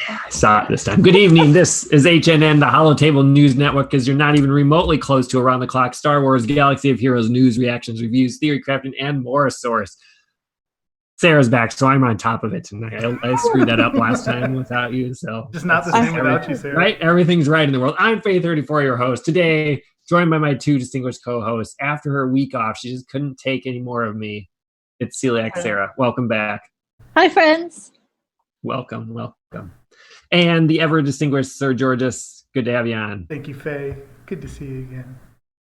I saw it this time. Good evening. This is HNN, the Holotable News Network, because you're not even remotely close to around-the-clock Star Wars Galaxy of Heroes news, reactions, reviews, theory crafting, and more source. Sarah's back, so I'm on top of it tonight. I screwed that up last time without you, so just not the same without you, Sarah. Right? Everything's right in the world. I'm Faye34, your host. Today, joined by my two distinguished co-hosts. After her week off, she just couldn't take any more of me. It's Celiac Sarah. Welcome back. Hi, friends. Welcome. And the ever-distinguished Sir Georges. Good to have you on. Thank you, Faye. Good to see you again.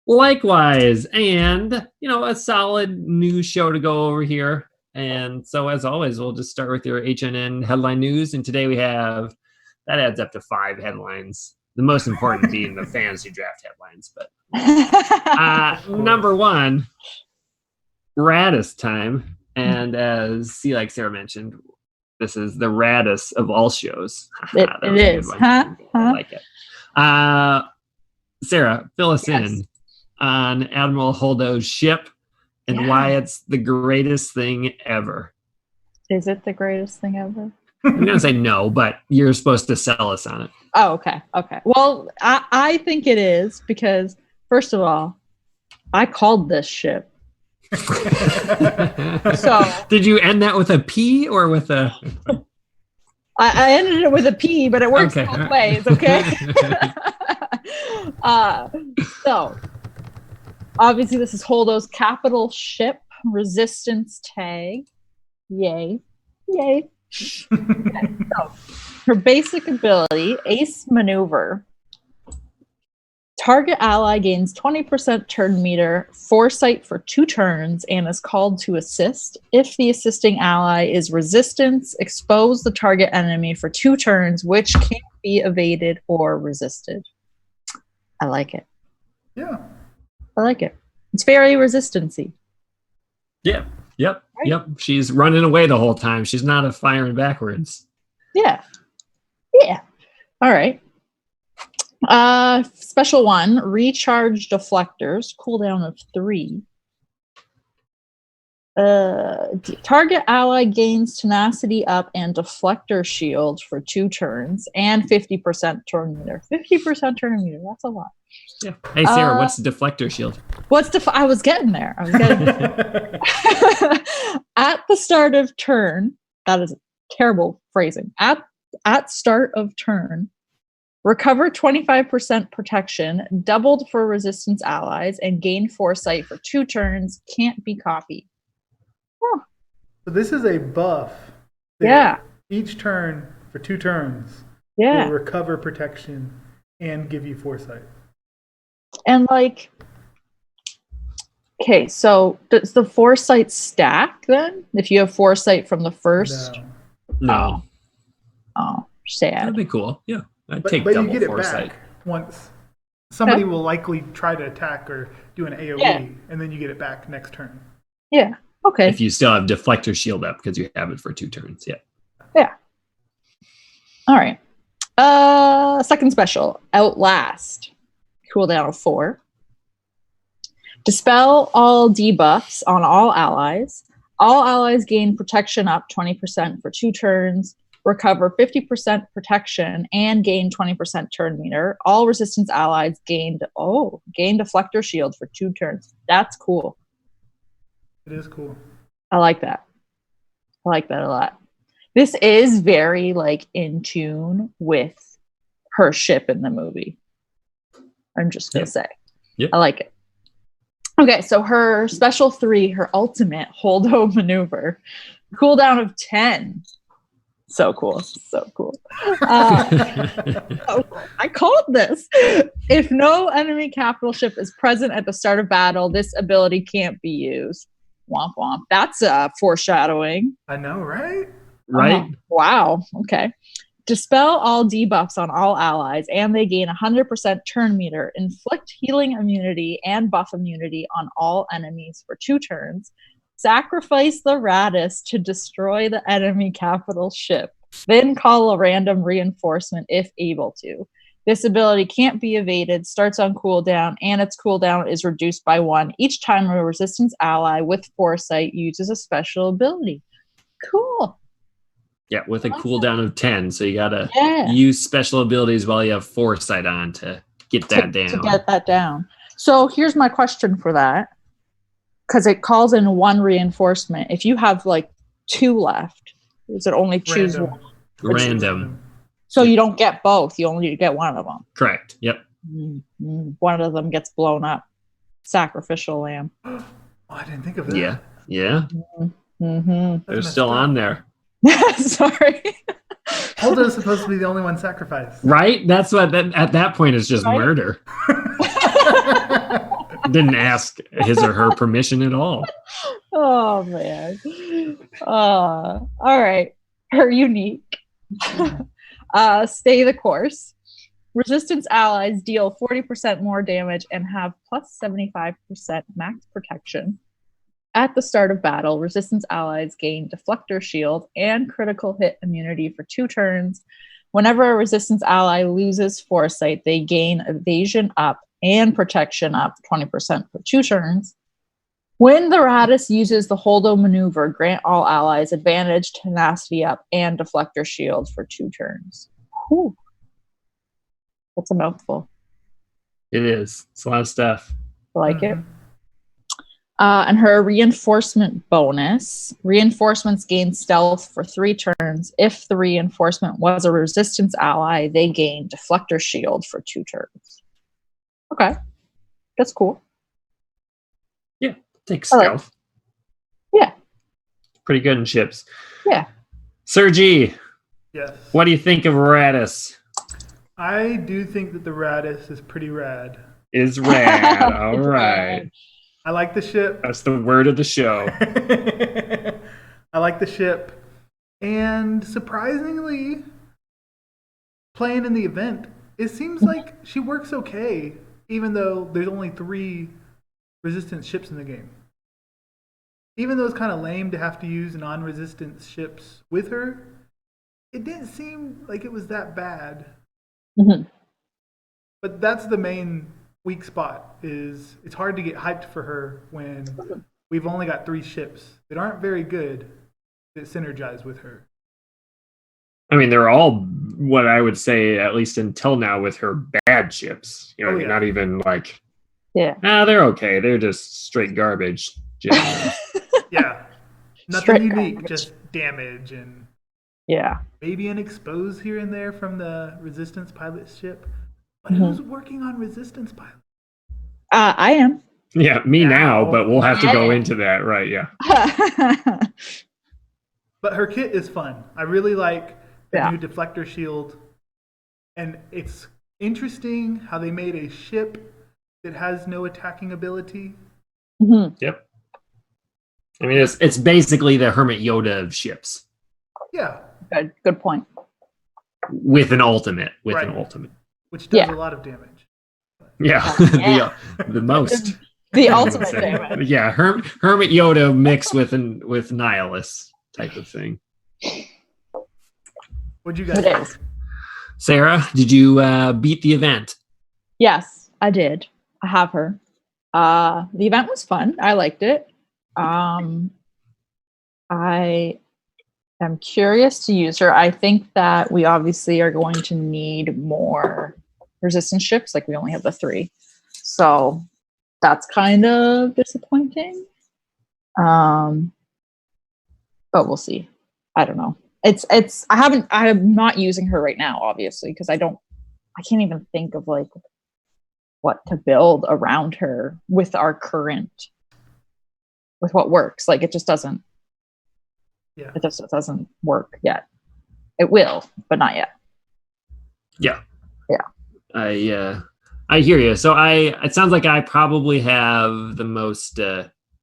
Likewise. And, a solid news show to go over here. And so, as always, we'll just start with your HNN headline news. And today that adds up to 5 headlines. The most important being the fantasy draft headlines. But number 1, Raddus time. And as Sarah mentioned, this is the Raddus of all shows. It is. I like it. Sarah, fill us in on Admiral Holdo's ship and why it's the greatest thing ever. Is it the greatest thing ever? I'm going to say no, but you're supposed to sell us on it. Oh, okay. Well, I think it is because, first of all, I called this ship. So did you end that with a P or with a I ended it with a P, but it works both ways, okay? So obviously this is Holdo's capital ship resistance tag. Yay. Okay, so her basic ability, ace maneuver. Target ally gains 20% turn meter, foresight for 2 turns, and is called to assist. If the assisting ally is resistance, expose the target enemy for 2 turns, which can't be evaded or resisted. I like it. Yeah. I like it. It's very resistancy. Yeah. Yep. Right? Yep. She's running away the whole time. She's not firing backwards. Yeah. All right. Special 1, recharge deflectors, cooldown of 3. Target ally gains tenacity up and deflector shield for 2 turns and 50% turn meter. 50% turn meter, that's a lot. Yeah. Hey Sarah, what's deflector shield? I was getting there. At the start of turn, that is terrible phrasing. At start of turn, recover 25% protection, doubled for resistance allies, and gain foresight for 2 turns. Can't be copied. Huh. So this is a buff. Yeah. Each turn for 2 turns. Yeah. Will recover protection and give you foresight. And okay, so does the foresight stack then? If you have foresight from the first? No. Oh, sad. That'd be cool. Yeah. But you get it back once. Somebody will likely try to attack or do an AoE, and then you get it back next turn. Yeah. Okay. If you still have deflector shield up because you have it for 2 turns. Yeah. Yeah. All right. Second special, Outlast. Cooldown of 4. Dispel all debuffs on all allies. All allies gain protection up 20% for 2 turns. Recover 50% protection and gain 20% turn meter. All resistance allies gain deflector shield for 2 turns. That's cool. It is cool. I like that. I like that a lot. This is very in tune with her ship in the movie. I'm just gonna say. Yep. I like it. Okay, so her special 3, her ultimate Holdo maneuver, cooldown of 10. So cool. I called this. If no enemy capital ship is present at the start of battle, this ability can't be used. Womp womp. That's foreshadowing. I know, right? Right? Wow. Okay. Dispel all debuffs on all allies, and they gain 100% turn meter. Inflict healing immunity and buff immunity on all enemies for 2 turns. Sacrifice the Raddus to destroy the enemy capital ship. Then call a random reinforcement if able to. This ability can't be evaded, starts on cooldown, and its cooldown is reduced by 1 each time a resistance ally with foresight uses a special ability. Cool. Yeah, with a cooldown of 10. So you got to Yeah. use special abilities while you have foresight on to get that down. To get that down. So here's my question for that. Because it calls in one reinforcement. If you have like 2 left, does it only choose one? Random. So you don't get both. You only get one of them. Correct. Yep. One of them gets blown up. Sacrificial lamb. Oh, I didn't think of that. Yeah. Yeah. Mm-hmm. They're still on there. Sorry. Holdo's supposed to be the only one sacrificed. Right? That's what, at that point, is just murder. Didn't ask his or her permission at all. Oh, man. All right. Her unique. Stay the course. Resistance allies deal 40% more damage and have plus 75% max protection. At the start of battle, resistance allies gain deflector shield and critical hit immunity for 2 turns. Whenever a resistance ally loses foresight, they gain evasion up and protection up 20% for 2 turns. When the Raddus uses the Holdo maneuver, grant all allies advantage, tenacity up, and deflector shield for 2 turns. Whew. That's a mouthful. It is. It's a lot of stuff. I like it. And her reinforcement bonus. Reinforcements gain stealth for 3 turns. If the reinforcement was a resistance ally, they gain deflector shield for 2 turns. Okay. That's cool. Yeah. Take stealth. Yeah. Pretty good in ships. Yeah. Sir G. Yes. What do you think of Raddus? I do think that the Raddus is pretty rad. Is rad. All right. I like the ship. That's the word of the show. I like the ship. And surprisingly, playing in the event, it seems like she works okay, even though there's only 3 resistance ships in the game. Even though it's kind of lame to have to use non-resistance ships with her, it didn't seem like it was that bad. Mm-hmm. But that's the main weak spot, is it's hard to get hyped for her when we've only got 3 ships that aren't very good that synergize with her. I mean, they're all what I would say, at least until now, with her bad ships. You know, Oh, yeah. not even like, Yeah. they're okay. They're just straight garbage. Generally. Yeah. Nothing Straight unique, garbage. just damage and Yeah. maybe an expose here and there from the resistance pilot ship. But who's working on resistance pilot? I am. Yeah, me now, but we'll have to go Yeah. into that, right? Yeah. But her kit is fun. I really like the Yeah. new deflector shield. And it's interesting how they made a ship that has no attacking ability. Mm-hmm. Yep. I mean, it's basically the Hermit Yoda of ships Yeah. Good point. with an ultimate. Right. An ultimate. Which does Yeah. a lot of damage. Yeah, Yeah. the most. The I would ultimate say. damage. Yeah, Hermit Yoda mixed with Nihilus type of thing. What'd you guys It think? is. Sarah, did you beat the event? Yes, I did. I have her. The event was fun. I liked it. I am curious to use her. I think that we obviously are going to need more resistance ships. Like, we only have the 3. So that's kind of disappointing. But we'll see. I don't know. I'm not using her right now, obviously, because I can't even think of like what to build around her with what works. Like, it just doesn't. Yeah. It just doesn't work yet. It will, but not yet. Yeah. Yeah. I hear you. So it sounds like I probably have the most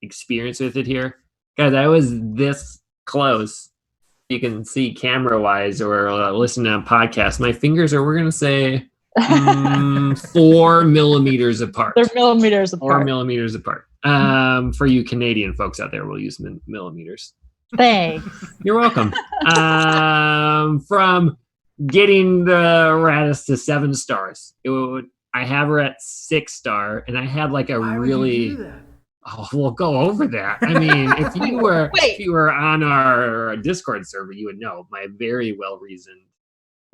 experience with it here. Guys, I was this close. You can see camera wise or listening on podcasts. My fingers are, we're going to say, 4 millimeters apart. They're millimeters apart. 4 millimeters apart. For you Canadian folks out there, we'll use millimeters. Thanks. You're welcome. From getting the Raddus to 7 stars. I have her at 6 star, and I had like a Why would really. you do that? Oh, we'll go over that. I mean, if Wait. you were on our Discord server, you would know my very well reasoned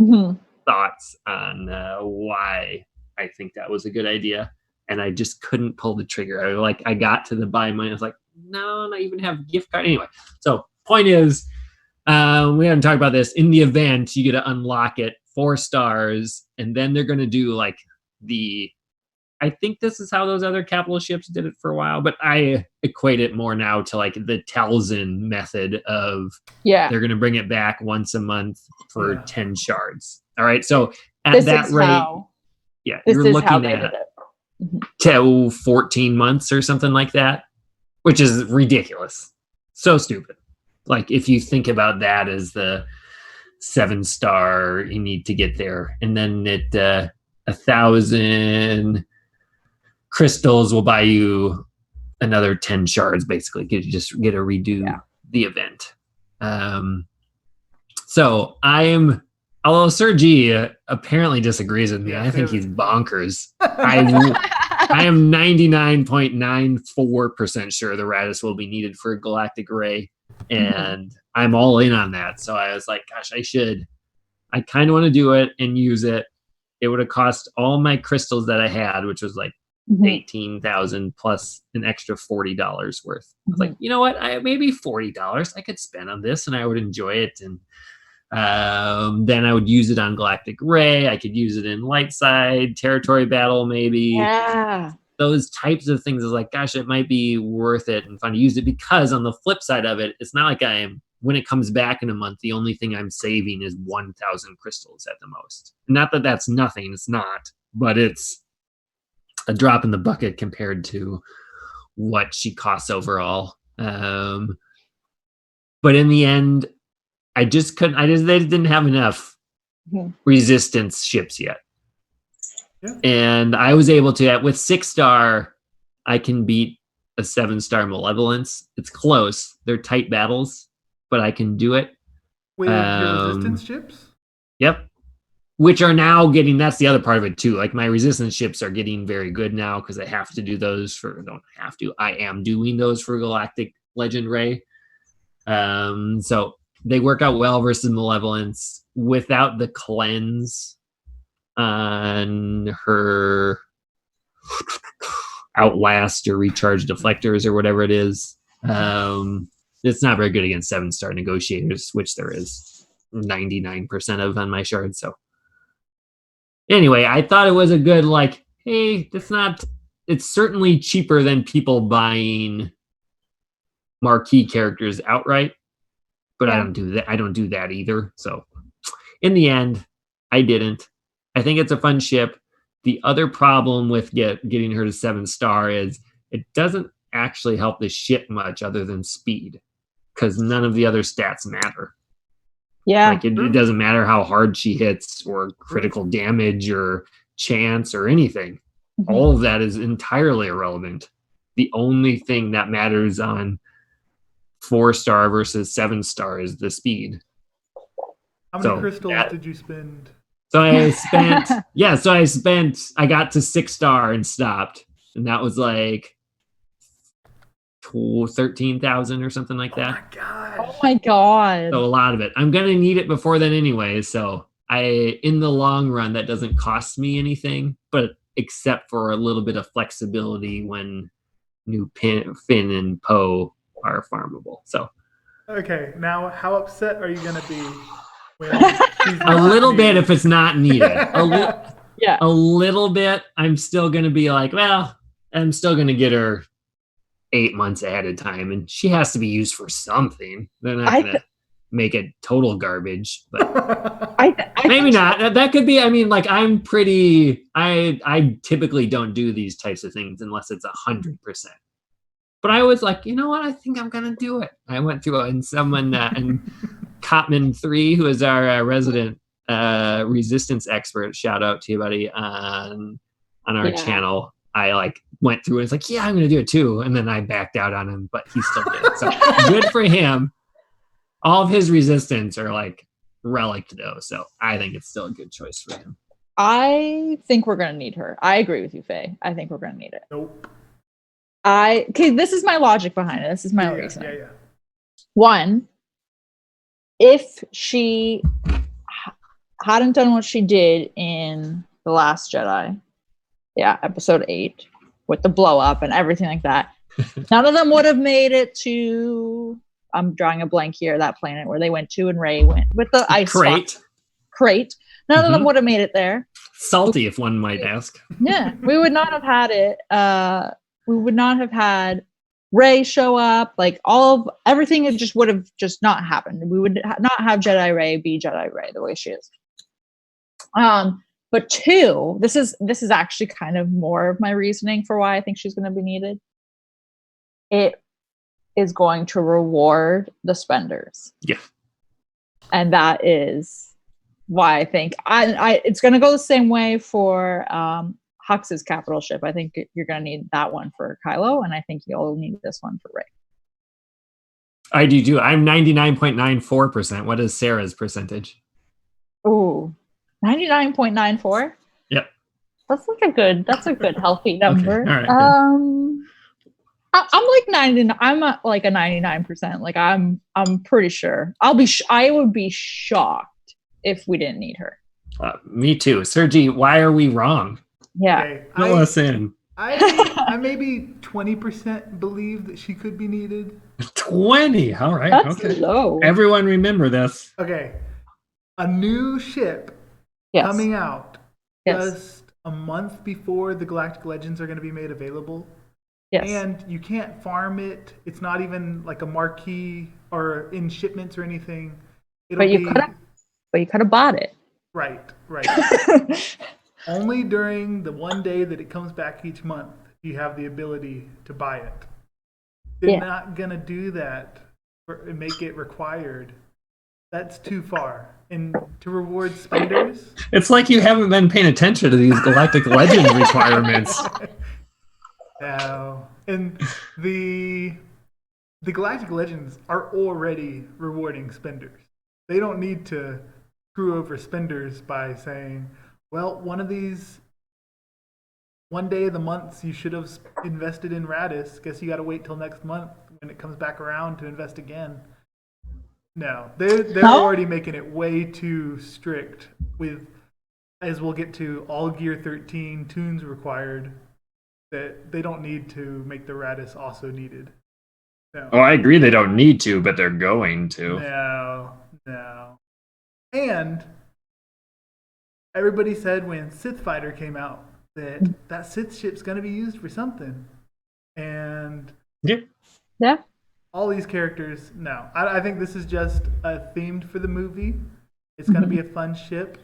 Mhm. thoughts on why I think that was a good idea, and I just couldn't pull the trigger. I got to the buy money. I was like, no, not even have gift card anyway. So point is, we haven't talked about this. In the event, you get to unlock it 4 stars, and then they're going to do like the. I think this is how those other capital ships did it for a while, but I equate it more now to like the Talzin method of Yeah. they're going to bring it back once a month for Yeah. 10 shards. All right. So at This that is rate, how. yeah, This you're is how looking they at did it. 14 months or something like that, which is ridiculous. So stupid. Like if you think about that as the 7-star, you need to get there. And then 1,000 crystals will buy you another 10 shards, basically. You just get to redo the event. So although Sir G apparently disagrees with me, I think he's bonkers. I am 99.94% sure the Raddus will be needed for Galactic Ray, and I'm all in on that. So I was like, gosh, I kind of want to do it and use it. It would have cost all my crystals that I had, which was like 18,000 plus an extra $40 worth. I was like, you know what? Maybe $40 I could spend on this and I would enjoy it. And then I would use it on Galactic Ray. I could use it in Light Side, Territory Battle, maybe. Yeah. Those types of things is like, gosh, it might be worth it and fun to use it, because on the flip side of it, it's not like when it comes back in a month, the only thing I'm saving is 1,000 crystals at the most. Not that that's nothing. It's not, but it's a drop in the bucket compared to what she costs overall. But in the end, they didn't have enough resistance ships yet. Yeah. And I was able to, with 6-star, I can beat a 7-star Malevolence. It's close. They're tight battles, but I can do it. With your resistance ships? Yep. Which are now getting, that's the other part of it too. Like my resistance ships are getting very good now because I have to do those I am doing those for Galactic Legend Ray. So they work out well versus Malevolence without the cleanse on her Outlast or Recharge Deflectors or whatever it is. It's not very good against 7-star Negotiators, which there is 99% of on my shard. So anyway, I thought it was a good, like, hey, it's certainly cheaper than people buying marquee characters outright, but I don't do that. I don't do that either. So in the end, I didn't. I think it's a fun ship. The other problem with getting her to 7-star is it doesn't actually help the ship much other than speed, because none of the other stats matter. Yeah. Like it doesn't matter how hard she hits or critical damage or chance or anything. All of that is entirely irrelevant. The only thing that matters on 4-star versus 7-star is the speed. How many crystals did you spend? So I got to 6-star and stopped. And that was like 13,000 or something like that. Oh my god. So a lot of it. I'm going to need it before then anyway. So in the long run, that doesn't cost me anything, but except for a little bit of flexibility when new Finn and Poe are farmable. So. Okay, now how upset are you going to be? A little bit if it's not needed. A little bit. I'm still going to be like, well, I'm still going to get her 8 months ahead of time, and she has to be used for something. They're not going to make it total garbage, but maybe not. That could be. I mean, like I typically don't do these types of things unless it's 100%. But I was like, you know what? I think I'm going to do it. I went through it, and someone and Cotman 3, who is our resident resistance expert, shout out to you, buddy, on our channel. I went through it. It's like, yeah, I'm going to do it too. And then I backed out on him, but he still did it. So good for him. All of his resistance are like relic though. So I think it's still a good choice for him. I think we're going to need her. I agree with you, Faye. I think we're going to need it. Nope. Okay, this is my logic behind it. This is my Yeah, reasoning. yeah. One, if she hadn't done what she did in The Last Jedi, episode 8, with the blow up and everything like that, none of them would have made it to, I'm drawing a blank here, that planet where they went to and Rey went with the ice crate. None of them would have made it there. Salty, if one might ask. Yeah, we would not have had it. We would not have had Rey show up. Like everything would have just not happened. We would not have Jedi Rey be Jedi Rey the way she is. But two, this is actually kind of more of my reasoning for why I think she's going to be needed. It is going to reward the spenders. Yeah. And that is why I think it's going to go the same way for Hux's capital ship. I think you're going to need that one for Kylo, and I think you'll need this one for Rey. I do too. I'm 99.94%. What is Sarah's percentage? Ooh, 99.94? Yep. That's a good healthy number. Okay. All right, I'm like 99. I'm at like a 99%. Like I'm pretty sure. I would be shocked if we didn't need her. Me too. Sergi, why are we wrong? Yeah. Okay, Fill us in. I maybe 20% believe that she could be needed. 20. All right. That's okay. low. Everyone remember this. Okay. A new ship coming out just a month before the Galactic Legends are going to be made available. Yes. And you can't farm it. It's not even like a marquee or in shipments or anything. But you could have bought it. Right. Only during the one day that it comes back each month, you have the ability to buy it. They're not going to do that and make it required. That's too far. And to reward spenders... It's like you haven't been paying attention to these Galactic Legend requirements. No. And the Galactic Legends are already rewarding spenders. They don't need to screw over spenders by saying, well, one day of the months you should have invested in Raddus. Guess you got to wait till next month when it comes back around to invest again. No, they're already making it way too strict with, as we'll get to, all Gear 13 tunes required, that they don't need to make the Raddus also needed. No. Oh, I agree they don't need to, but they're going to. No. And everybody said when Sith Fighter came out that Sith ship's going to be used for something. And yeah. All these characters, no. I think this is just themed for the movie. It's going to be a fun ship.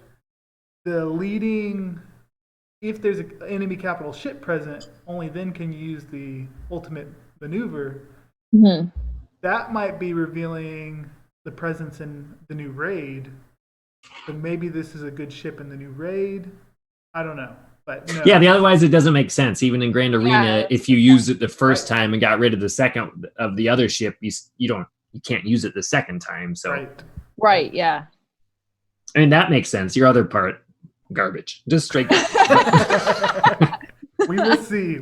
The leading, if there's an enemy capital ship present, only then can you use the ultimate maneuver. Mm-hmm. That might be revealing the presence in the new raid. So maybe this is a good ship in the new raid. I don't know. But no. Yeah, otherwise it doesn't make sense. Even in Grand Arena, if you used it the first time and got rid of the second of the other ship, you can't use it the second time. So right, yeah. I mean that makes sense. Your other part, garbage. Just straight. We will see.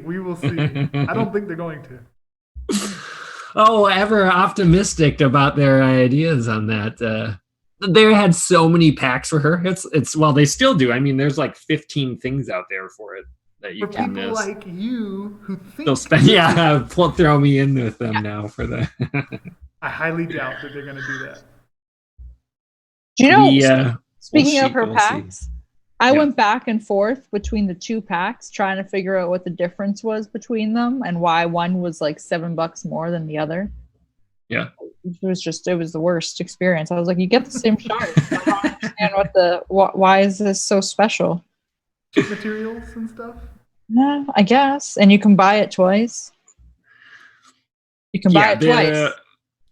I don't think they're going to. Oh, ever optimistic about their ideas on that. They had so many packs for her. It's well, they still do. I mean, there's like 15 things out there for it that you can people miss. like you who think they'll spend. Throw me in with them now for that. I highly doubt that they're going to do that. Do you know? Speaking of her packs, I went back and forth between the two packs trying to figure out what the difference was between them and why one was like $7 more than the other. Yeah. It was the worst experience. I was like, you get the same shard. I don't understand why is this so special? Chip materials and stuff? Yeah, I guess. And you can buy it twice. You can buy it twice.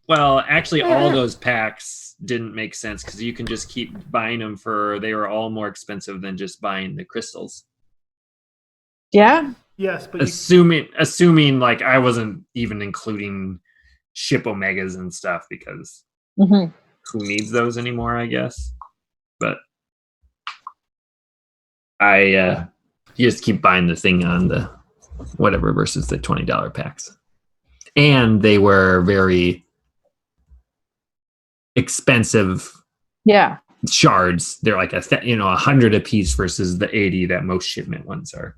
Well, actually, all those packs didn't make sense because you can just keep buying them they were all more expensive than just buying the crystals. Yeah. Yes, but assuming like I wasn't even including ship omegas and stuff because who needs those anymore, I guess. But you just keep buying the thing on the whatever versus the $20 packs. And they were very expensive shards. They're like 100 a piece versus the 80 that most shipment ones are.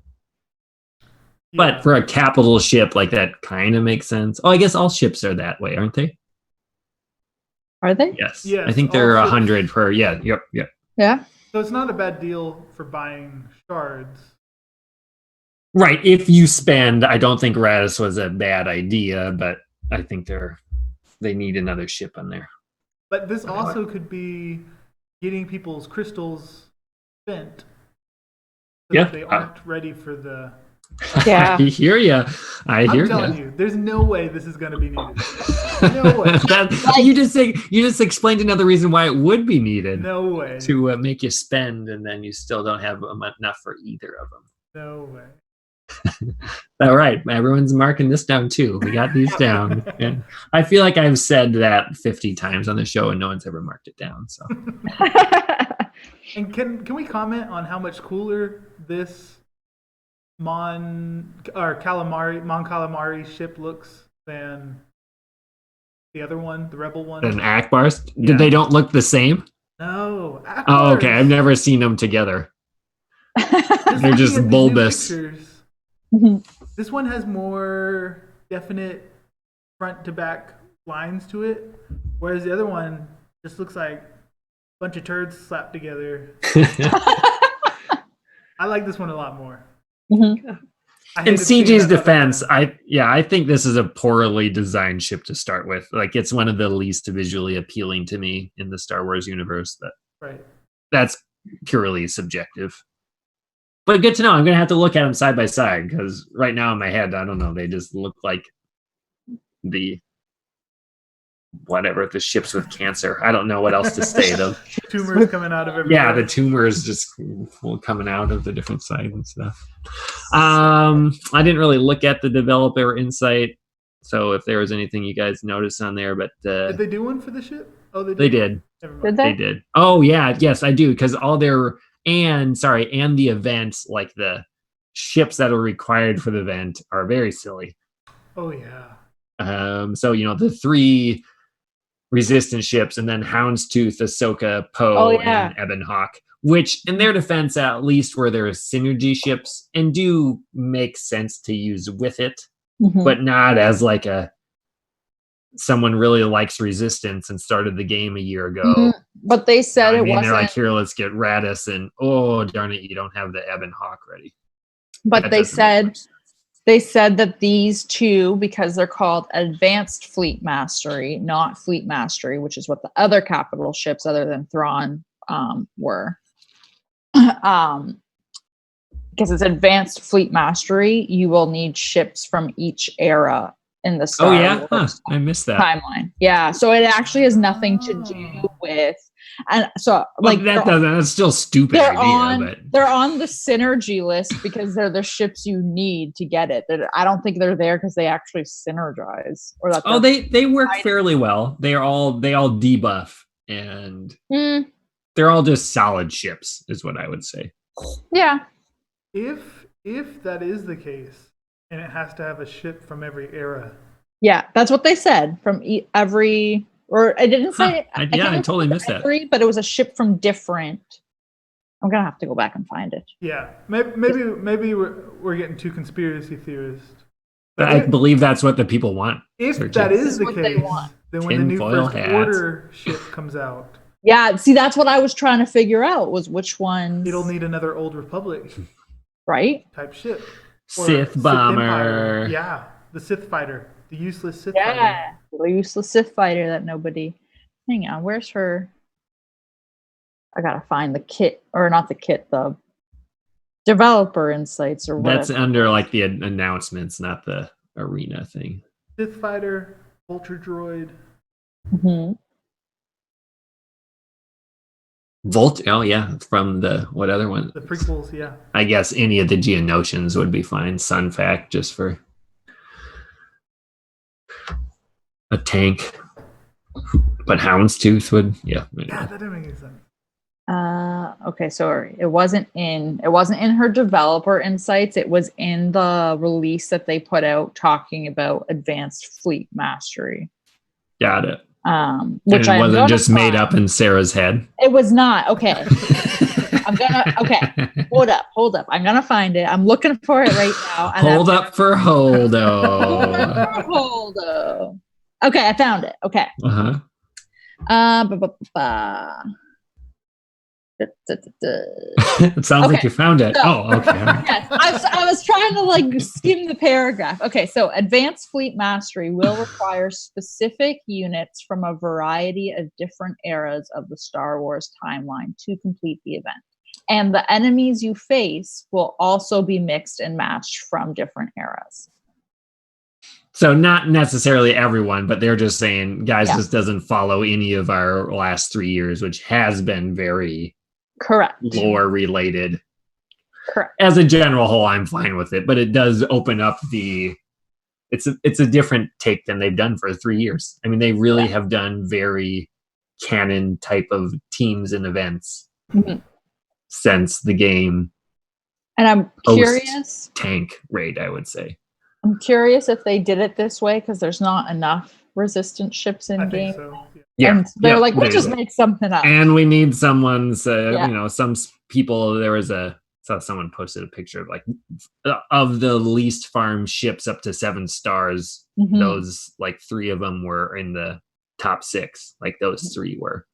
But for a capital ship, like that kind of makes sense. Oh, I guess all ships are that way, aren't they? Are they? Yes. I think they're 100 per. Yeah. Yep. Yeah. So it's not a bad deal for buying shards. Right. If you spend, I don't think Raddus was a bad idea, but I think they need another ship on there. But this also could be getting people's crystals spent. So that they aren't ready for the. Yeah. I hear you. I'm telling you, there's no way this is going to be needed. No way. You just explained another reason why it would be needed. No way. To make you spend, and then you still don't have enough for either of them. No way. All right, everyone's marking this down too. We got these down, and I feel like I've said that 50 times on the show, and no one's ever marked it down. So, and can we comment on how much cooler this Mon Calamari ship looks than the other one, the Rebel one? An Akbar's? Did they don't look the same? No. Akbar's. Oh, okay. I've never seen them together. They're just bulbous. This one has more definite front to back lines to it, whereas the other one just looks like a bunch of turds slapped together. I like this one a lot more. Mm-hmm. In CG's defense, I think this is a poorly designed ship to start with. Like, it's one of the least visually appealing to me in the Star Wars universe. That's purely subjective. But good to know. I'm going to have to look at them side by side, because right now in my head, I don't know, they just look like the ships with cancer. I don't know what else to say, though. Tumors coming out of everywhere. Yeah, the tumors just coming out of the different sides and stuff. I didn't really look at the developer insight, so if there was anything you guys noticed on there, but did they do one for the ship? Oh, they did. Did they? They did. Oh yeah, yes, I do, because all their and the events, like the ships that are required for the event, are very silly. Oh yeah. So the 3 resistance ships, and then Houndstooth, Ahsoka, Poe, and Ebon Hawk, which in their defense, at least, were their synergy ships and do make sense to use with it, but not as like someone really likes resistance and started the game a year ago. But they said it wasn't. They're like, here, let's get Raddus, and oh darn it, you don't have the Ebon Hawk ready. But they said that these two, because they're called Advanced Fleet Mastery, not Fleet Mastery, which is what the other capital ships other than Thrawn were. Because it's Advanced Fleet Mastery, you will need ships from each era in the Star Wars I missed that timeline. Yeah, so it actually has nothing to do with, and so that's still stupid idea. They're on the synergy list because they're the ships you need to get it. I don't think they're there because they actually synergize, or that. Oh, they work fairly well. They all debuff, and they're all just solid ships, is what I would say. Yeah. If that is the case, and it has to have a ship from every era. Yeah, that's what they said, from every, or I didn't say. I totally missed that. But it was a ship from different. I'm gonna have to go back and find it. Yeah, maybe we're getting too conspiracy theorist. I believe that's what the people want. If that is the case, then when the new First Order ship comes out. Yeah, see, that's what I was trying to figure out, was which one. It'll need another Old Republic, right? Type ship. Sith bomber. Yeah, the Sith fighter, the useless Sith fighter. Yeah, the useless Sith fighter that nobody. Hang on, where's her? I gotta find the kit, or not the kit, the developer insights, or whatever. That's under like the announcements, not the arena thing. Sith fighter, Vulture droid. Oh yeah, from the what other one? The prequels, yeah. I guess any of the Geonosians would be fine. Sun Fac, just for a tank. But Houndstooth would, Yeah, that didn't make any sense. Okay, so it wasn't in her developer insights. It was in the release that they put out talking about advanced fleet mastery. Got it. Which and it wasn't just made up in Sarah's head. It was not. Okay. Hold up. I'm gonna find it. I'm looking for it right now. Hold up for Holdo. Okay, I found it. Okay. Uh-huh. It sounds like you found it. Okay. Yes, I was trying to like skim the paragraph. Okay, so advanced fleet mastery will require specific units from a variety of different eras of the Star Wars timeline to complete the event. And the enemies you face will also be mixed and matched from different eras. So not necessarily everyone, but they're just saying, guys, this doesn't follow any of our last 3 years, which has been very correct lore related. Correct. As a general whole, I'm fine with it, but it does open up it's a different take than they've done for 3 years. I mean, they really have done very canon type of teams and events since the game. And I'm curious. Tank raid, I would say. I'm curious if they did it this way because there's not enough resistant ships in game. So. Yeah, and they're like, we'll just make something up. And we need someone's, some people. Saw someone posted a picture of like of the least farmed ships up to 7 stars. Those like 3 of them were in the top 6. Like those 3 were,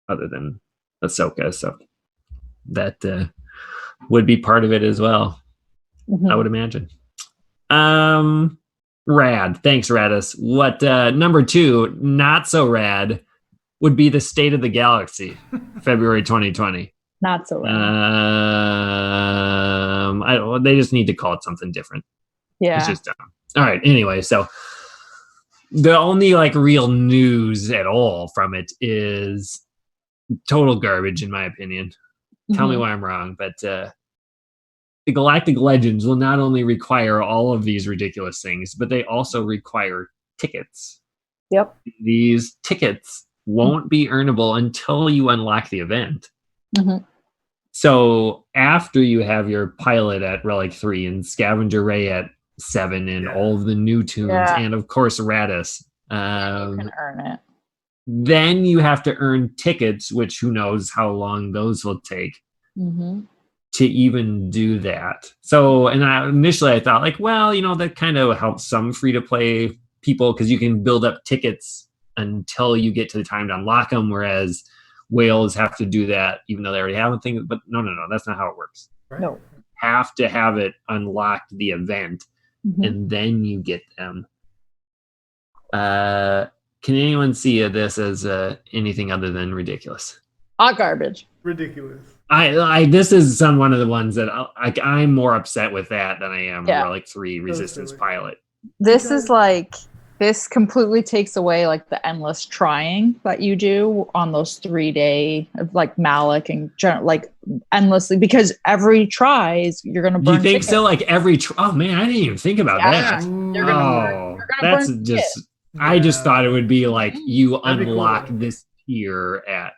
other than Ahsoka. So that would be part of it as well. I would imagine. Rad. Thanks, Raddus. What number 2, not so rad, would be the State of the Galaxy, February 2020. Not so rad. They just need to call it something different. Yeah. It's just dumb. All right. Anyway, so the only like real news at all from it is total garbage, in my opinion. Tell me why I'm wrong, but the Galactic Legends will not only require all of these ridiculous things, but they also require tickets. Yep. These tickets won't be earnable until you unlock the event. So after you have your pilot at Relic 3 and Scavenger Ray at 7 and all of the new tunes and of course Raddus, you can earn it. Then you have to earn tickets, which who knows how long those will take. To even do that. So, and initially I thought like, well, that kind of helps some free-to-play people because you can build up tickets until you get to the time to unlock them, whereas whales have to do that even though they already have things. But no, that's not how it works. Right. No. Have to have it unlocked the event, and then you get them. Can anyone see this as anything other than ridiculous? Hot garbage. Ridiculous. This is one of the ones that I'm more upset with that than I am Relic 3 Resistance Pilot. This is like, this completely takes away like the endless trying that you do on those 3-day of like Malik and like endlessly, because every tries you're gonna burn. You think tickets. so? Like every oh man, I didn't even think about that. You're gonna that's burn just tickets. I just thought it would be like you unlock this tier at.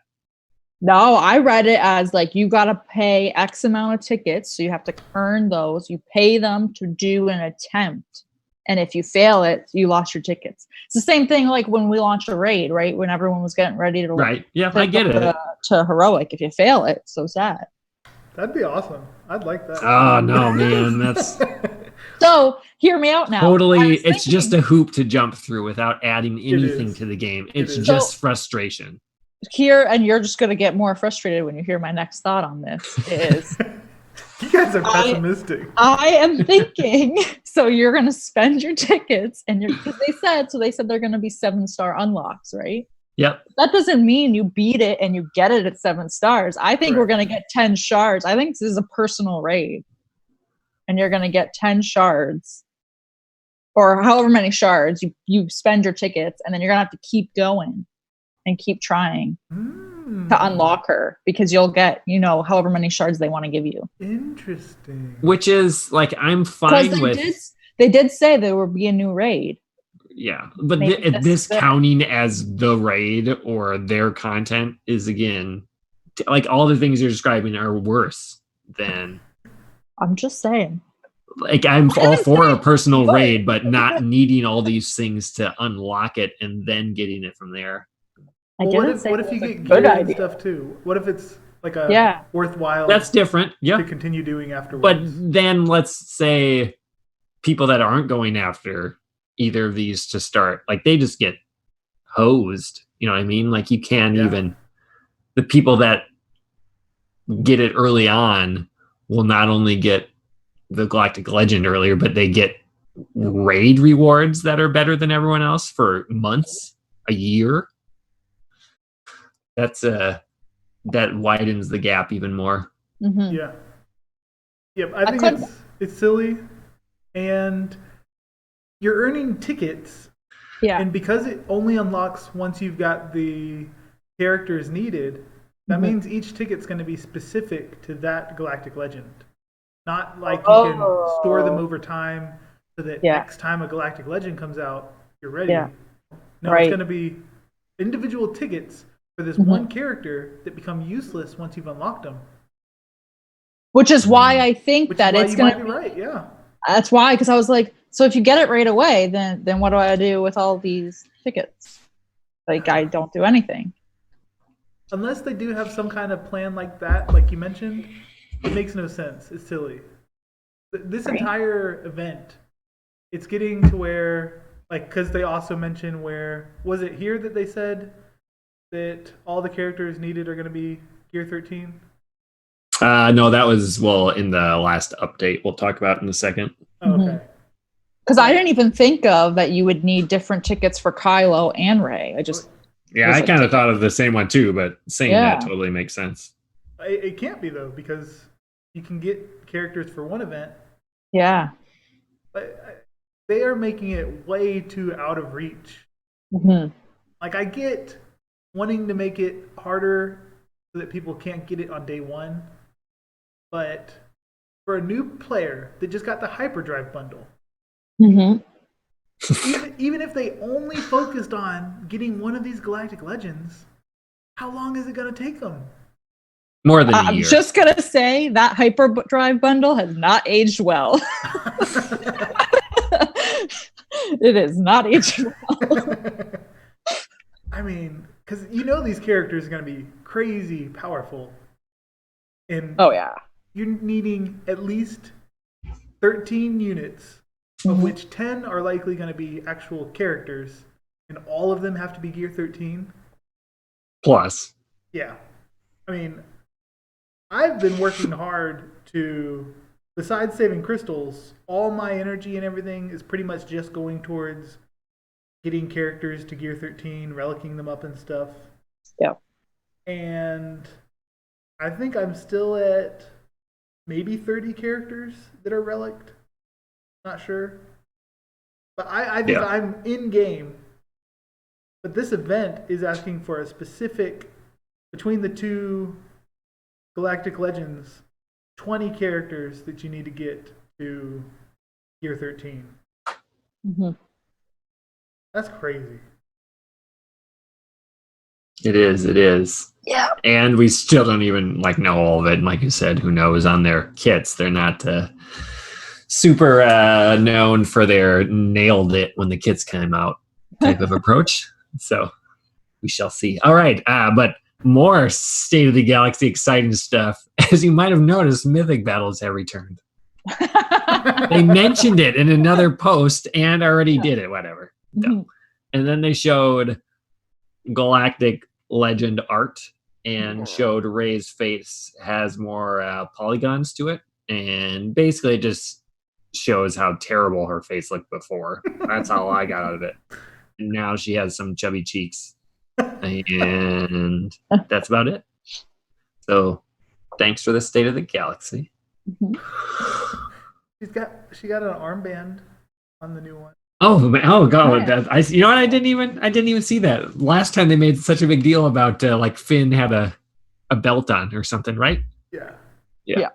No, I read it as like you got to pay X amount of tickets. So you have to earn those. You pay them to do an attempt. And if you fail it, you lost your tickets. It's the same thing like when we launched a raid, right? When everyone was getting ready to right. Yeah, I get it. To heroic. If you fail it, it's so sad. That'd be awesome. I'd like that. Oh, no, man. That's so hear me out now. Totally. It's just a hoop to jump through without adding anything to the game. It's just frustration. Here, and you're just going to get more frustrated when you hear my next thought on this is you guys are pessimistic. I am thinking so you're going to spend your tickets and because they said they're going to be 7-star unlocks, right? Yep. That doesn't mean you beat it and you get it at 7 stars. I think we're going to get 10 shards. I think this is a personal raid and you're going to get 10 shards or however many shards you spend your tickets, and then you're going to have to keep going and keep trying to unlock her because you'll get, however many shards they want to give you. Interesting. Which is like, I'm fine with. They did say there will be a new raid. Yeah, but this counting as the raid or their content is again like all the things you're describing are worse than. I'm just saying. Like I'm all for a personal good. raid, but not needing all these things to unlock it and then getting it from there. I Well, didn't say what it if you was a get good gear and idea. stuff too? What if it's like a worthwhile That's different. to Yeah. continue doing But afterwards? then let's say people that aren't going after either of these to start, like they just get hosed. You know what I mean? Like you can't even, the people that get it early on will not only get the Galactic Legend earlier, but they get raid rewards that are better than everyone else for months, a year. That's that widens the gap even more. Mm-hmm. Yeah. Yep. I think it's silly, and you're earning tickets. Yeah. And because it only unlocks once you've got the characters needed, that means each ticket's going to be specific to that Galactic Legend. Not like you can store them over time so that next time a Galactic Legend comes out, you're ready. Yeah. No, it's going to be individual tickets for this one character that become useless once you've unlocked them. Which is why I think that it's going to be right. Yeah. That's why, because I was like, so if you get it right away, then what do I do with all these tickets? Like, I don't do anything. Unless they do have some kind of plan like that, like you mentioned, it makes no sense. It's silly. This entire event, it's getting to where, like, because they also mentioned where, was it here that they said that all the characters needed are going to be Gear 13? No, that was, well, in the last update we'll talk about in a second. Oh, okay. Because I didn't even think of that you would need different tickets for Kylo and Rey. I kind of thought of the same one too, but saying that totally makes sense. It can't be though, because you can get characters for one event. Yeah. But they are making it way too out of reach. Mm-hmm. Like, I get wanting to make it harder so that people can't get it on day one, but for a new player that just got the hyperdrive bundle, even if they only focused on getting one of these Galactic Legends, how long is it going to take them? More than a year. I'm just going to say that hyperdrive bundle has not aged well. It is not aged well. I mean, because you know these characters are going to be crazy powerful. And you're needing at least 13 units, of which 10 are likely going to be actual characters, and all of them have to be Gear 13. Plus. Yeah. I mean, I've been working hard to, besides saving crystals, all my energy and everything is pretty much just going towards getting characters to Gear 13, relicking them up and stuff. Yeah. And I think I'm still at maybe 30 characters that are relicked. Not sure. But I think I'm in game. But this event is asking for a specific, between the two Galactic Legends, 20 characters that you need to get to Gear 13. Mm-hmm. That's crazy. It is. Yeah. And we still don't even know all of it. And like you said, who knows on their kits? They're not super known for their nailed it when the kits came out type of approach. So we shall see. All right. But more State of the Galaxy exciting stuff. As you might have noticed, Mythic Battles have returned. They mentioned it in another post and already did it, whatever. Mm-hmm. And then they showed Galactic Legend art and showed Rey's face has more polygons to it. And basically it just shows how terrible her face looked before. That's all I got out of it. And now she has some chubby cheeks. And that's about it. So thanks for the State of the Galaxy. Mm-hmm. She got an armband on the new one. Oh god! You know what? I didn't even see that. Last time they made such a big deal about Finn had a belt on or something, right? Yeah.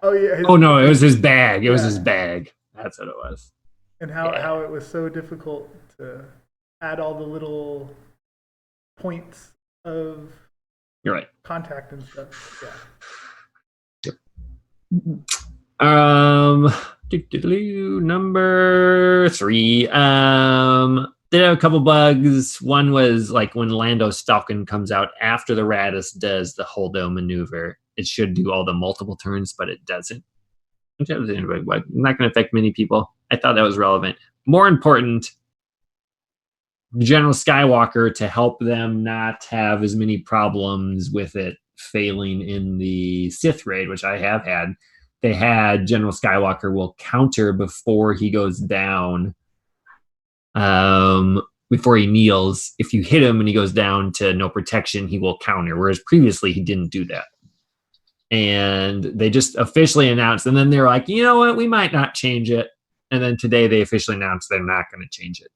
Oh yeah. No, it was his bag. It was his bag. That's what it was. And how it was so difficult to add all the little points of You're right. contact and stuff. Yeah. Number 3. They have a couple bugs. One was like when Lando's Falcon comes out after the Raddus does the holdo maneuver. It should do all the multiple turns, but it doesn't. Which was not going to affect many people. I thought that was relevant. More important, General Skywalker, to help them not have as many problems with it failing in the Sith raid, which I have had. They had General Skywalker will counter before he goes down, before he kneels. If you hit him and he goes down to no protection, he will counter, whereas previously he didn't do that. And they just officially announced, and then they're like, you know what, we might not change it. And then today they officially announced they're not going to change it.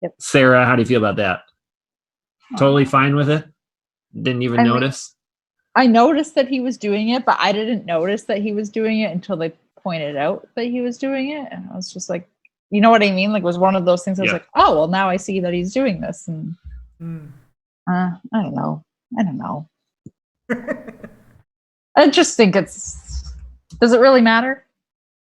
Yep. Sarah, how do you feel about that? Totally fine with it? Didn't even notice? I noticed that he was doing it, but I didn't notice that he was doing it until they pointed out that he was doing it. And I was just like, you know what I mean? Like, it was one of those things I was like, oh, well, now I see that he's doing this. And I don't know. I just think does it really matter?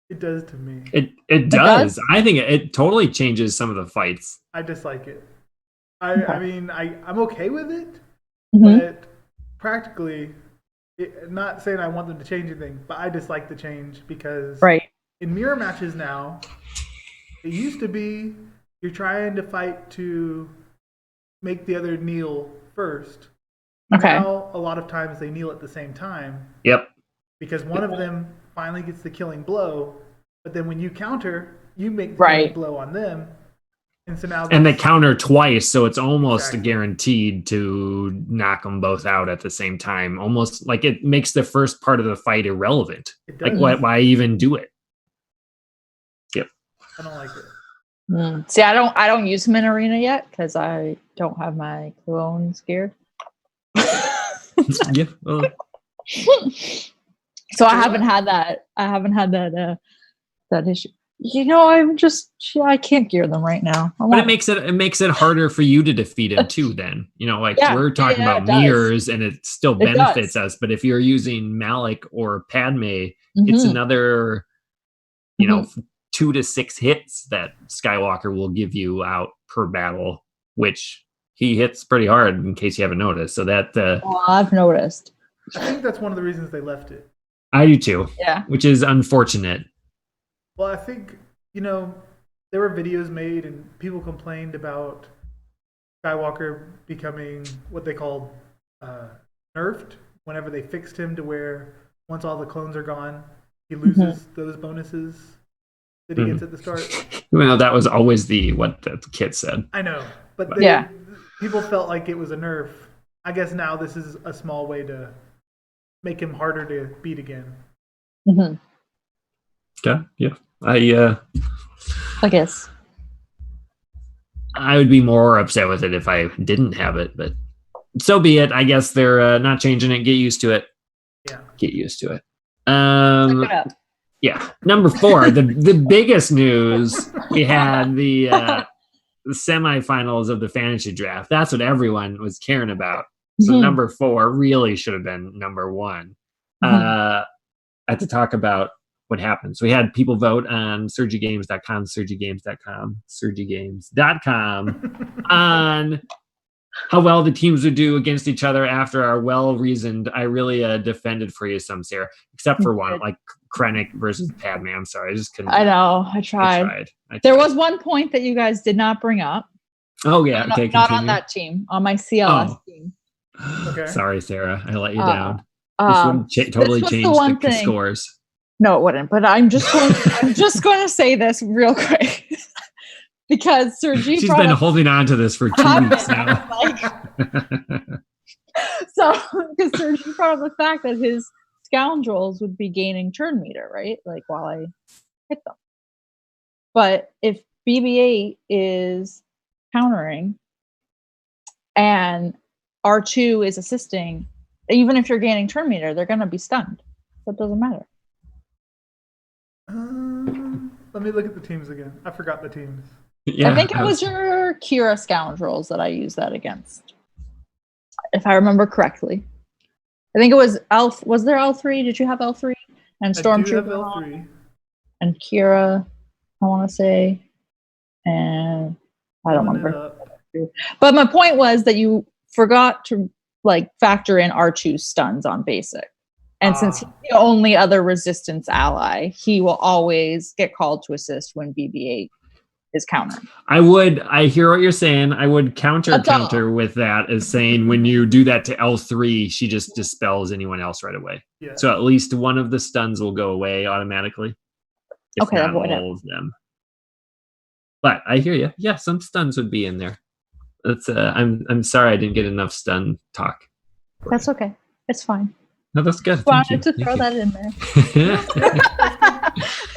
It does to me. It does. I think it totally changes some of the fights. I dislike it. I mean, I'm okay with it, but practically, not saying I want them to change anything, but I dislike the change because in mirror matches now, it used to be you're trying to fight to make the other kneel first. Okay. Now, a lot of times they kneel at the same time. Yep. Because one of them finally gets the killing blow, but then when you counter, you make the killing blow on them. And so now they counter twice, so it's almost guaranteed to knock them both out at the same time. Almost like it makes the first part of the fight irrelevant. Like, why even do it? Yep. I don't like it. See, I don't use him in arena yet because I don't have my clones geared. Yeah. Well. So I haven't had that. That issue. You know, I can't gear them right now. But it makes it harder for you to defeat him too. Then we're talking about mirrors, and it still benefits us. But if you're using Malik or Padme, it's another 2 to 6 hits that Skywalker will give you out per battle, which he hits pretty hard. In case you haven't noticed, so that I've noticed. I think that's one of the reasons they left it. I do too. Yeah, which is unfortunate. Well, I think, there were videos made and people complained about Skywalker becoming what they called nerfed whenever they fixed him to where once all the clones are gone, he loses those bonuses that he gets at the start. Well, that was always what the kid said. I know, but people felt like it was a nerf. I guess now this is a small way to make him harder to beat again. Mm-hmm. Yeah. I guess I would be more upset with it if I didn't have it, but so be it. I guess they're not changing it. Get used to it. Yeah. Get used to it. Look it up. Yeah. Number 4, the biggest news, we had the semifinals of the fantasy draft. That's what everyone was caring about. So number 4 really should have been number 1. I had to talk about what happened. So we had people vote on surgygames.com on how well the teams would do against each other after our well-reasoned. I really defended for you some, Sarah, except for one, like Krennic versus Padme. I'm sorry, I just couldn't. I know. I tried. There was one point that you guys did not bring up. Oh yeah, okay. Not on that team, on my CLS team. Okay. Sorry, Sarah, I let you down. This would totally change the scores. No, it wouldn't. But I'm just going to say this real quick because Sergi. She's been holding on to this for 2 weeks now. So, because Sergi brought up the fact that his scoundrels would be gaining turn meter, right? Like while I hit them. But if BB-8 is countering and R2 is assisting, even if you're gaining turn meter, they're going to be stunned. So it doesn't matter. Let me look at the teams again. I forgot the teams. Yeah, I think it was your Kira scoundrels that I used that against. if I remember correctly. I think it was Elf. Was there L3? Did you have L3? And I do have Stormtrooper L3. and Kira, I want to say. And I don't Pulling it remember. up. But my point was that you forgot to like factor in R2's stuns on basic. And since he's the only other resistance ally, he will always get called to assist when BB-8 is countering. I hear what you're saying. I would counter That's all. with that as saying when you do that to L3, she just dispels anyone else right away. Yeah. So at least one of the stuns will go away automatically. If Okay, not avoid it. all of them. But I hear you. Yeah, some stuns would be in there. That's I'm sorry I didn't get enough stun talk. That's okay. It's fine. No, that's good. Just wanted to throw that in there.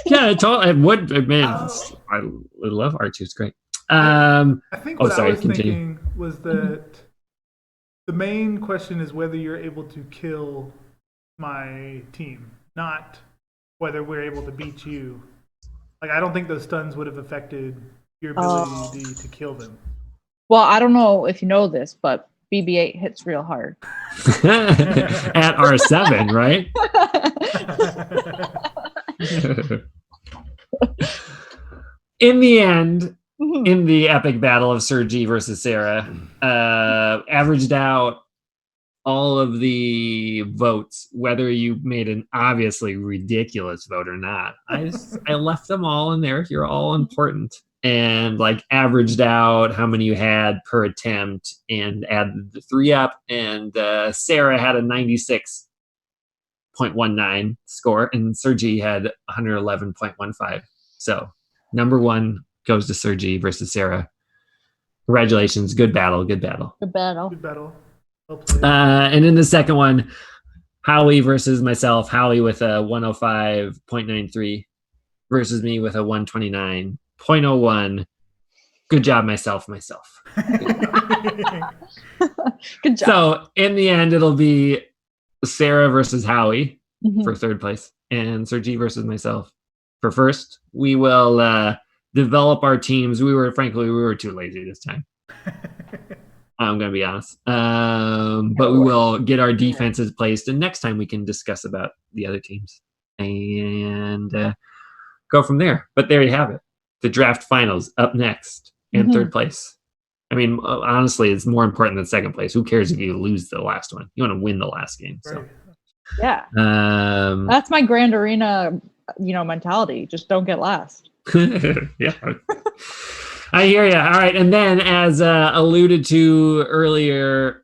Yeah, I would. Man, I love R2. It's great. I think what I was continue. thinking was that the main question is whether you're able to kill my team, not whether we're able to beat you. Like, I don't think those stuns would have affected your ability to kill them. Well, I don't know if you know this, but BB-8 hits real hard. At R7, right? In the end, in the epic battle of Sir G versus Sarah, averaged out all of the votes, whether you made an obviously ridiculous vote or not. I left them all in there. You're all important. And like averaged out how many you had per attempt and added the 3 up. And Sarah had a 96.19 score and Sir G had 111.15. So number 1 goes to Sir G versus Sarah. Congratulations. Good battle. Good battle. Well played. And in the second one, Howie versus myself. Howie with a 105.93 versus me with a 129.01. Good job, myself. Good job. So in the end, it'll be Sarah versus Howie for third place and Sir G versus myself for first. We will develop our teams. We were too lazy this time. I'm going to be honest. But we will get our defenses placed, and next time we can discuss about the other teams and go from there. But there you have it. The draft finals up next and third place. I mean, honestly, it's more important than second place. Who cares if you lose the last one? You want to win the last game. So. Right. Yeah. That's my Grand Arena, mentality. Just don't get last. Yeah. I hear you. All right. And then, as alluded to earlier,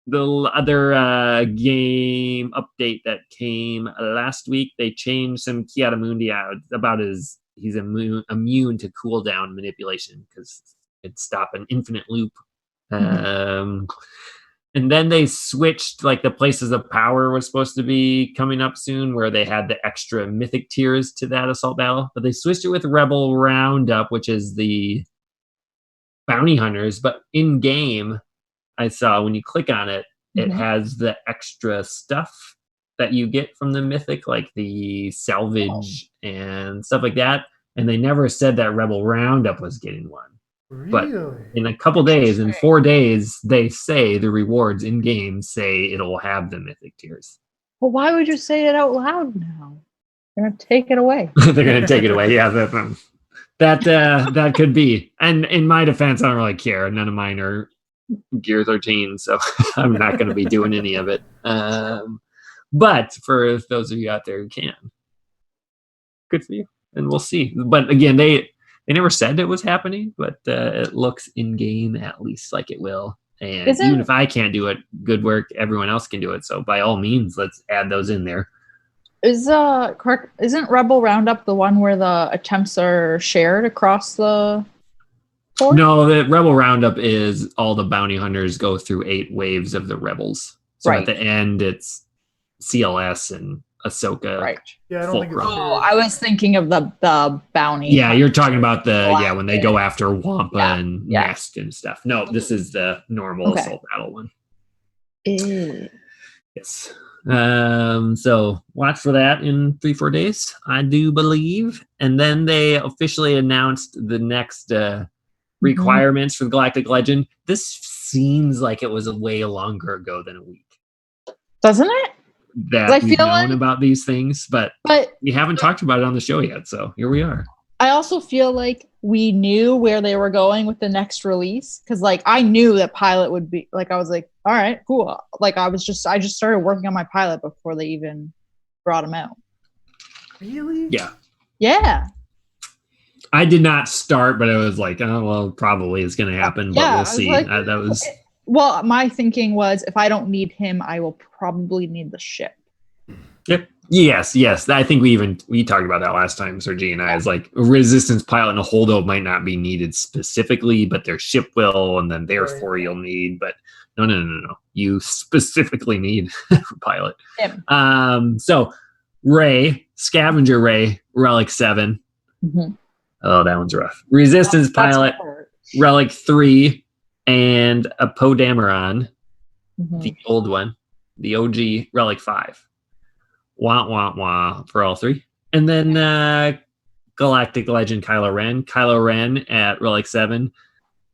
the other game update that came last week, they changed some Kiadamundi out about he's immune to cooldown manipulation because it'd stop an infinite loop. And then they switched, like the Places of Power was supposed to be coming up soon, where they had the extra mythic tiers to that assault battle. But they switched it with Rebel Roundup, which is the bounty hunters. But in game, I saw when you click on it, it has the extra stuff that you get from the mythic, like the salvage and stuff like that. And they never said that Rebel Roundup was getting one. Really? But in a couple days, in 4 days, they say the rewards in game say it'll have the mythic tiers. Well, why would you say it out loud now? They're gonna take it away. They're gonna take it away. Yeah, that could be. And in my defense, I don't really care. None of mine are Gear 13, so I'm not going to be doing any of it. But for those of you out there who can, good for you. And we'll see. But again, they never said it was happening, but it looks in game at least like it will. And even if I can't do it, good work. Everyone else can do it. So by all means, let's add those in there. Correct? Isn't Rebel Roundup the one where the attempts are shared across the board? No, the Rebel Roundup is all the bounty hunters go through 8 waves of the rebels. So at the end, it's CLS and Ahsoka. Right. Yeah, I don't think it's I was thinking of the bounty. Yeah, you're talking about when they go after Wampa and Nest and stuff. No, this is the normal assault battle one. Yes. So watch for that in 3-4 days, I do believe. And then they officially announced the next requirements for the Galactic Legend. This seems like it was a way longer ago than a week Doesn't it? that I we've feel known like- about these things, but we haven't talked about it on the show yet. So here we are. I also feel like we knew where they were going with the next release because, like, I knew that pilot would be like. I was like, all right, cool. Like, I just started working on my pilot before they even brought him out. Really? Yeah. Yeah. I did not start, but I was like, oh, well, probably it's going to happen, but Yeah, we'll see. like, That was. Well, my thinking was if I don't need him, I will probably need the ship. Yep. Yes. I think we talked about that last time, Sergi and I. Is like a resistance pilot and a holdo might not be needed specifically, but their ship will, and then therefore you'll need. But no. You specifically need a pilot. Him. So Ray, Scavenger Ray, Relic 7. Mm-hmm. Oh, that one's rough. Resistance pilot, Relic 3, and a Podameron, the old one, the OG Relic 5. Wah for all three. And then Galactic Legend Kylo Ren at Relic 7.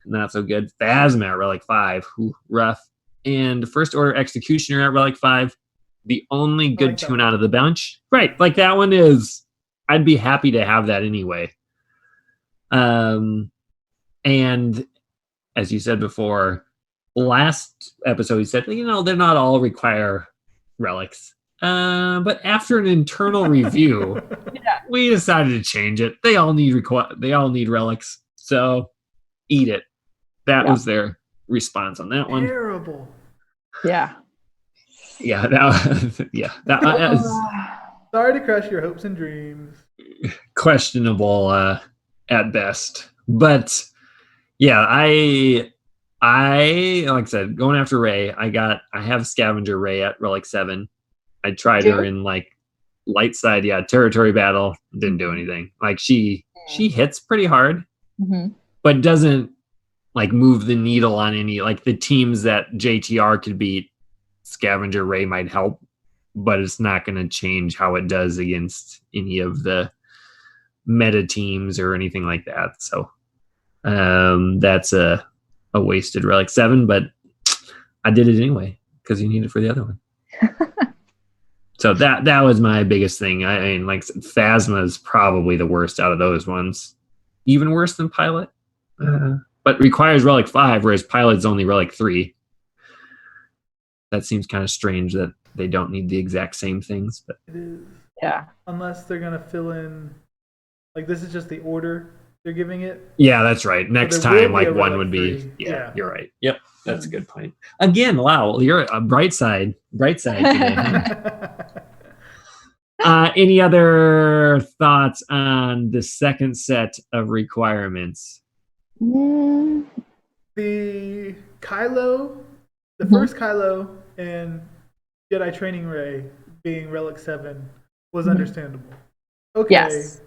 Not so good. Phasma at Relic 5. Ooh, rough. And First Order Executioner at Relic 5. The only good like tune out of the bunch. Right. Like that one is, I'd be happy to have that anyway. And as you said before, last episode, you said, they're not all require relics. But after an internal review, we decided to change it. They all need relics. So eat it. That was their response on that one. Terrible. Yeah. Yeah. Sorry to crush your hopes and dreams. Questionable at best. But yeah, I like I said, going after Ray, I have Scavenger Ray at Relic 7. I tried her in like light side, territory battle, didn't do anything. Like she hits pretty hard, but doesn't like move the needle on any, like the teams that JTR could beat. Scavenger Ray might help, but it's not going to change how it does against any of the meta teams or anything like that. So that's a wasted Relic 7, but I did it anyway because you need it for the other one. So that was my biggest thing. I mean, like Phasma is probably the worst out of those ones, even worse than Pilot, but requires Relic 5, whereas Pilot's only Relic 3. That seems kind of strange that they don't need the exact same things. But it is. Yeah. Unless they're gonna fill in, like this is just the order they're giving it. Yeah, that's right. Next time, like one would be. 3. Yeah, you're right. Yep, that's a good point. Again, wow, you're a bright side today. Any other thoughts on the second set of requirements? The Kylo, the first Kylo and Jedi Training Ray being Relic 7 was understandable. Okay. Yes.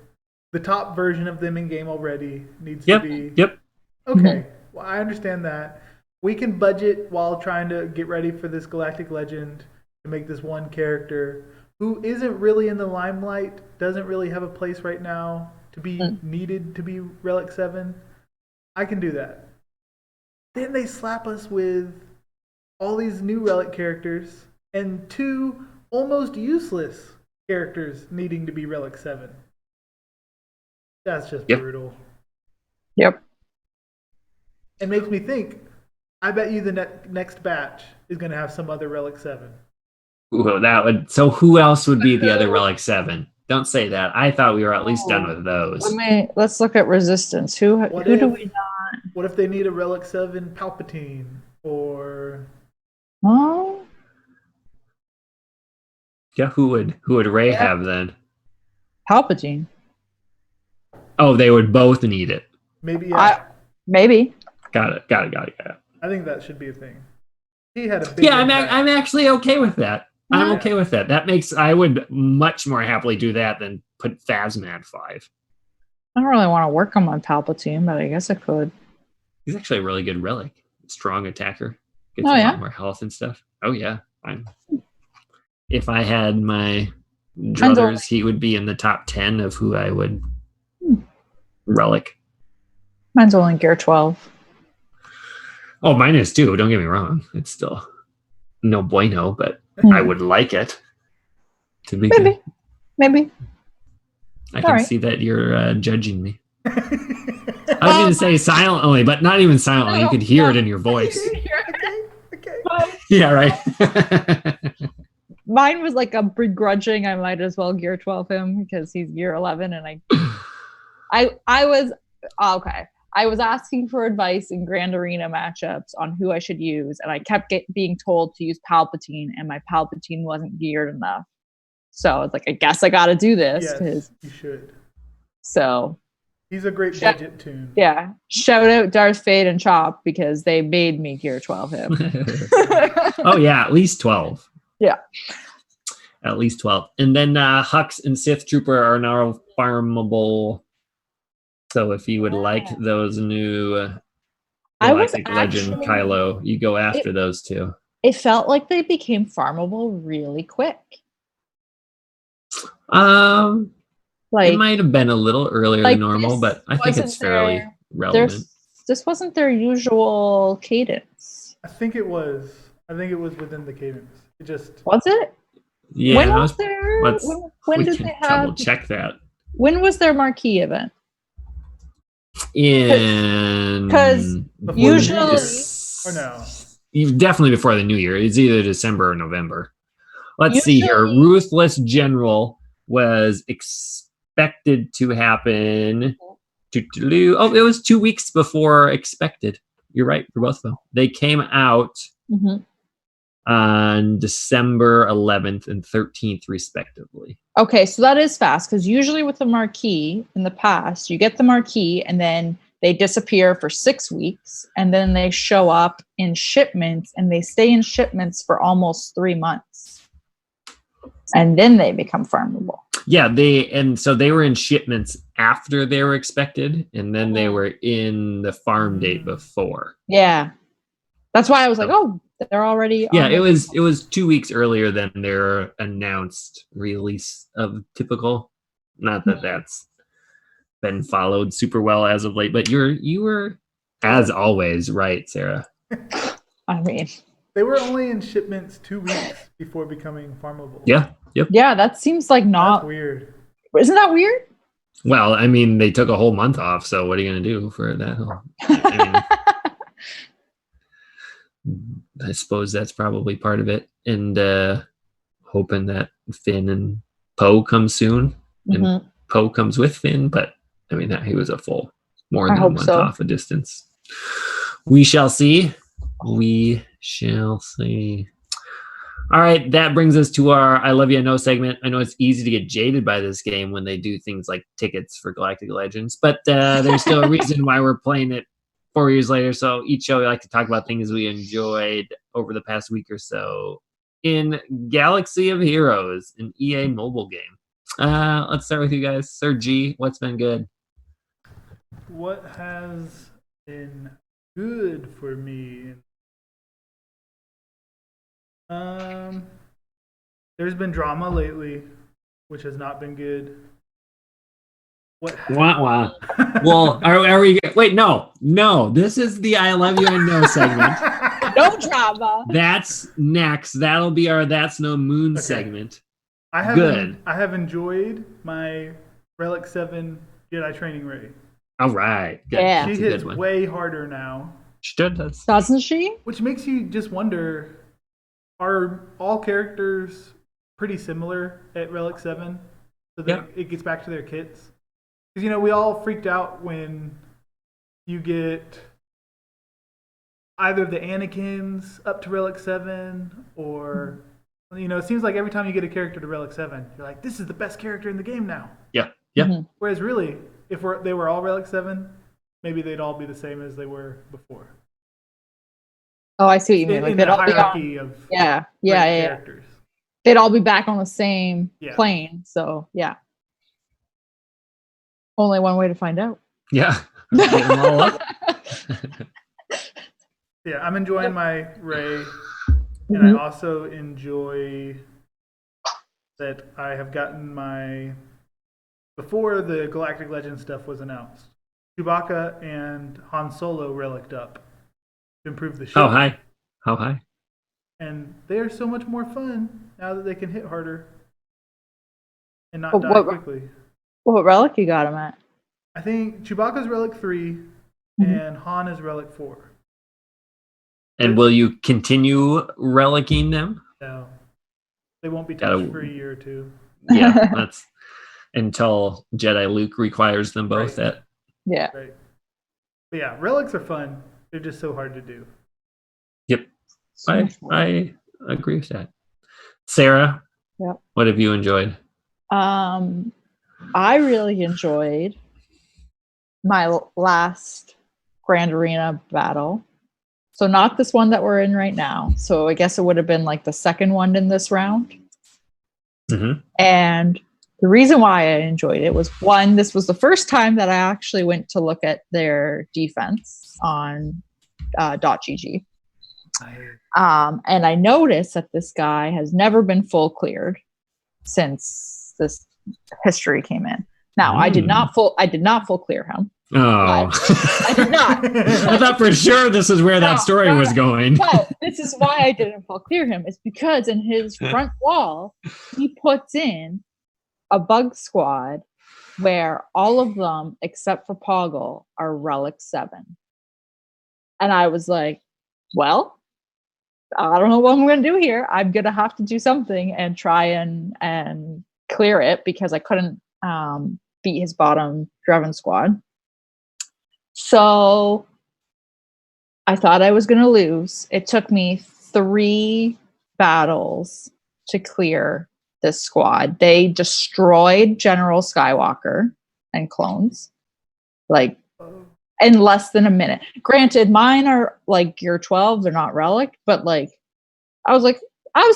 The top version of them in game already needs to be. Yep. Okay. Well, I understand that. We can budget while trying to get ready for this Galactic Legend to make this one character who isn't really in the limelight, doesn't really have a place right now to be needed to be Relic 7. I can do that. Then they slap us with all these new Relic characters and 2 almost useless characters needing to be Relic 7. That's just brutal. Yep. It makes me think, I bet you the next batch is going to have some other Relic 7. Ooh, so who else would be the other Relic 7? Don't say that. I thought we were at least done with those. Let's look at Resistance. Who do we not? What if they need a Relic 7 Palpatine? Or... Oh. Yeah, who would Ray have then? Palpatine. Oh, they would both need it. Maybe. Maybe. Got it. I think that should be a thing. He had a big impact. I'm actually okay with that. I'm okay with that. I would much more happily do that than put Phasma at 5. I don't really want to work on my Palpatine, but I guess I could. He's actually a really good relic. Strong attacker. Gets a lot more health and stuff. Oh yeah. If I had my druthers, he would be in the top 10 of who I would relic. Mine's only gear 12. Oh, mine is too. Don't get me wrong. It's still no bueno, but I would like it to be good. Maybe. I All can right. see that you're judging me. I was going to say silently, but not even silently. You could hear it in your voice. Okay. Yeah, right. Mine was like a begrudging. I might as well Gear 12 him because he's Gear 11, and I was okay. I was asking for advice in Grand Arena matchups on who I should use, and I kept being told to use Palpatine, and my Palpatine wasn't geared enough. So I was like, I guess I got to do this. Yes, you should. So he's a great budget tune. Yeah, shout out Darth Fade and Chop because they made me Gear 12 him. Oh yeah, at least 12. Yeah. At least 12. And then Hux and Sith Trooper are now farmable. So if you would like those new Galactic Legend Kylo, you go after those two. It felt like they became farmable really quick. It might have been a little earlier than normal, but I think it's fairly relevant. This wasn't their usual cadence. I think it was within the cadence. It just was it? Yeah. When was there? When did they have? Double check that. When was their marquee event? Because usually, or no, definitely before the New Year. It's either December or November. Let's see here. Ruthless General was expected to happen. Oh, it was 2 weeks before expected. You're right for both of them. They came out on December 11th and 13th, respectively. Okay, so that is fast because usually with the marquee in the past, you get the marquee and then they disappear for 6 weeks and then they show up in shipments and they stay in shipments for almost 3 months. And then they become farmable. Yeah, they were in shipments after they were expected, and then they were in the farm date before. Yeah. That's why I was like, oh, they're already. Yeah, it was 2 weeks earlier than their announced release of typical. Not that that's been followed super well as of late, but you were, as always, right, Sarah. I mean, they were only in shipments 2 weeks before becoming farmable. Yeah. Yep. Yeah, that seems like not That's weird. Isn't that weird? Well, I mean, they took a whole month off, so what are you going to do for that? I suppose that's probably part of it, and hoping that Finn and Poe come soon, and Poe comes with Finn. But I mean, that he was a full more than a month off a distance. We shall see. We shall see. All right, that brings us to our I Love You, I Know segment. I know it's easy to get jaded by this game when they do things like tickets for Galactic Legends, but there's still a reason why we're playing it 4 years later. So each show we like to talk about things we enjoyed over the past week or so in Galaxy of Heroes, an EA mobile game. Let's start with you guys. Sir G, what's been good? What has been good for me? There's been drama lately, which has not been good. Wah. Well, are we? Wait, no. This is the I Love You and No segment. No drama. That's next. That'll be our That's No Moon segment. I have enjoyed my Relic 7 Jedi training Rey. All right. Good. Yeah. She hits way harder now. She does. Doesn't she? Which makes you just wonder, are all characters pretty similar at Relic 7? So that it gets back to their kits? Because, we all freaked out when you get either the Anakins up to Relic 7 or, it seems like every time you get a character to Relic 7, you're like, this is the best character in the game now. Yeah. Whereas really, if they were all Relic 7, maybe they'd all be the same as they were before. Oh, I see what you mean. Like in the hierarchy of characters. They'd all be back on the same plane. So, yeah. Only one way to find out. Yeah. Get them all up. Yeah, I'm enjoying my Rey. And I also enjoy that I have gotten before the Galactic Legend stuff was announced, Chewbacca and Han Solo relicked up. to improve the ship. How high? How high? And they are so much more fun now that they can hit harder and not But die quickly. What relic you got him at? I think Chewbacca's relic 3 and Han is relic 4. And will you continue relicking them? No. They won't be touched for a year or two. Yeah, that's until Jedi Luke requires them both. Right. Yeah. Right. But yeah, relics are fun. They're just so hard to do. Yep. I agree with that. Sarah, Yep. What have you enjoyed? I really enjoyed my last Grand Arena battle. So not this one that we're in right now. So I guess it would have been like the second one in this round. Mm-hmm. And the reason why I enjoyed it was, one, this was the first time that I actually went to look at their defense on .gg. And I noticed that this guy has never been full cleared since this history came in. Now, I did not full clear him. Oh, I did not. I thought for sure this is where that story was going. But this is why I didn't full clear him. It's because in his front wall, he puts in a bug squad where all of them, except for Poggle, are Relic 7. And I was like, well, I don't know what I'm going to do here. I'm going to have to do something and try and clear it because I couldn't beat his bottom Draven squad. So I thought I was going to lose. It took me 3 battles to clear this squad. They destroyed General Skywalker and clones, like, in less than a minute. Granted, mine are like gear 12. They're not relic, but like, I was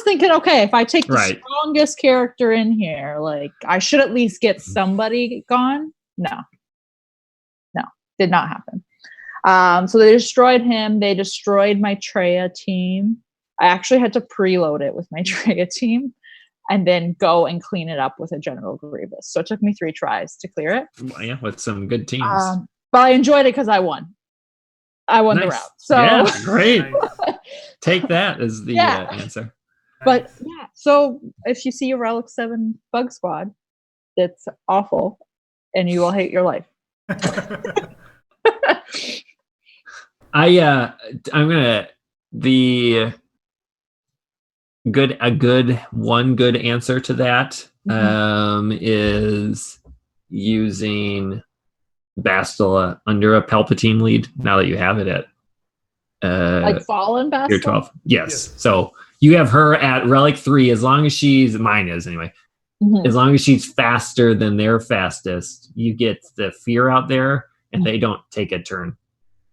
thinking, okay, if I take the strongest character in here, like, I should at least get somebody gone. No, did not happen. So they destroyed him. They destroyed my Traya team. I actually had to preload it with my Traya team and then go and clean it up with a General Grievous. So it took me 3 tries to clear it. Yeah, with some good teams. But I enjoyed it because I won. I won the round. So yeah, great. Take that as the answer. But yeah, so if you see a Relic 7 bug squad, it's awful, and you will hate your life. I'm gonna one good answer to that is using Bastila under a Palpatine lead. Now that you have it at like Fallen Bastila, Tier 12, yes. So you have her at Relic 3 as long as mine is anyway. As long as she's faster than their fastest, you get the fear out there, and they don't take a turn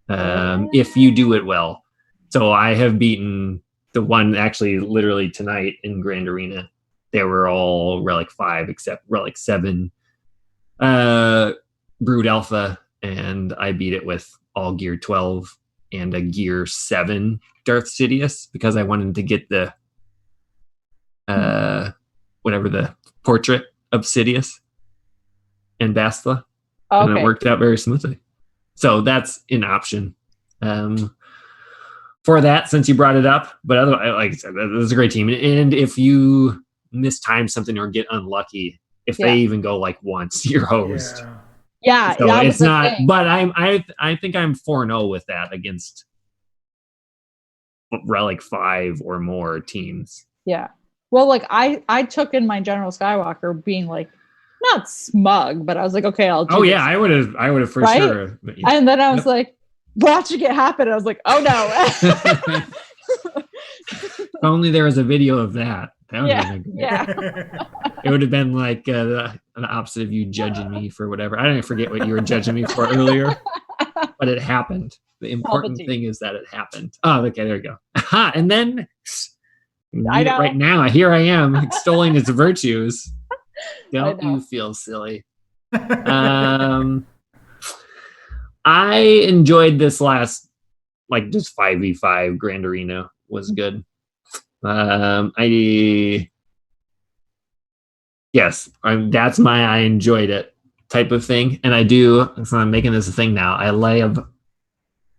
if you do it well. So I have beaten the one actually literally tonight in Grand Arena. They were all Relic 5 except Relic 7 Brood Alpha, and I beat it with all Gear 12 and a Gear 7 Darth Sidious because I wanted to get the whatever the portrait of Sidious and Bastila. And it worked out very smoothly. So that's an option for that, since you brought it up. But otherwise, like I said, this is a great team. And if you mistime something or get unlucky, if they even go like once, you're hosed. Yeah, so it's not. Thing. But I think I'm 4-0 with that against Relic 5 or more teams. Yeah. Well, like I took in my General Skywalker being like, not smug, but I was like, okay, I'll do this. I would have for sure. And then I was like, watching it happen. I was like, oh no. If only there was a video of that. That would have been great. It would have been like the opposite of you judging me for whatever. I didn't forget what you were judging me for earlier, but it happened. The important thing is that it happened. Oh, okay, there you go. And then right now, here I am extolling its virtues. Don't you feel silly? I enjoyed this last, like, just 5v5 Grand Arena was good. That's my I enjoyed it type of thing. And I do, so I'm making this a thing now. I love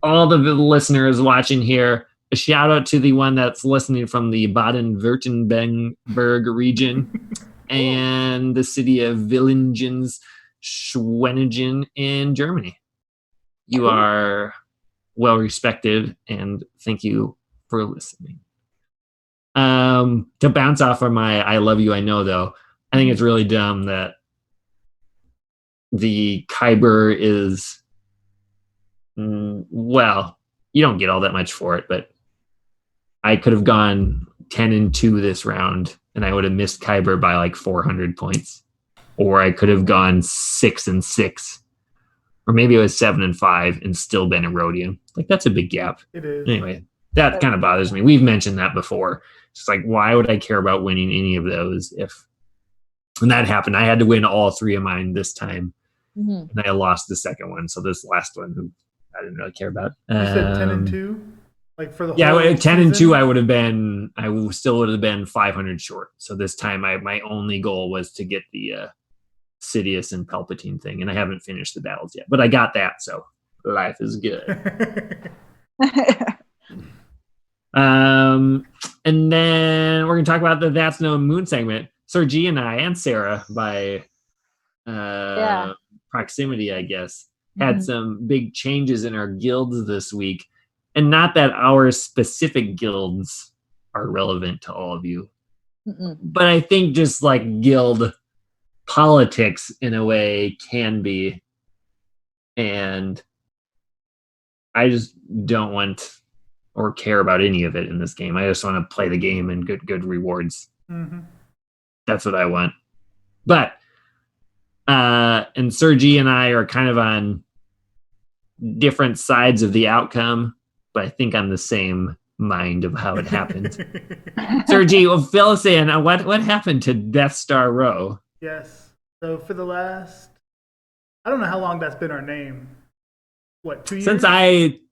all the listeners watching here, a shout out to the one that's listening from the Baden-Württemberg region and the city of Villingens, Schwenningen in Germany. You are well respected, and thank you for listening. To bounce off of my I love you, I know, though, I think it's really dumb that the Kyber is, well, you don't get all that much for it, but I could have gone 10-2 this round, and I would have missed Kyber by like 400 points. Or I could have gone 6-6. Or maybe it was 7-5 and still been a Rhodium. Like, that's a big gap. It is. Anyway, that kind of bothers me. We've mentioned that before. It's like, why would I care about winning any of those if... And that happened. I had to win all three of mine this time. And I lost the second one. So this last one, I didn't really care about. You said 10-2? Like for the whole 10-2, season? I still would have been 500 short. So this time, my only goal was to get the Sidious and Palpatine thing, and I haven't finished the battles yet, but I got that, so life is good. And then we're gonna talk about the That's No Moon segment. Sir G and I and Sarah, by proximity, I guess, had some big changes in our guilds this week. And not that our specific guilds are relevant to all of you, but I think just like guild politics in a way can be. And I just don't want or care about any of it in this game. I just want to play the game and good rewards. That's what I want. But and Sergi and I are kind of on different sides of the outcome, but I think on the same mind of how it happened. Sergi, well, fill us in on what happened to Death Star Row. Yes. So for the last, I don't know how long that's been our name. What, 2 years? Since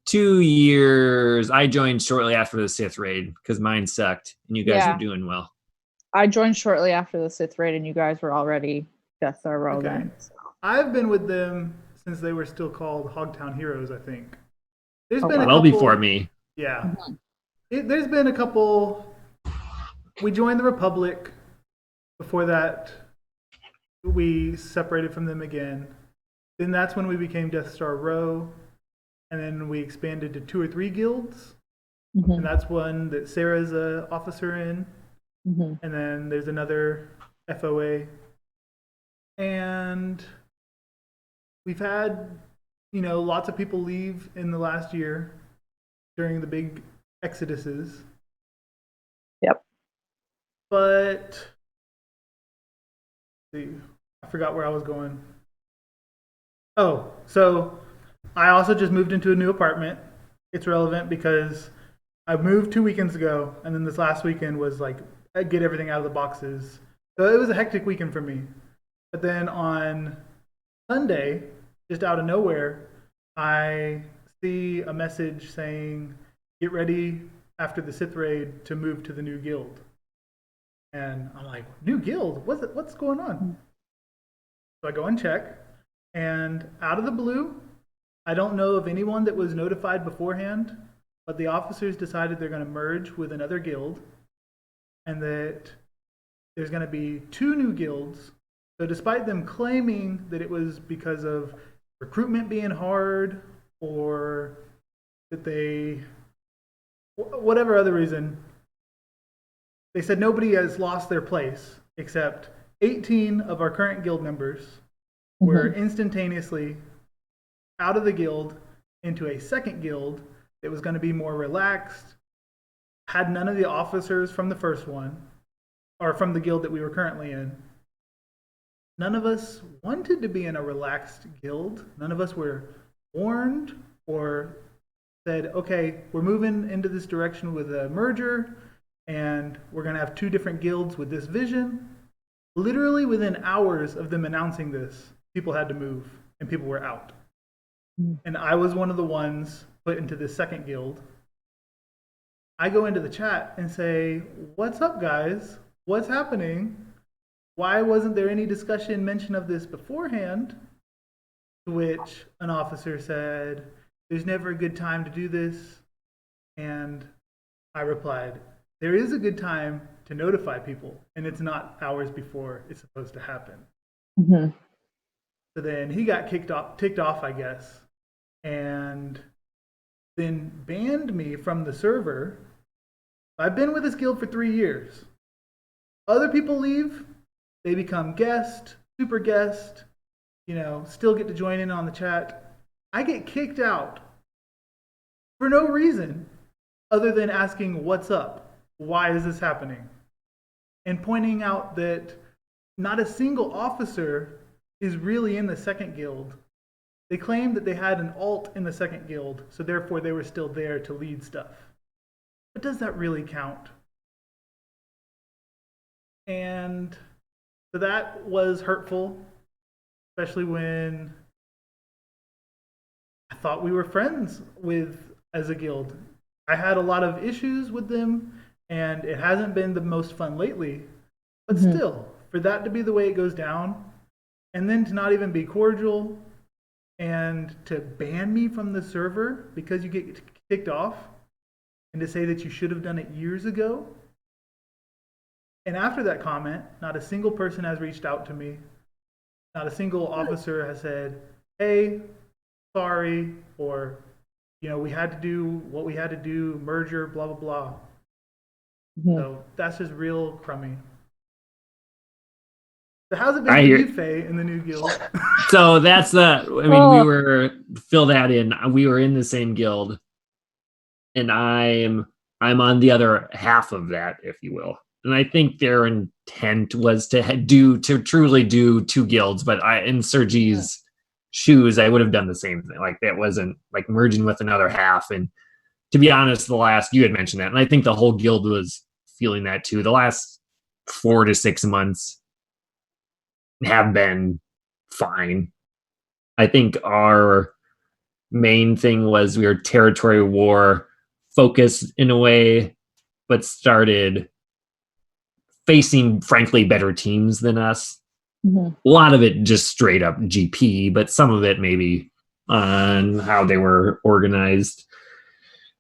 2 years, I joined shortly after the Sith raid because mine sucked and you guys were doing well. I joined shortly after the Sith raid and you guys were already Death Star Row then. So. I've been with them since they were still called Hogtown Heroes, I think. There's been well before me. Yeah. There's been a couple. We joined the Republic. Before that, we separated from them again. Then that's when we became Death Star Row. And then we expanded to 2 or 3 guilds. And that's one that Sarah's an officer in. And then there's another FOA. And we've had, lots of people leave in the last year during the big exoduses. Yep. But, let's see, I forgot where I was going. Oh, so I also just moved into a new apartment. It's relevant because I moved 2 weekends ago, and then this last weekend was like, I get everything out of the boxes. So it was a hectic weekend for me. But then on Sunday, just out of nowhere, I see a message saying, get ready after the Sith raid to move to the new guild. And I'm like, new guild? What's going on? So I go and check, and out of the blue, I don't know of anyone that was notified beforehand, but the officers decided they're going to merge with another guild, and that there's going to be 2 new guilds. So despite them claiming that it was because of recruitment being hard or that they, whatever other reason, they said nobody has lost their place except 18 of our current guild members were instantaneously out of the guild into a second guild that was going to be more relaxed, had none of the officers from the first one, or from the guild that we were currently in. None of us wanted to be in a relaxed guild. None of us were warned or said, okay, we're moving into this direction with a merger, and we're going to have 2 different guilds with this vision. Literally within hours of them announcing this, people had to move, and people were out. And I was one of the ones put into this second guild. I go into the chat and say, what's up, guys? What's happening? Why wasn't there any discussion, mention of this beforehand? To which an officer said, there's never a good time to do this. And I replied, there is a good time to notify people, and it's not hours before it's supposed to happen. Mm-hmm. So then he got ticked off, I guess, and then banned me from the server. I've been with this guild for 3 years. Other people leave, they become guest, super guest, still get to join in on the chat. I get kicked out for no reason other than asking, what's up? Why is this happening? And pointing out that not a single officer is really in the second guild. They claimed that they had an alt in the second guild, so therefore they were still there to lead stuff. But does that really count? And so that was hurtful, especially when I thought we were friends as a guild. I had a lot of issues with them, and it hasn't been the most fun lately. But still, for that to be the way it goes down, and then to not even be cordial, and to ban me from the server because you get kicked off, and to say that you should have done it years ago. And after that comment, not a single person has reached out to me. Not a single officer has said, hey, sorry, or, we had to do what we had to do, merger, blah, blah, blah. So that's just real crummy. So how's it been for you, Faye, in the new guild? So that's we were, fill that in. We were in the same guild, and I'm on the other half of that, if you will. And I think their intent was to truly do 2 guilds, but in Sergi's shoes, I would have done the same thing. Like, that wasn't like merging with another half. And to be honest, you had mentioned that, and I think the whole guild was feeling that too. The last 4 to 6 months have been fine. I think our main thing was we were territory war focused in a way, but started facing, frankly, better teams than us. A lot of it just straight up GP, but some of it maybe on how they were organized.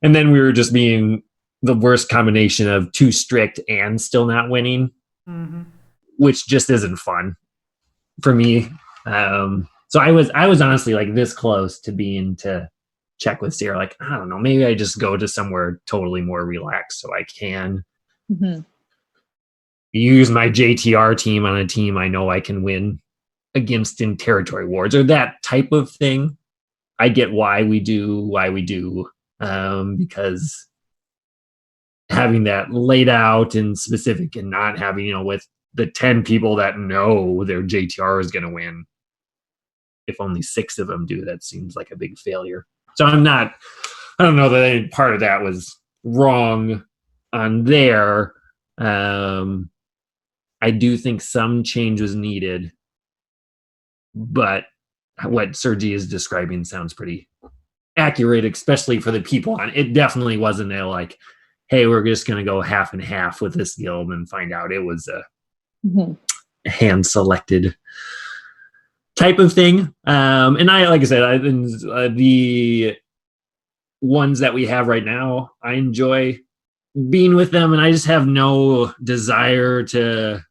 And then we were just being the worst combination of too strict and still not winning, which just isn't fun for me. So I was honestly like this close to being to check with Sarah. Like, I don't know, maybe I just go to somewhere totally more relaxed so I can use my JTR team on a team I know I can win against in territory wars or that type of thing. I get why we do, because having that laid out and specific and not having, with the 10 people that know their JTR is going to win, if only 6 of them do, that seems like a big failure. So I don't know that any part of that was wrong on there. I do think some change was needed, but what Sergi is describing sounds pretty accurate, especially for the people on it. Definitely wasn't a like, hey, we're just going to go half and half with this guild and find out. It was a hand selected type of thing. And I, like I said, the ones that we have right now, I enjoy being with them, and I just have no desire to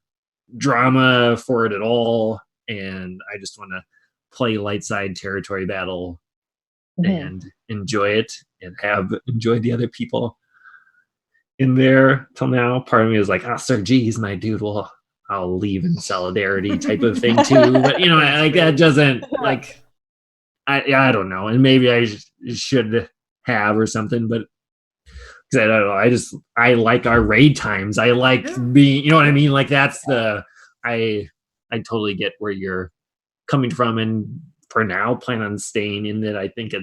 drama for it at all. And I just want to play light side territory battle and enjoy it, and have enjoyed the other people in there till now. Part of me is like, Sir G's my dude. Well, I'll leave in solidarity type of thing too. But like that doesn't like, I don't know. And maybe I should have or something, but I don't know. I like our raid times. I like being, you know what I mean? Like that's I totally get where you're coming from, and for now plan on staying in it. I think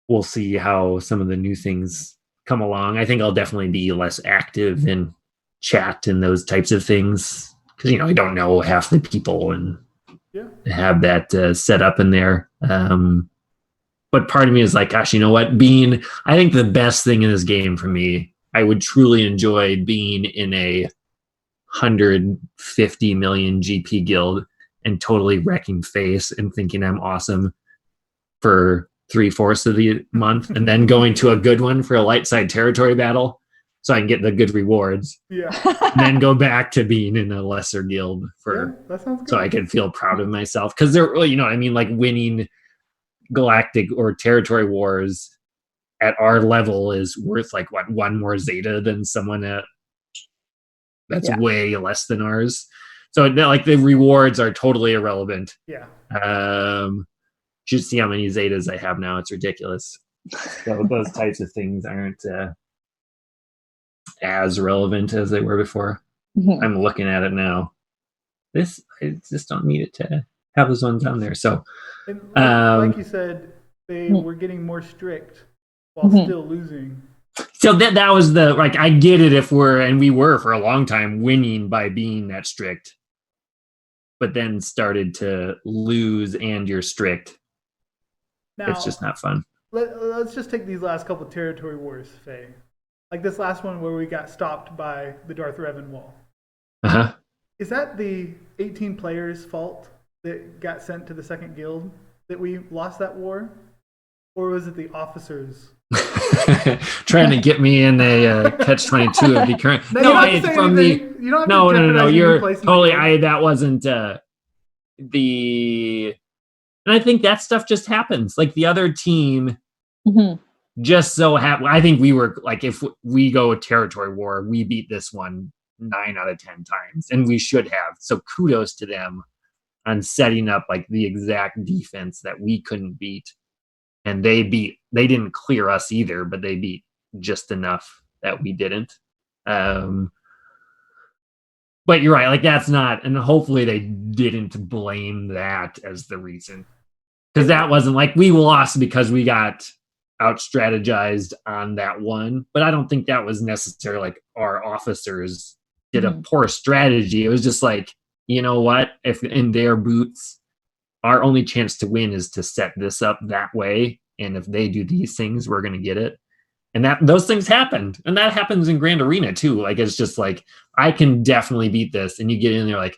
we'll see how some of the new things come along. I think I'll definitely be less active in chat and those types of things, because I don't know half the people and have that set up in there. But part of me is like, gosh, you know what? I think the best thing in this game for me, I would truly enjoy being in a 150 million GP guild and totally wrecking face and thinking I'm awesome, for 3/4 of the month, and then going to a good one for a light side territory battle, so I can get the good rewards. Yeah. And then go back to being in a lesser guild That sounds good. so I can feel proud of myself, because they're, you know what I mean, like winning galactic or territory wars at our level is worth like what, one more zeta than someone that's way less than ours. So like the rewards are totally irrelevant. Yeah. Just see how many zetas I have now. It's ridiculous. So those types of things aren't as relevant as they were before. I'm looking at it now. I just don't need it to have those ones on there. So, And like you said, they were getting more strict while still losing. So that was the, like, I get it if we were for a long time winning by being that strict, but then started to lose and you're strict. Now, it's just not fun. Let's just take these last couple of territory wars, Faye. Like this last one where we got stopped by the Darth Revan wall. Uh-huh. Is that the 18 players' fault that got sent to the second guild that we lost that war? Or was it the officers? Trying to get me in a catch-22 of the current. You're totally. That wasn't the. And I think that stuff just happens. Like the other team, just so happened. I think we were like, if we go territory war, we beat this one 9 out of 10 times, and we should have. So kudos to them on setting up like the exact defense that we couldn't beat. And they didn't clear us either, but they beat just enough that we didn't. But you're right, like that's not, and hopefully they didn't blame that as the reason. Because that wasn't like we lost because we got out strategized on that one. But I don't think that was necessarily like our officers did a poor strategy. It was just like, you know what, if in their boots, our only chance to win is to set this up that way. And if they do these things, we're going to get it. And those things happened. And that happens in Grand Arena too. Like, it's just like, I can definitely beat this. And you get in there like,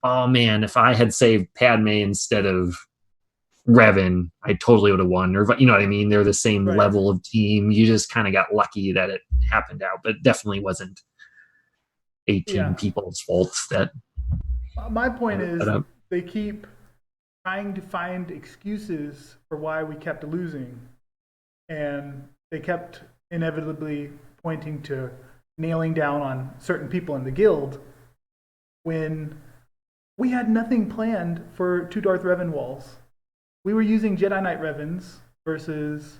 oh man, if I had saved Padme instead of Revan, I totally would have won. Or, you know what I mean? They're the same level of team. You just kind of got lucky that it happened out. But it definitely wasn't 18 people's faults. My point is they keep trying to find excuses for why we kept losing, and they kept inevitably pointing to nailing down on certain people in the guild when we had nothing planned for 2 Darth Revan walls. We were using Jedi Knight Revans versus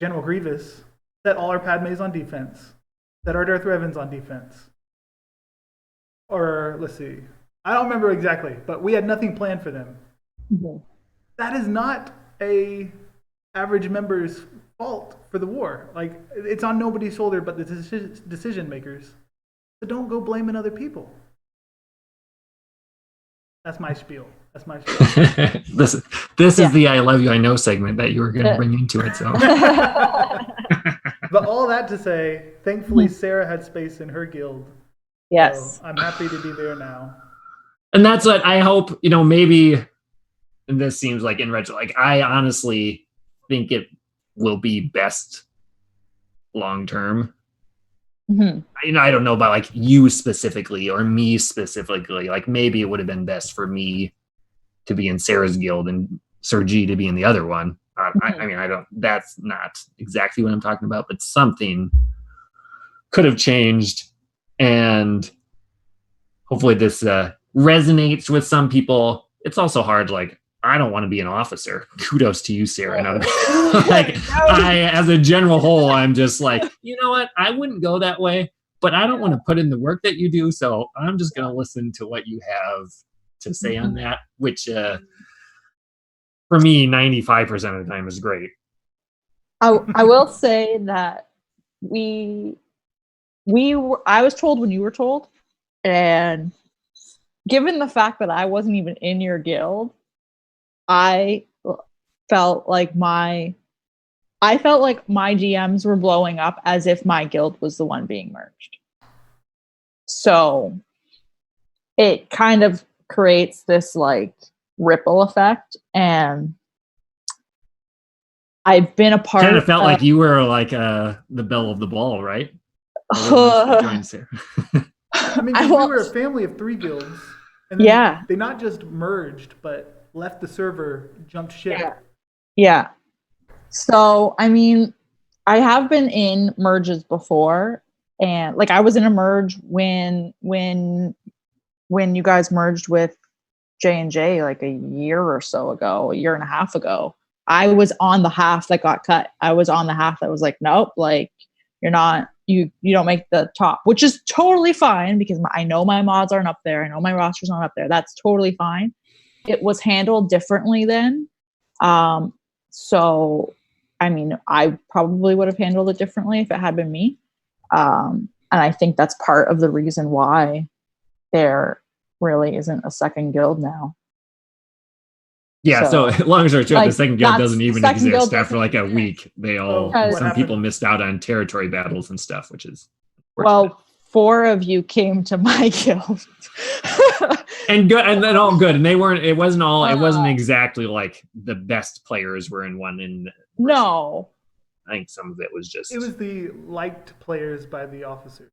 General Grievous, set all our Padmes on defense, set our Darth Revans on defense. Or let's see, I don't remember exactly, but we had nothing planned for them. That is not a average member's fault for the war. Like, it's on nobody's shoulder but the decision makers. So don't go blaming other people. That's my spiel. This is the I love you, I know segment that you were going to bring into it. So, but all that to say, thankfully Sarah had space in her guild. Yes, so I'm happy to be there now. And that's what I hope. Maybe. And this seems like in retro, like I honestly think it will be best long term. I don't know about like you specifically or me specifically. Like maybe it would have been best for me to be in Sarah's guild and Sir G to be in the other one. I don't. That's not exactly what I'm talking about, but something could have changed, and hopefully this resonates with some people. It's also hard, like. I don't want to be an officer. Kudos to you, Sarah. Like, as a general whole, I'm just like, you know what? I wouldn't go that way, but I don't want to put in the work that you do. So I'm just going to listen to what you have to say on that, which for me, 95% of the time is great. I will say that I was told when you were told, and given the fact that I wasn't even in your guild, I felt like my GMs were blowing up as if my guild was the one being merged. So it kind of creates this like ripple effect, and I've been a part Kind of felt of, like you were like the belle of the ball, right? The ones that joined Sarah. I mean, because we were a family of 3 guilds, and then Yeah. they not just merged, but left the server, jumped ship. Yeah. Yeah. So, I mean, I have been in merges before, and like I was in a merge when you guys merged with J&J like a year or so ago, a year and a half ago. I was on the half that got cut. I was on the half that was like, nope, like you're not, you don't make the top, which is totally fine because I know my mods aren't up there. I know my roster's not up there. That's totally fine. It was handled differently then. So, I mean, I probably would have handled it differently if it had been me. And I think that's part of the reason why there really isn't a second guild now. Yeah, so long story short, like, the second guild doesn't even exist after like a week. They all, some people missed out on territory battles and stuff, which is well, 4 of you came to my guild. and good, and then all good. And they weren't, it wasn't exactly like the best players were in one. No. I think some of it was just. It was the liked players by the officers.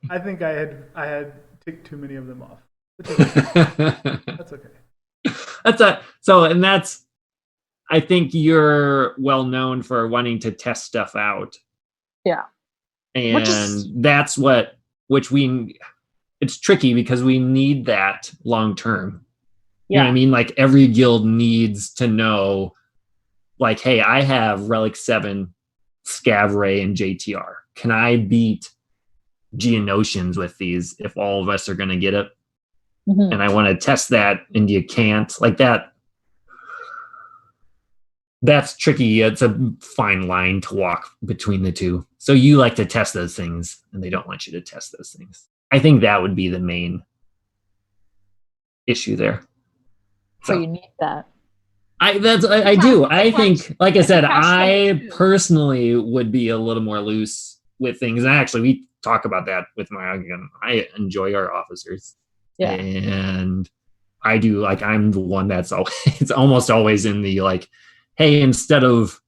I think I had ticked too many of them off. That's okay. That's I think you're well known for wanting to test stuff out. Yeah. And it's tricky because we need that long term. You know what I mean? Like every guild needs to know, like, hey, I have Relic 7, Scav Ray, and JTR. Can I beat Geonosians with these if all of us are going to get it? Mm-hmm. And I want to test that, and you can't. Like that. That's tricky. It's a fine line to walk between the two. So you like to test those things, and they don't want you to test those things. I think that would be the main issue there. So you need that. I do. I think, like I said, I personally would be a little more loose with things. And actually, we talk about that with my again. I enjoy our officers. Yeah. And I do, like, I'm the one that's it's almost always in the, like, hey, instead of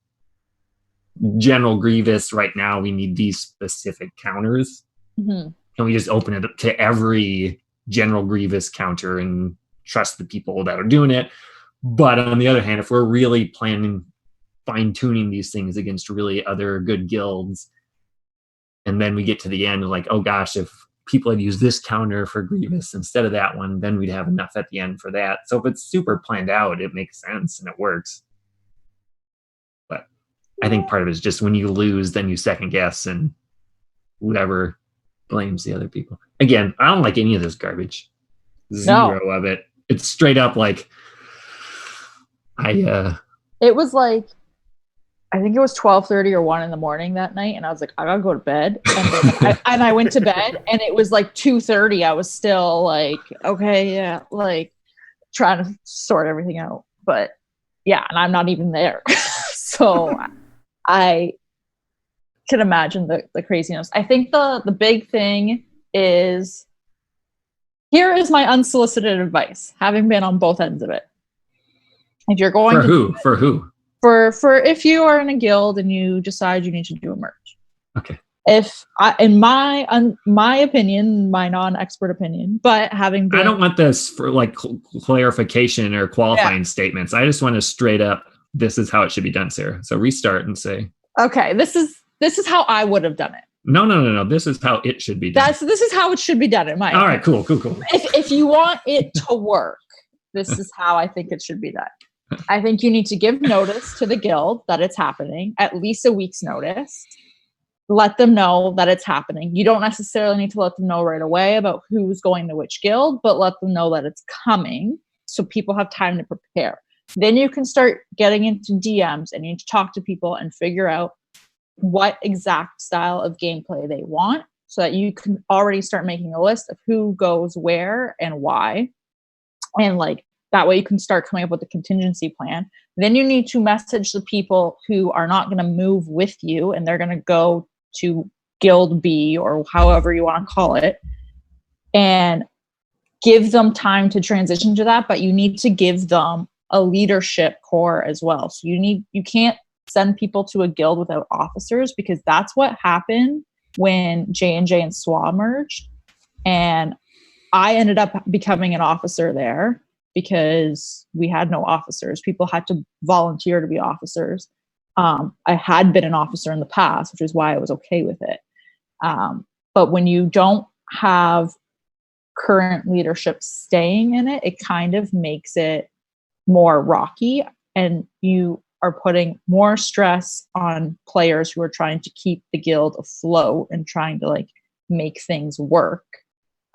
General Grievous right now, we need these specific counters. Mm-hmm. Can we just open it up to every General Grievous counter and trust the people that are doing it? But on the other hand, if we're really planning, fine-tuning these things against really other good guilds, and then we get to the end and like, oh gosh, if people had used this counter for Grievous instead of that one, then we'd have enough at the end for that. So if it's super planned out, it makes sense and it works. But I think part of it is just when you lose, then you second guess and whoever blames the other people. Again, I don't like any of this garbage. Zero of it. It's straight up like, it was like, I think it was 12:30 or 1 in the morning that night, and I was like, I gotta go to bed. And I went to bed, and it was like 2:30. I was still like, okay, yeah, like trying to sort everything out. But yeah, and I'm not even there. So I can imagine the craziness. I think the big thing is, here is my unsolicited advice, having been on both ends of it. If you're going for who? For if you are in a guild and you decide you need to do a merge. Okay. In my opinion, my non-expert opinion, but having been, I don't want this for like clarification or qualifying statements. I just want to straight up, this is how it should be done, Sarah. So restart and say, okay, this is how I would have done it. No. This is how it should be done. This is how it should be done in my opinion. All right, cool. If you want it to work, this is how I think it should be done. I think you need to give notice to the guild that it's happening, at least a week's notice. Let them know that it's happening. You don't necessarily need to let them know right away about who's going to which guild, but let them know that it's coming so people have time to prepare. Then you can start getting into DMs and you need to talk to people and figure out what exact style of gameplay they want so that you can already start making a list of who goes where and why. And like, that way you can start coming up with a contingency plan. Then you need to message the people who are not going to move with you and they're going to go to Guild B or however you want to call it, and give them time to transition to that. But you need to give them a leadership core as well. So you can't send people to a guild without officers, because that's what happened when J&J and SWA merged. And I ended up becoming an officer there because we had no officers. People had to volunteer to be officers. I had been an officer in the past, which is why I was okay with it. But when you don't have current leadership staying in it, it kind of makes it more rocky, and you are putting more stress on players who are trying to keep the guild afloat and trying to like make things work.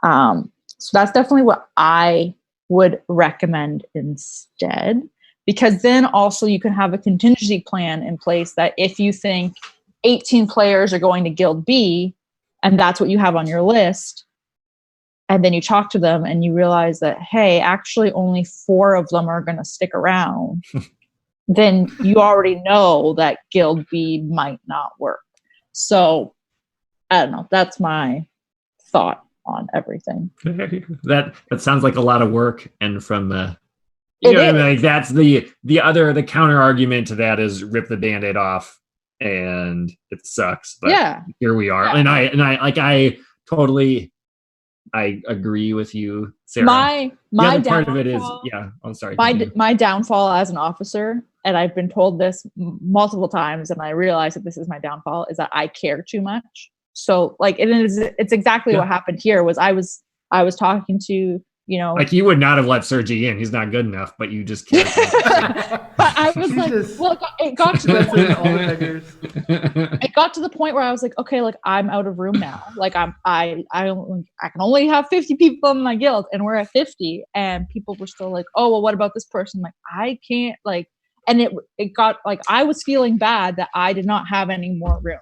So that's definitely what I would recommend instead, because then also you can have a contingency plan in place that if you think 18 players are going to guild B and that's what you have on your list, and then you talk to them and you realize that, hey, actually only 4 of them are going to stick around, then you already know that guild B might not work. So I don't know. That's my thought on everything. That sounds like a lot of work, and from you know, like that's the counter argument to that is rip the Band-Aid off, and it sucks. But yeah, here we are, and I totally agree with you, Sarah. My other part of it is I'm sorry. My downfall as an officer, and I've been told this multiple times, and I realize that this is my downfall, is that I care too much. So like it's exactly what happened here. Was I was talking to, you know, like you would not have let Sergi in. He's not good enough, but you just can't. But I was like, look, it got to the point where I was like, okay, like I'm out of room now. Like I can only have 50 people in my guild, and we're at 50, and people were still like, oh, well, what about this person? Like I can't, like, and it got like I was feeling bad that I did not have any more room.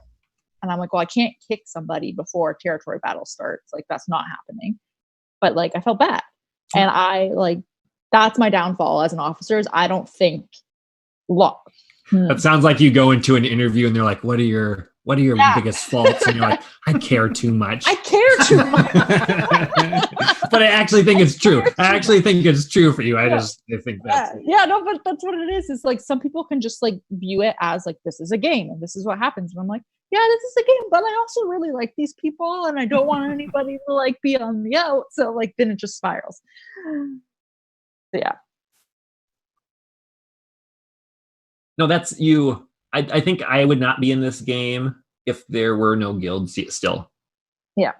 And I'm like, well, I can't kick somebody before territory battle starts. Like, that's not happening. But, like, I felt bad. And that's my downfall as an officer, is I don't think That sounds like you go into an interview and they're like, what are your biggest faults? And you're like, I care too much. I care too much. But I actually think it's true. I actually think it's true for you. I think that's but that's what it is. It's like some people can just like view it as like, this is a game and this is what happens. And I'm like, yeah, this is a game, but I also really like these people and I don't want anybody to like be on the out. So like then it just spirals. So, yeah. No, that's you. I think I would not be in this game if there were no guilds still. Yeah.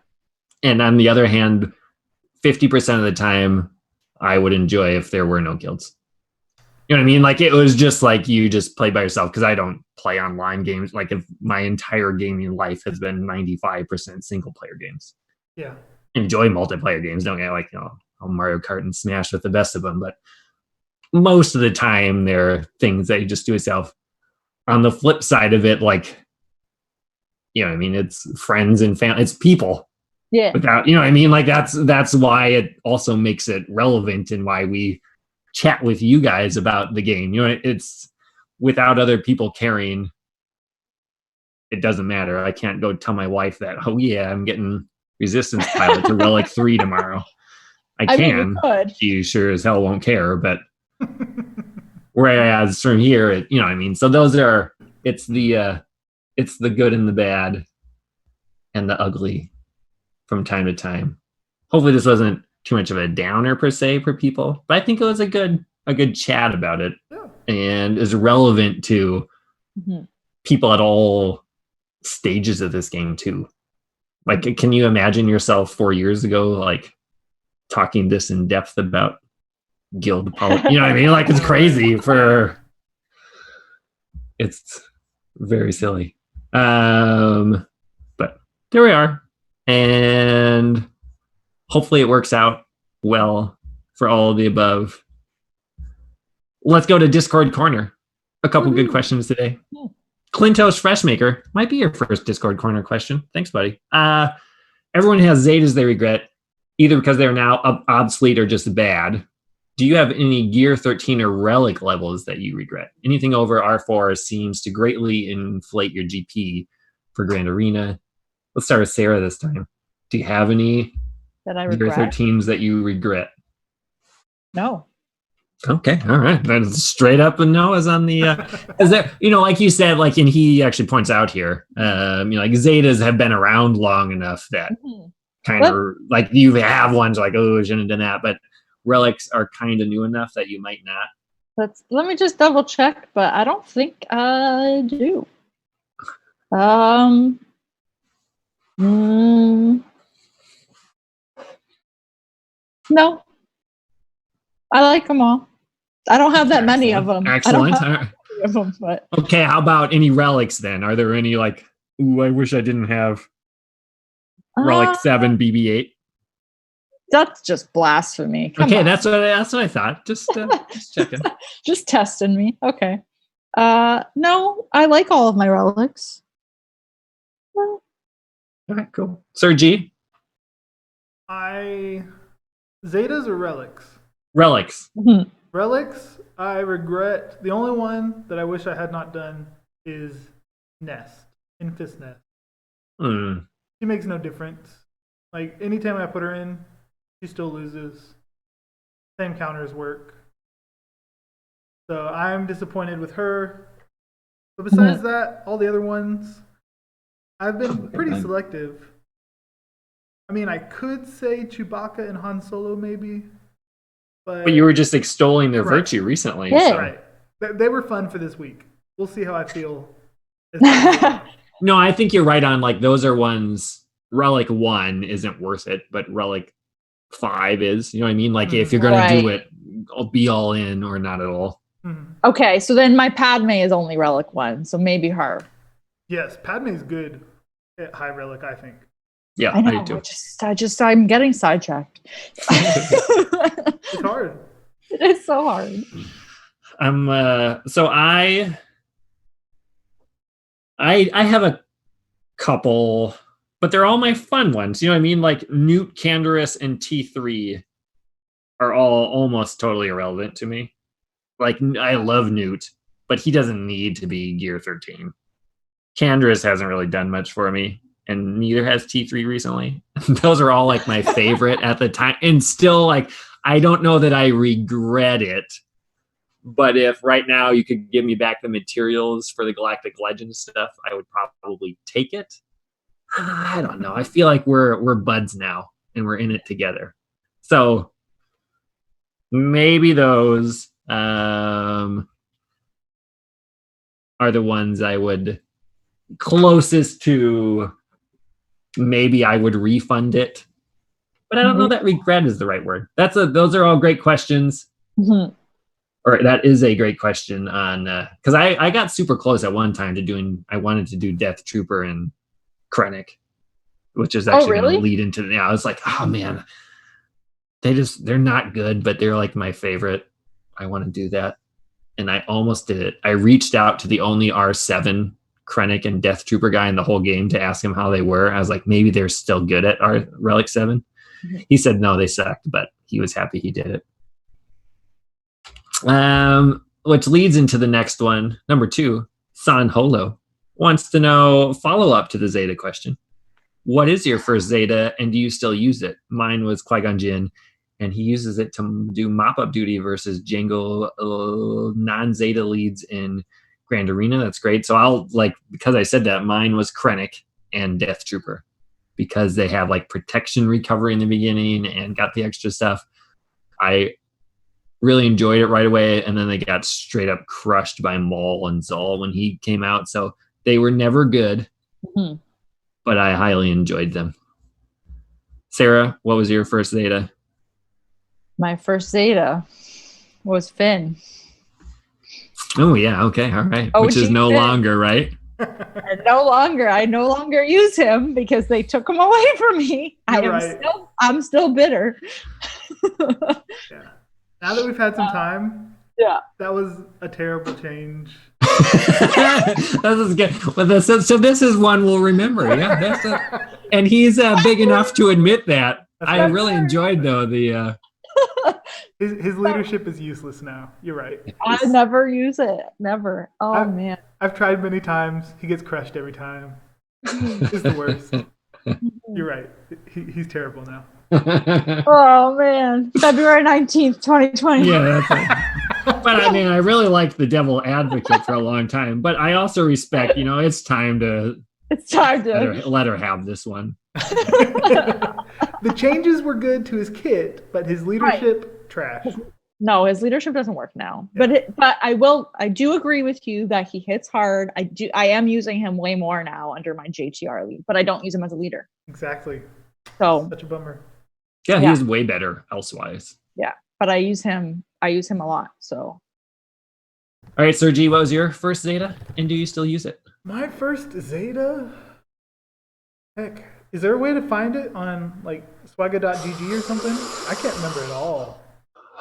And on the other hand, 50% of the time, I would enjoy if there were no guilds. You know what I mean? Like, it was just like you just play by yourself, because I don't play online games. Like, if my entire gaming life has been 95% single player games. Yeah. Enjoy multiplayer games. Don't get like, Mario Kart and Smash with the best of them. But most of the time, there are things that you just do yourself. On the flip side of it, like, you know what I mean? It's friends and family. It's people. Yeah. Without, you know what I mean? Like, that's why it also makes it relevant and why we chat with you guys about the game. You know, it's without other people caring, it doesn't matter. I can't go tell my wife that, oh yeah, I'm getting Resistance Pilot to Relic 3 tomorrow. I can. Mean, she sure as hell won't care, but whereas from here, you know what I mean? So those are, it's the good and the bad and the ugly from time to time. Hopefully this wasn't too much of a downer per se for people, but I think it was a good chat about it. Yeah. And is relevant to people at all stages of this game too. Like, can you imagine yourself 4 years ago, like talking this in depth about guild politics? You know what I mean? Like, it's crazy it's very silly. But there we are. And hopefully it works out well for all of the above. Let's go to Discord Corner. A couple good questions today. Clintos Freshmaker might be your first Discord Corner question. Thanks, buddy. Everyone has Zetas they regret, either because they're now obsolete or just bad. Do you have any Gear 13 or Relic levels that you regret? Anything over R4 seems to greatly inflate your GP for Grand Arena. Let's start with Sarah this time. Do you have any that I Gear regret? 13s that you regret? No. Okay, all right. That's straight up and no is on the is there, like you said, like, and he actually points out here, like Zetas have been around long enough that kind of like you have ones like, oh, I shouldn't have done that, but relics are kind of new enough that you might not. Let me just double check, but I don't think I do. No, I like them all. I don't have that many of them. Excellent. I don't have many of them, but okay, how about any relics then? Are there any like, ooh, I wish I didn't have relic 7 BB-8? That's just blasphemy. Come okay, on. that's what I thought. Just checking. Just testing me. Okay. No, I like all of my relics. All right, cool. Sir G? Zetas or relics? Relics. Mm-hmm. Relics, I regret. The only one that I wish I had not done is Nest. Infist Nest. She makes no difference. Like, anytime I put her in, she still loses. Same counters work. So I'm disappointed with her. But besides that, all the other ones, I've been pretty selective. I mean, I could say Chewbacca and Han Solo maybe. But you were just extolling their virtue recently. Yeah. So. Right. They were fun for this week. We'll see how I feel. No, I think you're right on, like, those are ones, Relic 1 isn't worth it, but Relic 5 is. You know what I mean? Like, if you're going to do it, I'll be all in or not at all. Okay, so then my Padme is only Relic 1, so maybe her. Yes, Padme is good at High Relic, I think. Yeah, I know. I'm getting sidetracked. It's hard. It is so hard. So I have a couple, but they're all my fun ones. You know what I mean? Like Newt, Canderous, and T3 are all almost totally irrelevant to me. Like, I love Newt, but he doesn't need to be Gear 13. Canderous hasn't really done much for me, and neither has T3 recently. Those are all like my favorite at the time, and still, like, I don't know that I regret it. But if right now you could give me back the materials for the Galactic Legend stuff, I would probably take it. I don't know. I feel like we're buds now, and we're in it together. So maybe those are the ones I would closest to. Maybe I would refund it, but I don't know that regret is the right word. Those are all great questions. Mm-hmm. Or that is a great question on because I got super close at one time to I wanted to do Death Trooper and Krennic, which is actually going to lead into I was like, oh man, they're not good, but they're like my favorite. I want to do that, and I almost did it. I reached out to the only R7 Krennic and Death Trooper guy in the whole game to ask him how they were. I was like, maybe they're still good at our Relic 7. He said no, they sucked, but he was happy he did it. Which leads into the next one. Number 2, San Holo wants to know follow-up to the Zeta question. What is your first Zeta, and do you still use it? Mine was Qui-Gon Jinn, and he uses it to do mop-up duty versus Jango non-Zeta leads in Grand Arena. That's great. So because I said that, mine was Krennic and Death Trooper because they have like protection recovery in the beginning and got the extra stuff. I really enjoyed it right away, and then they got straight up crushed by Maul and Zol when he came out. So they were never good, but I highly enjoyed them. Sarah, what was your first Zeta? My first Zeta was Finn. Oh yeah, okay, all right. Which is no longer, right? I no longer use him because they took him away from me. I'm still bitter. Yeah. Now that we've had some time, that was a terrible change. This is good. So this is one we'll remember. Yeah, and he's big enough to admit that. I really enjoyed though the. His leadership is useless now. You're right. I never use it. Never. Oh man. I've tried many times. He gets crushed every time. He's the worst. You're right. He's terrible now. Oh man, February 19th, 2020. Yeah, that's it. But I mean, I really liked the devil advocate for a long time. But I also respect, it's time to It's time to. let her have this one. The changes were good to his kit, but his leadership trash. No, his leadership doesn't work now. But I do agree with you that he hits hard. I am using him way more now under my JTR lead, but I don't use him as a leader. Exactly. So Such a bummer. Yeah, he is way better elsewise. Yeah, but I use him a lot. So all right, Sir G, what was your first Zeta, and do you still use it? My first Zeta? Heck, is there a way to find it on like swagga.gg or something? I can't remember at all.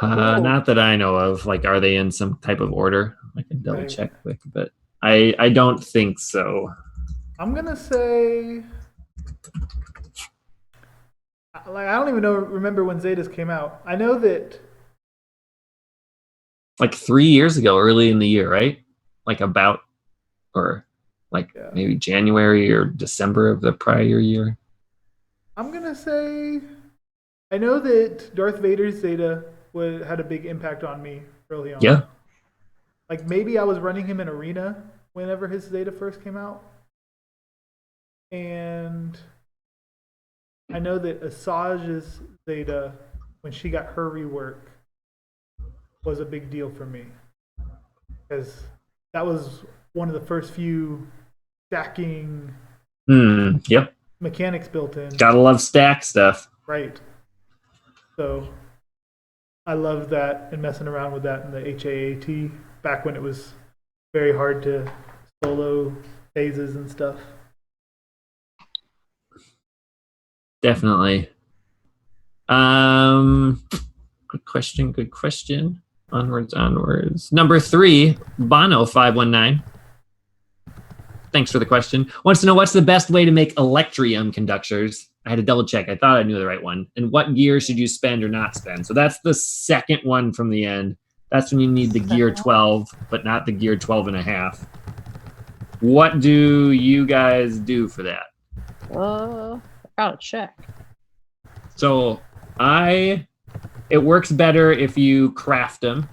Not that I know of. Like, are they in some type of order? I can double check quick, but I don't think so. I'm gonna say, like, I don't even remember when Zetas came out. I know that like 3 years ago, early in the year, right? Like about, or like maybe January or December of the prior year. I'm gonna say, I know that Darth Vader's Zeta had a big impact on me early on. Yeah. Like maybe I was running him in Arena whenever his Zeta first came out. And I know that Asajj's Zeta, when she got her rework, was a big deal for me. Because that was one of the first few stacking mechanics built in. Gotta love stack stuff. Right. So I loved that and messing around with that in the HAAT back when it was very hard to solo phases and stuff. Definitely. Good question. Onwards. Number 3, Bono519. Thanks for the question. Wants to know what's the best way to make Electrium conductors. I had to double check. I thought I knew the right one. And what gear should you spend or not spend? So that's the second one from the end. That's when you need the gear 12, but not the gear 12 and a half. What do you guys do for that? I gotta check. So it works better if you craft them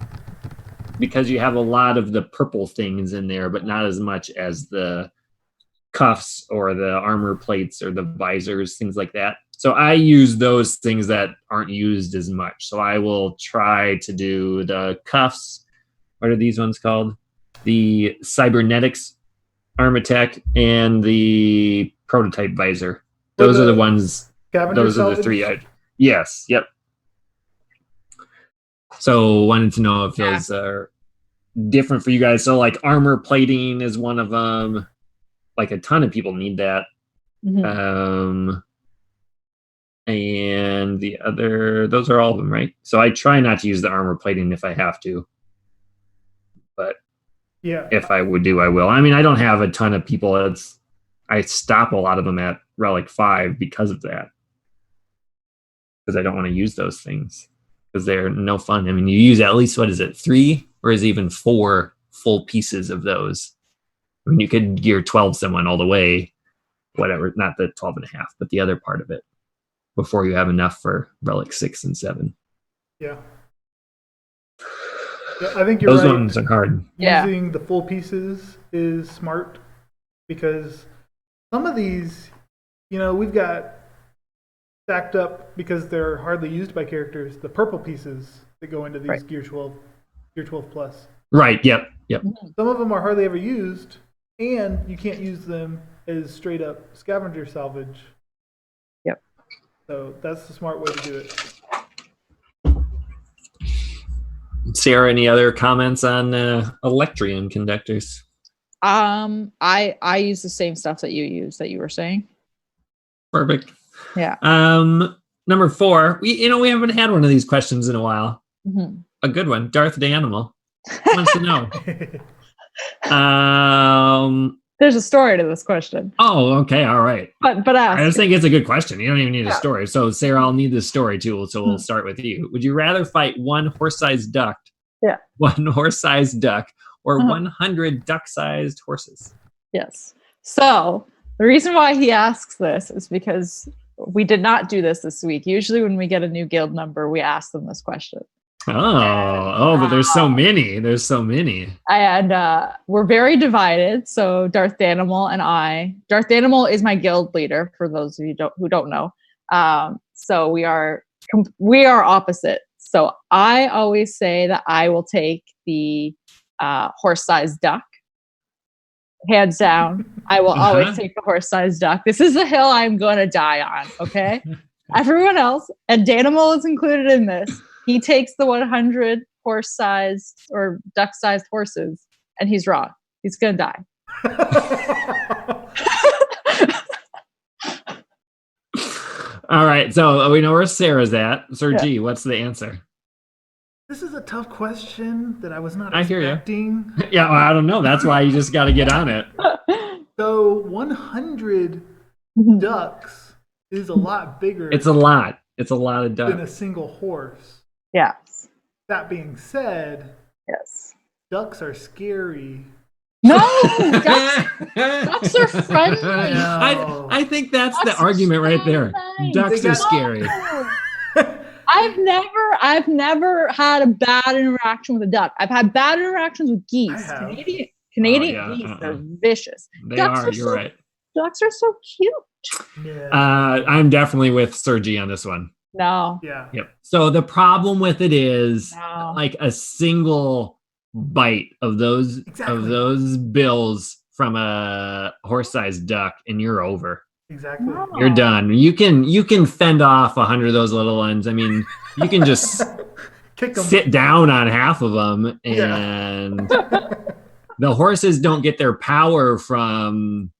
because you have a lot of the purple things in there, but not as much as the cuffs or the armor plates or the visors, things like that. So I use those things that aren't used as much. So I will try to do the cuffs. What are these ones called? The cybernetics Armatech and the prototype visor. Those are the ones. Those are the 3. Yes. Yep. So wanted to know if those are different for you guys. So like armor plating is one of them. Like a ton of people need that. Mm-hmm. And the other, those are all of them, right? So I try not to use the armor plating if I have to. But if I would do, I will. I mean, I don't have a ton of people. I stop a lot of them at Relic 5 because of that. Because I don't want to use those things. Because they're no fun. I mean, you use at least, 3 or is it even 4 full pieces of those? I mean, you could gear 12 someone all the way, whatever, not the 12 and a half, but the other part of it before you have enough for Relic 6 and 7. Yeah. I think you're those right. Those ones are hard. Using the full pieces is smart because some of these, we've got stacked up because they're hardly used by characters, the purple pieces that go into these Gear 12 plus. Right, yep. Some of them are hardly ever used, and you can't use them as straight up scavenger salvage. Yep. So that's the smart way to do it. Sarah, any other comments on Electrium conductors? I use the same stuff that you were saying. Perfect. Yeah. Number 4, we haven't had one of these questions in a while. Mm-hmm. A good one. Darth the Animal wants to know. There's a story to this question. Oh, okay, all right. But ask. I just think it's a good question. You don't even need a story. So, Sarah, I'll need this story too. So we'll start with you. Would you rather fight one horse-sized duck? Yeah. One horse-sized duck, or 100 duck-sized horses? Yes. So the reason why he asks this is because We did not do this week. Usually when we get a new guild member, we ask them this question. But there's so many. There's so many. And we're very divided. So Darth Danimal and I. Darth Danimal is my guild leader, for those of you who don't know. So we are opposite. So I always say that I will take the horse-sized duck. Hands down, I will always take the horse-sized duck. This is the hill I'm going to die on, okay? Everyone else, and Danimal is included in this, he takes the 100 horse-sized or duck-sized horses, and he's wrong. He's going to die. All right, so we know where Sarah's at. Sir G, what's the answer? This is a tough question that I was not I expecting. hear you. Yeah, well, I don't know. That's why you just got to get on it. So 100 ducks is a lot bigger. It's a lot. It's a lot of ducks. Than a single horse. Yes. That being said, yes, ducks are scary. No, ducks are friendly. No. I think that's the argument right there. Ducks are scary. I've never had a bad interaction with a duck. I've had bad interactions with geese. Canadian geese are vicious. You're right. Ducks are so cute. Yeah. I'm definitely with Sergi on this one. No. Yeah. Yep. So the problem with it is like a single bite of those bills from a horse-sized duck, and you're over. Exactly. No. You're done. You can fend off 100 of those little ones. I mean, you can just sit down on half of them, and the horses don't get their power from,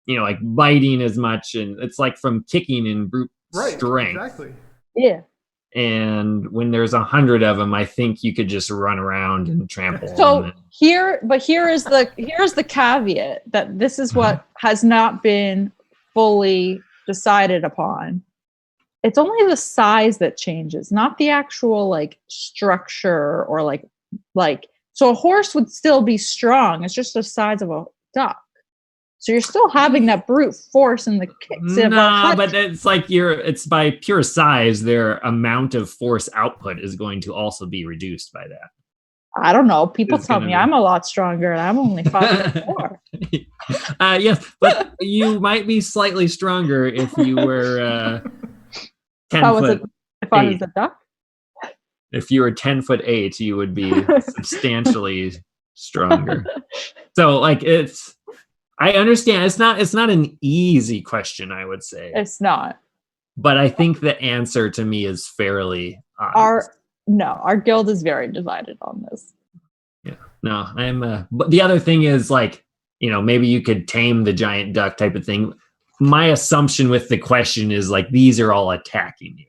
like biting as much, and it's like from kicking and brute strength. Exactly. Yeah. And when there's 100 of them, I think you could just run around and trample them. So here is the caveat that this is what has not been fully decided upon. It's only the size that changes, not the actual like structure or like so a horse would still be strong. It's just the size of a duck. So you're still having that brute force in the kicks. No, but it's like it's by pure size, their amount of force output is going to also be reduced by that. I don't know. People tell me I'm a lot stronger and I'm only 5'4". Yes, but you might be slightly stronger if you were 10 foot. If I was a duck? If you were 10'8", you would be substantially stronger. So I understand it's not an easy question, I would say. It's not. But I think the answer to me is fairly obvious. Our guild is very divided on this. Yeah. No, but the other thing is maybe you could tame the giant duck type of thing. My assumption with the question is these are all attacking you.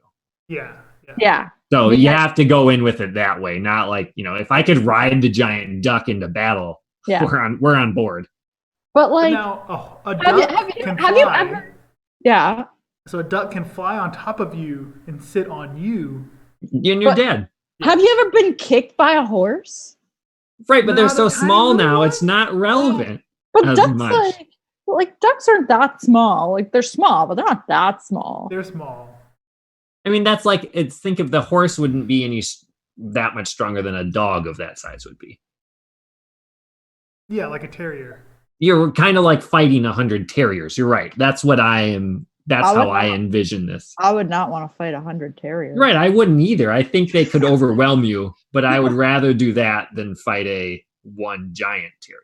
Yeah. So you have to go in with it that way, not if I could ride the giant duck into battle, we're on board. But now a duck can fly. You ever? Yeah. So a duck can fly on top of you and sit on you. And you're dead. Have you ever been kicked by a horse? Right, but they're so small now, it's not relevant. But ducks ducks aren't that small. They're small, but they're not that small. They're small. I mean, that's think of the horse wouldn't be that much stronger than a dog of that size would be. Yeah, like a terrier. You're kind of like fighting 100 terriers. You're right. That's what I am. That's how I envision this. I would not want to fight 100 terriers. Right. I wouldn't either. I think they could overwhelm you, but I would rather do that than fight one giant terrier.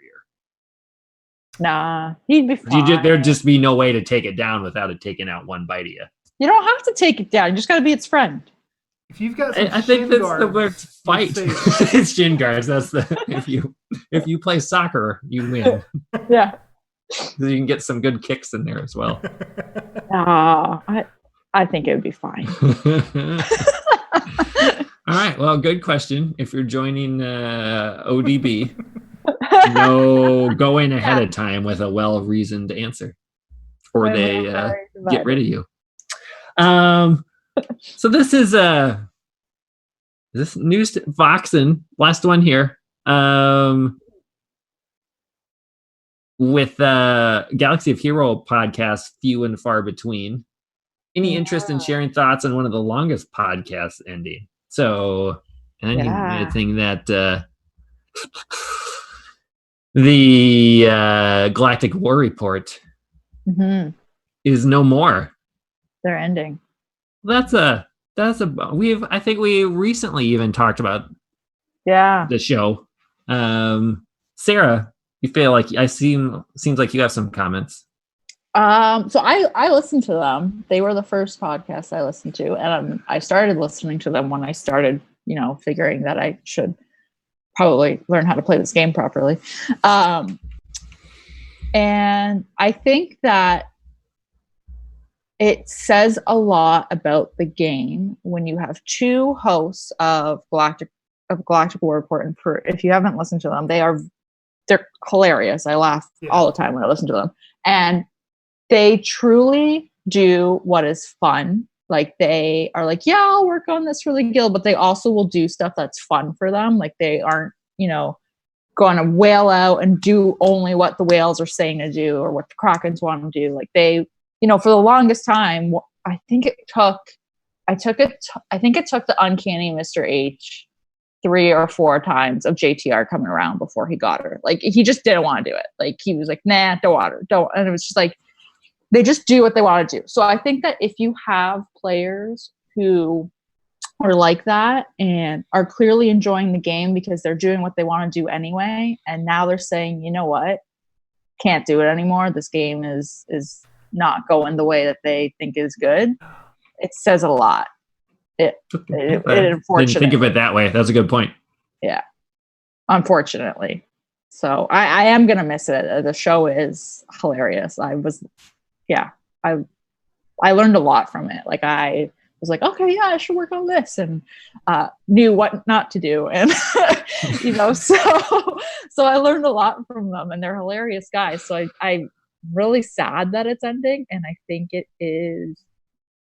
Nah, he'd be fine. There'd just be no way to take it down without it taking out one bite of you. You don't have to take it down. You just got to be its friend. If you've got some I think that's the word fight. It's shin guards. That's if you play soccer, you win. Yeah. You can get some good kicks in there as well. I think it would be fine. All right. Well, good question. If you're joining ODB, go in ahead of time with a well-reasoned answer, or they get rid of you. So this is this news Voxen, last one here. With Galaxy of Hero podcast, few and far between. any interest in sharing thoughts on one of the longest podcasts ending? So, and then he made a thing that the Galactic War Report is no more. They're ending. I think we recently even talked about the show. Sarah, you feel like seems like you have some comments. So I listened to them. They were the first podcast I listened to, and I started listening to them when I started, figuring that I should probably learn how to play this game properly. And I think that it says a lot about the game when you have two hosts of Galactic War Report, and if you haven't listened to them, they're hilarious. I laugh all the time when I listen to them, and they truly do what is fun. Like, they are like, yeah, I'll work on this for the guild, but they also will do stuff that's fun for them. Like, they aren't, going to whale out and do only what the whales are saying to do or what the Krakens want to do. Like, they, for the longest time, I think it took the uncanny Mr. H 3 or 4 times of JTR coming around before he got her. Like, he just didn't want to do it. Like, he was like, nah, don't want her. Don't. And it was just like, they just do what they want to do. So I think that if you have players who are like that and are clearly enjoying the game because they're doing what they want to do anyway, and now they're saying, you know what, can't do it anymore. This game is not going the way that they think is good. It says a lot. It unfortunately. Didn't think of it that way. That's a good point. Yeah. Unfortunately. So I am going to miss it. The show is hilarious. I learned a lot from it. Like, I was like, okay, yeah, I should work on this, and knew what not to do. And, so I learned a lot from them, and they're hilarious guys. So I'm really sad that it's ending. And I think it is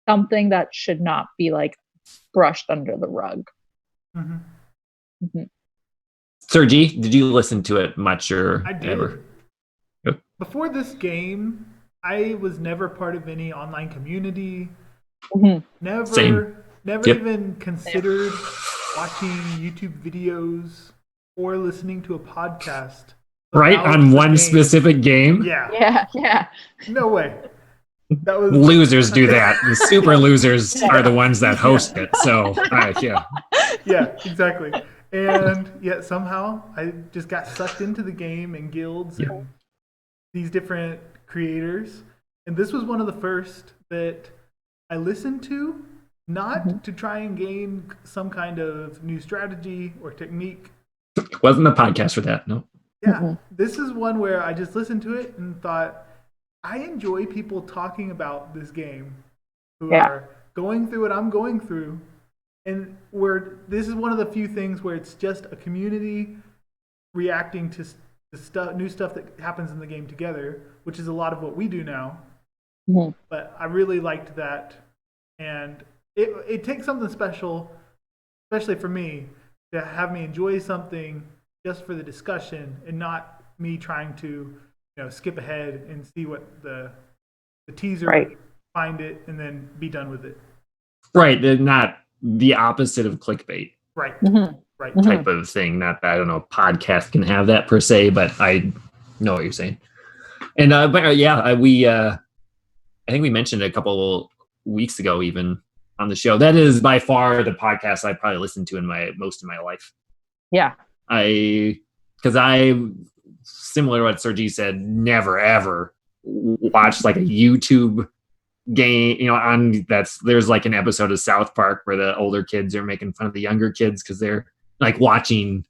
something that should not be like brushed under the rug. Sir G, did you listen to it much or I did. ever? Before this game, I was never part of any online community. Never even considered watching YouTube videos or listening to a podcast. Right, on one specific game? Yeah. No way. That was losers do that. The super losers are the ones that host it. So, yeah, exactly. And yet somehow I just got sucked into the game and guilds and these different creators. And this was one of the first that I listened to, not to try and gain some kind of new strategy or technique. It wasn't a podcast for that, no. Yeah, this is one where I just listened to it and thought, I enjoy people talking about this game who are going through what I'm going through. And this is one of the few things where it's just a community reacting to new stuff that happens in the game together, which is a lot of what we do now. But I really liked that. And it takes something special, especially for me, to have me enjoy something just for the discussion and not me trying to skip ahead and see what the teaser, find it, and then be done with it. Right. They're not the opposite of clickbait. Right. Right. Type of thing. Not that, I don't know, podcast can have that per se, but I know what you're saying. And I think we mentioned it a couple weeks ago, even on the show. That is by far the podcast I probably listened to in most of my life. Yeah. Because I, similar to what Sergi said, never ever watched like a YouTube game, there's like an episode of South Park where the older kids are making fun of the younger kids because they're like watching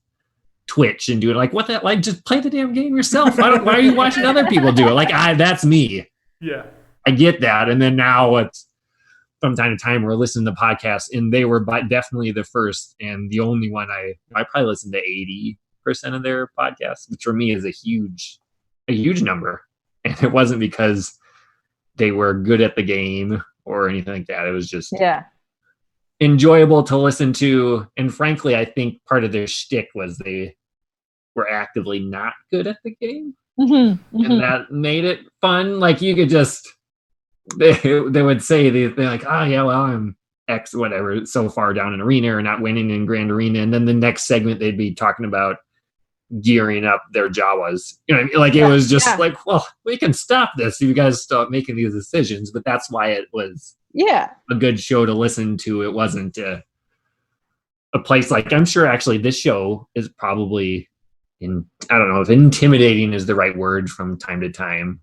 Twitch and doing like, what that, like, just play the damn game yourself. Why are you watching other people do it? Like, that's me. Yeah. I get that. And then now it's from time to time we're listening to podcasts, and they were definitely the first and the only one I probably listened to 80% of their podcasts, which for me is a huge number. And it wasn't because they were good at the game or anything like that. It was just enjoyable to listen to. And frankly, I think part of their shtick was they were actively not good at the game. And that made it fun. Like, you could just they would say they're like, oh yeah, well I'm X whatever so far down in arena or not winning in grand arena, and then the next segment they'd be talking about gearing up their Jawas. You know what I mean? Like it was just like, well, we can stop this. You guys stop making these decisions, but that's why it was a good show to listen to. It wasn't a place like, I'm sure actually this show is probably I don't know if intimidating is the right word from time to time,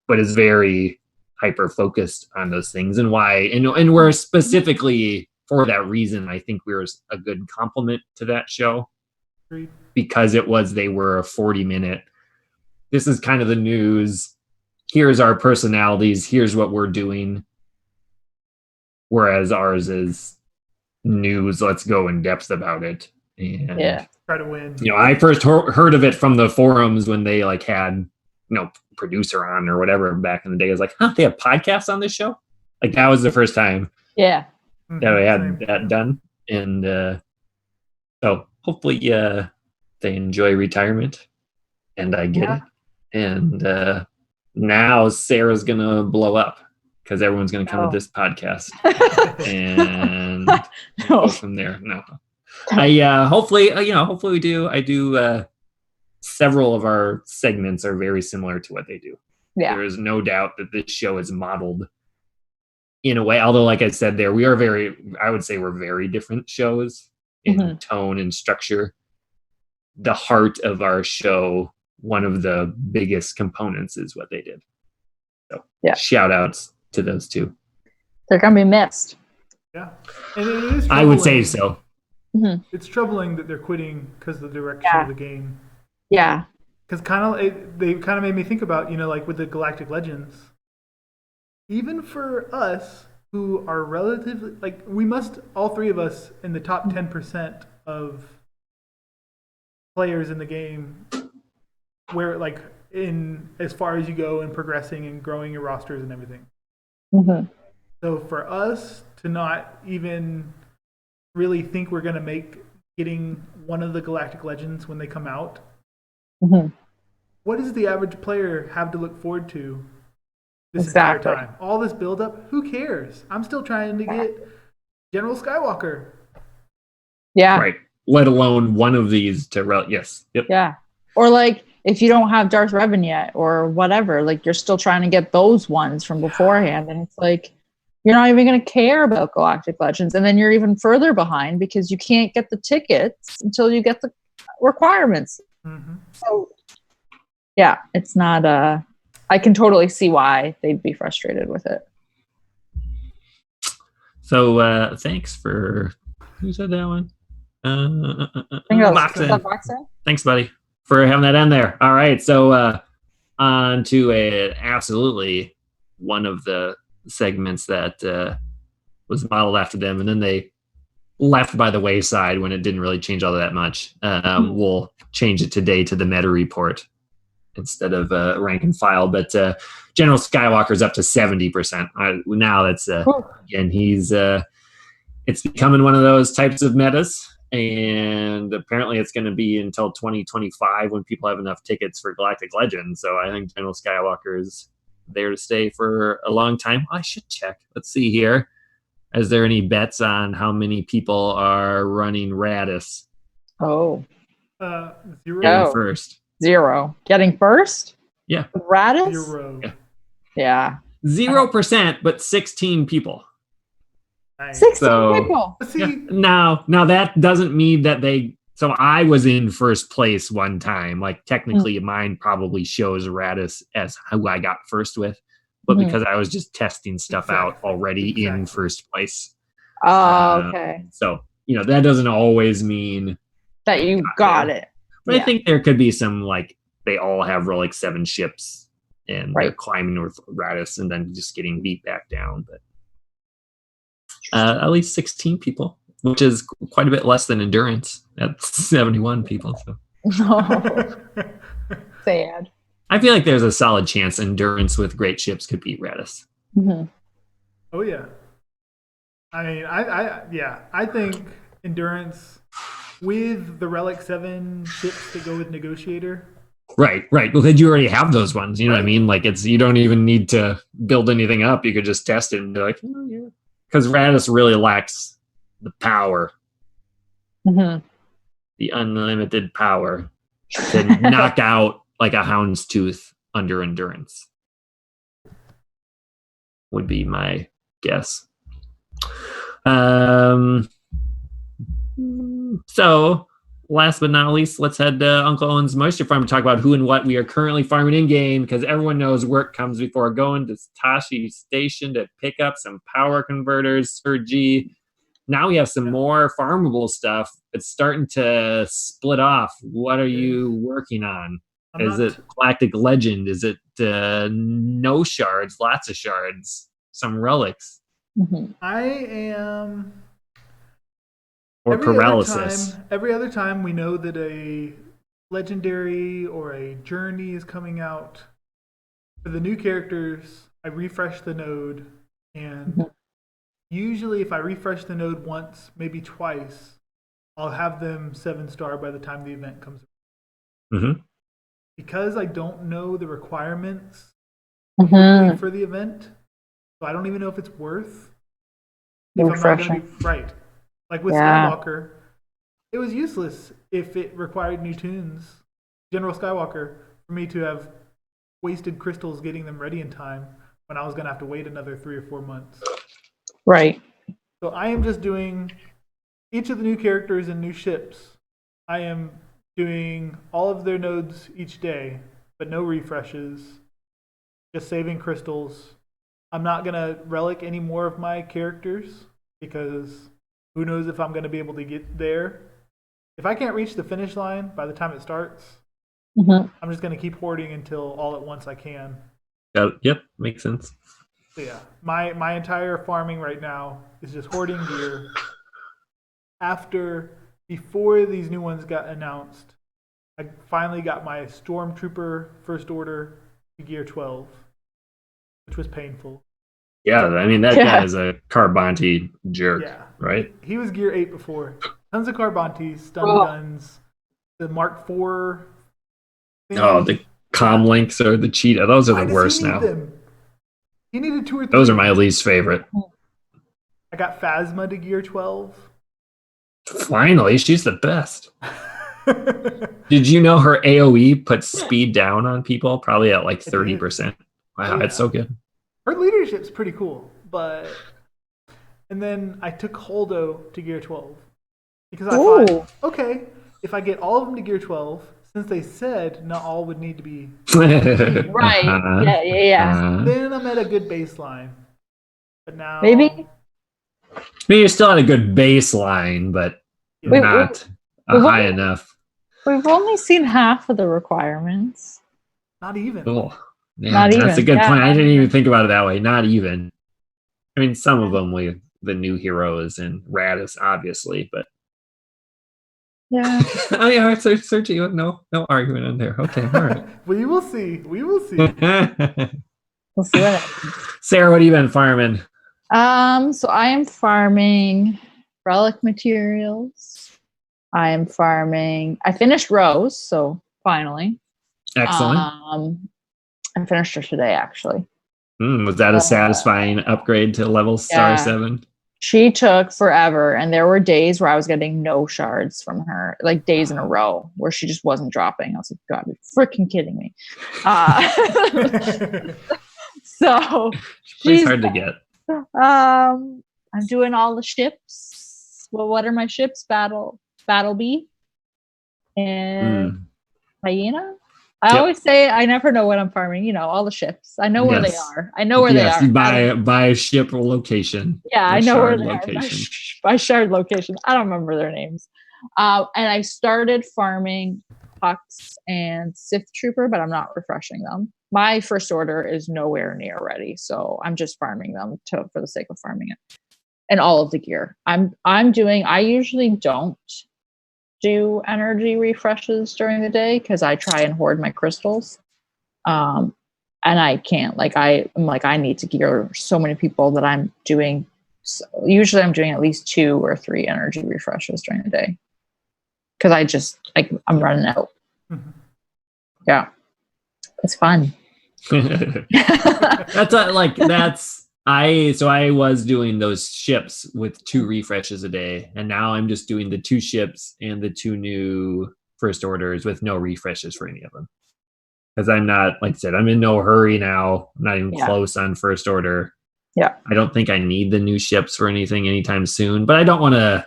but is very hyper focused on those things and why, and we're specifically for that reason, I think we were a good complement to that show because they were a 40-minute, this is kind of the news, here's our personalities, here's what we're doing, whereas ours is news, let's go in depth about it and try to win. I first heard of it from the forums when they like had producer on or whatever back in the day. I was like, they have podcasts on this show? Like that was the first time that I had that done. And so hopefully they enjoy retirement and I get it. And now Sarah's gonna blow up because everyone's gonna come to this podcast and go from there. No. Hopefully we do. I do several of our segments are very similar to what they do. There is no doubt that this show is modeled in a way, although like I said there, I would say we're very different shows in tone and structure. The heart of our show, one of the biggest components is what they did. So shout outs to those two. They're gonna be missed. Yeah. And it is I would say so. It's troubling that they're quitting because of the direction of the game. Yeah. Because they kind of made me think about, like with the Galactic Legends, even for us who are relatively, like we must, all three of us in the top 10% of players in the game, where like in as far as you go in progressing and growing your rosters and everything. So for us to not even really think we're going to make getting one of the Galactic Legends when they come out, what does the average player have to look forward to this entire time? All this build up, who cares? I'm still trying to get General Skywalker. Yeah. Right. Let alone one of these to yes. Yep. Yeah. Or like if you don't have Darth Revan yet or whatever, like you're still trying to get those ones from beforehand, and it's like you're not even going to care about Galactic Legends, and then you're even further behind because you can't get the tickets until you get the requirements. So yeah, it's not I can totally see why they'd be frustrated with it. So thanks for who said that one? Boxen. Thanks, buddy, for having that in there. All right, so on to absolutely one of the segments that was modeled after them, and then they left by the wayside when it didn't really change all that much. We'll change it today to the meta report instead of rank and file, but General Skywalker's up to 70%. Now that's again, he's it's becoming one of those types of metas, and apparently it's going to be until 2025 when people have enough tickets for Galactic Legend. So I think General Skywalker is there to stay for a long time. I should check. Let's see here. Is there any bets on how many people are running Raddus? Zero. Getting first. 0. Getting first? Yeah. Raddus? 0. Yeah. 0%, but 16 people. Nice. 16 people. See, Now that doesn't mean that so I was in first place one time. Like technically mine probably shows Raddus as who I got first with, but because I was just testing stuff out already in first place. Oh, okay. So, that doesn't always mean that you got it. But I think there could be some, like, they all have like 7 ships and they're climbing with Raddus and then just getting beat back down. But at least 16 people, which is quite a bit less than Endurance at 71 people. So. Sad. I feel like there's a solid chance Endurance with great ships could beat Raddus. Oh yeah. I mean, I think Endurance with the Relic 7 ships that go with Negotiator Right. Well, then you already have those ones. You know what I mean? Like you don't even need to build anything up. You could just test it and be like, oh, yeah. Because Raddus really lacks the power, Mm-hmm. the unlimited power to knock out like a houndstooth under endurance. Would be my guess. So last but not least, let's head to Uncle Owen's Moisture Farm and talk about who and what we are currently farming in game, because everyone knows work comes before going to Tashi Station to pick up some power converters for G. Now we have some more farmable stuff. It's starting to split off. What are you working on? Is it Galactic Legend? Is it no shards, lots of shards, some relics? Mm-hmm. I am... Or paralysis. Every other time we know that a legendary or a journey is coming out. For the new characters, I refresh the node, and usually if I refresh the node once, maybe twice, I'll have them 7-star by the time the event comes around. Mm-hmm. Because I don't know the requirements for the event, so I don't even know if it's worth refreshing. Right. Like with Skywalker, it was useless if it required new tunes, General Skywalker, for me to have wasted crystals getting them ready in time when I was going to have to wait another 3 or 4 months. Right. So I am just doing each of the new characters and new ships. I am doing all of their nodes each day, but no refreshes, just saving crystals. I'm not going to relic any more of my characters because who knows if I'm going to be able to get there. If I can't reach the finish line by the time it starts, I'm just going to keep hoarding until all at once I can. Yep, makes sense. So yeah, my entire farming right now is just hoarding gear. Before these new ones got announced, I finally got my Stormtrooper First Order to gear 12, which was painful. Yeah, I mean, that guy is a Carbonti jerk, right? He was gear 8 before. Tons of Carbontis, stun guns, the Mark IV. The Comlinks or the Cheetah. Those are the worst now. He needed 2 or 3. Those are my least favorite. I got Phasma to gear 12. Finally, she's the best. Did you know her AoE puts speed down on people? Probably at like 30%. Wow, it's so good. Her leadership's pretty cool, and then I took Holdo to gear 12 because I thought, okay, if I get all of them to gear 12, since they said not all would need to be right, yeah. Then I'm at a good baseline. But now maybe. I mean, you're still at a good baseline, but not high enough. We've only seen half of the requirements. Not even. Oh. Yeah, that's a good point. I didn't even think about it that way. Not even. I mean, some of them with the new heroes and Raddus, obviously, but yeah. Oh yeah, searching. No argument in there. Okay, all right. We will see. We'll see what happens. Sarah, what have you been farming? So I am farming relic materials. I finished Rose, so finally. Excellent. I finished her today, actually. Was that a satisfying upgrade to level star 7? She took forever, and there were days where I was getting no shards from her, like days in a row where she just wasn't dropping. I was like, God, you're freaking kidding me. So she's hard to get. I'm doing all the ships. Well, what are my ships? Battlebee and Hyena. I always say I never know what I'm farming. You know, all the ships. I know where they are. I know where they are. By ship location. Yeah, I know where they are. By shard location. I don't remember their names. And I started farming Hux and Sith Trooper, but I'm not refreshing them. My first order is nowhere near ready, so I'm just farming them for the sake of farming it. And all of the gear. I usually don't do energy refreshes during the day because I try and hoard my crystals. And I can't. I need to gear so many people that I'm doing. Usually I'm doing at least 2 or 3 energy refreshes during the day. Because I'm running out. Yeah. It's fun. I was doing those ships with 2 refreshes a day, and now I'm just doing the 2 ships and the 2 new first orders with no refreshes for any of them. Because I'm not, like I said, I'm in no hurry now. I'm not even close on first order. Yeah. I don't think I need the new ships for anything anytime soon, but I don't want to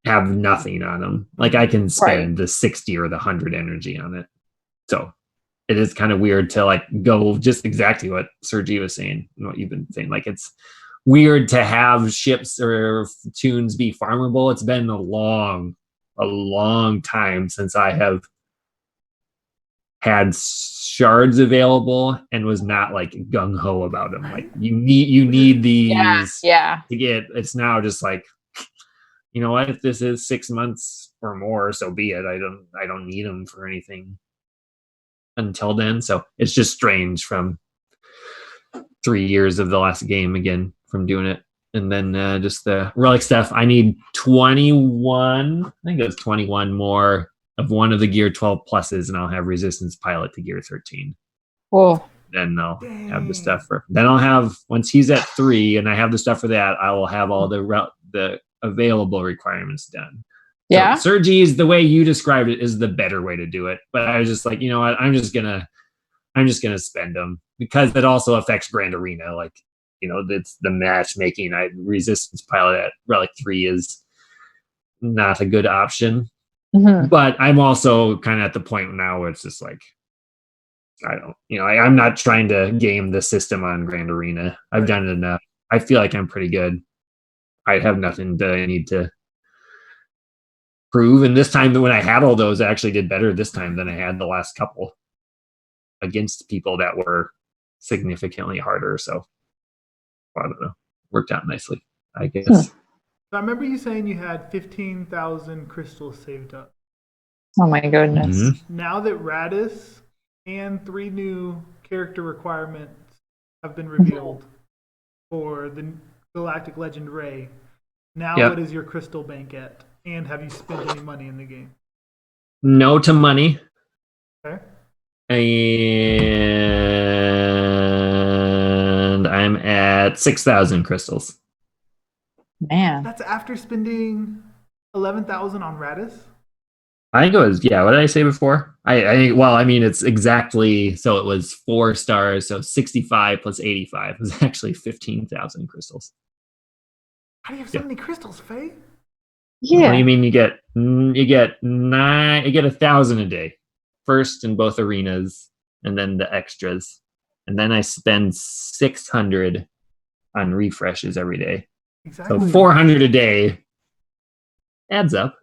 have nothing on them. Like I can spend the 60 or the 100 energy on it. So it is kind of weird to like go just exactly what Sergi was saying and what you've been saying. Like it's weird to have ships or tunes be farmable. It's been a long time since I have had shards available and was not like gung ho about them. Like you need these to get. It's now just like, you know what? If this is 6 months or more, so be it. I don't need them for anything until then. So it's just strange from 3 years of the last game again from doing it. And then just the relic stuff. I need 21. I think it was 21 more of one of the Gear 12 pluses, and I'll have Resistance Pilot to Gear 13. Whoa. Then I'll have the stuff for. Then I'll have, once he's at 3 and I have the stuff for that, I will have all the available requirements done. Yeah. So Sergi's, the way you described it, is the better way to do it. But I was just like, you know what? I'm just gonna spend them because that also affects Grand Arena. Like, you know, that's the matchmaking. Resistance Pilot at Relic 3 is not a good option. Mm-hmm. But I'm also kind of at the point now where it's just like, I'm not trying to game the system on Grand Arena. I've done it enough. I feel like I'm pretty good. I have nothing that I need to prove. And this time, when I had all those, I actually did better this time than I had the last couple against people that were significantly harder. So I don't know. Worked out nicely, I guess. So I remember you saying you had 15,000 crystals saved up. Oh my goodness. Mm-hmm. Now that Raddus and 3 new character requirements have been revealed for the Galactic Legend Ray, now what is your crystal bank at? And have you spent any money in the game? No to money. Okay. And I'm at 6,000 crystals. Man. That's after spending 11,000 on Raddus? I think it was, what did I say before? It's exactly, so it was 4 stars, so 65 plus 85 was actually 15,000 crystals. How do you have so many crystals, Faye? Yeah. What do you mean you get 1,000 a day, first in both arenas, and then the extras. And then I spend 600 on refreshes every day. Exactly. So 400 a day adds up.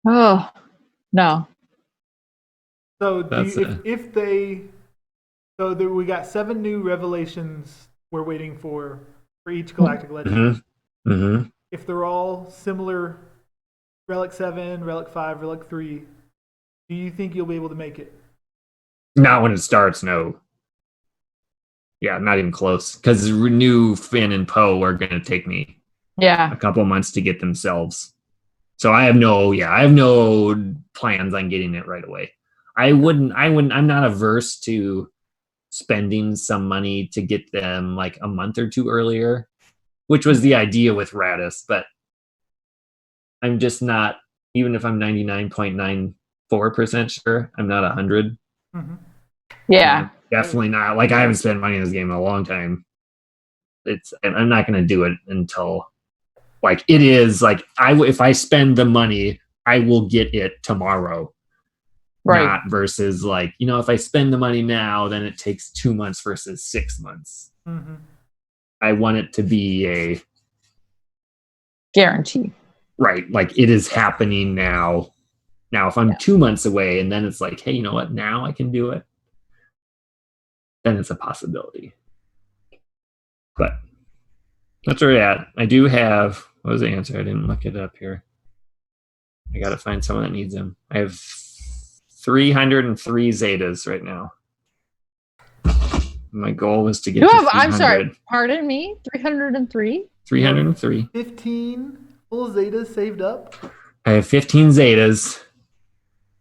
Oh, no. So we got 7 new revelations we're waiting for each Galactic Legend. Mm-hmm. Mm-hmm. If they're all similar, Relic 7, Relic 5, Relic 3, do you think you'll be able to make it? Not when it starts, no. Yeah, not even close. Because new Finn and Poe are going to take me a couple months to get themselves. So I have no plans on getting it right away. I'm not averse to spending some money to get them like a month or 2 earlier, which was the idea with Raddus, but I'm just not, even if I'm 99.94% sure, I'm not 100. Mm-hmm. Yeah. Definitely not. Like I haven't spent money in this game in a long time. I'm not going to do it until like it is like if I spend the money, I will get it tomorrow. Right. Not versus like, if I spend the money now, then it takes 2 months versus 6 months. Mm-hmm. I want it to be a guarantee. Right. Like it is happening now. Now, if I'm 2 months away and then it's like, hey, you know what? Now I can do it. Then it's a possibility. But that's where we're at. I do have, what was the answer? I didn't look it up here. I got to find someone that needs them. I have 303 Zetas right now. My goal was to get to 300. I'm sorry, pardon me? 303? 303. 15 full Zetas saved up? I have 15 Zetas.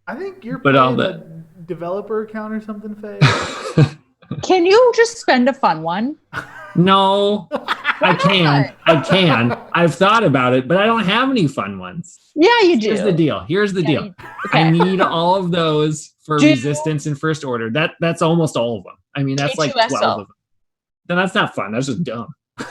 I think you're But all playing the- a developer account or something, Faye. Can you just spend a fun one? No, I can. I've thought about it, but I don't have any fun ones. Yeah, you do. Here's the deal. Okay. I need all of those for Do- resistance and first order. That's almost all of them. I mean, that's like 12 K2SO. of them. Then that's not fun. That's just dumb. But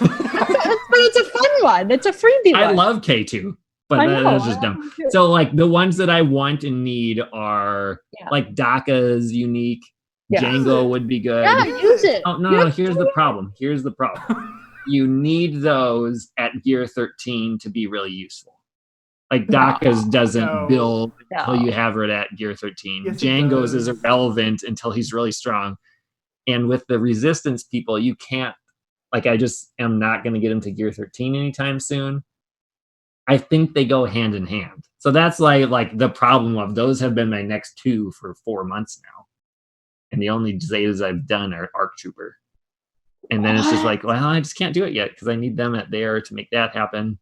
it's a fun one. It's a freebie one. I love K2, but I know, that's just dumb. So like the ones that I want and need are Yeah. like DACA's unique. Yeah. Django would be good. Yeah, use it. Oh, You no, have to here's do the it. problem. You need those at gear 13 to be really useful. Like DACA's doesn't No. build No. until you have it at gear 13. Yes, it Django's is does. irrelevant until he's really strong. And with the resistance people, you can't, like, I just am not going to get him to gear 13 anytime soon. I think they go hand in hand. So that's like the problem of those have been my next two for 4 months now. And the only Zetas I've done are Arc Trooper. And then it's just like, well, I just can't do it yet because I need them at there to make that happen.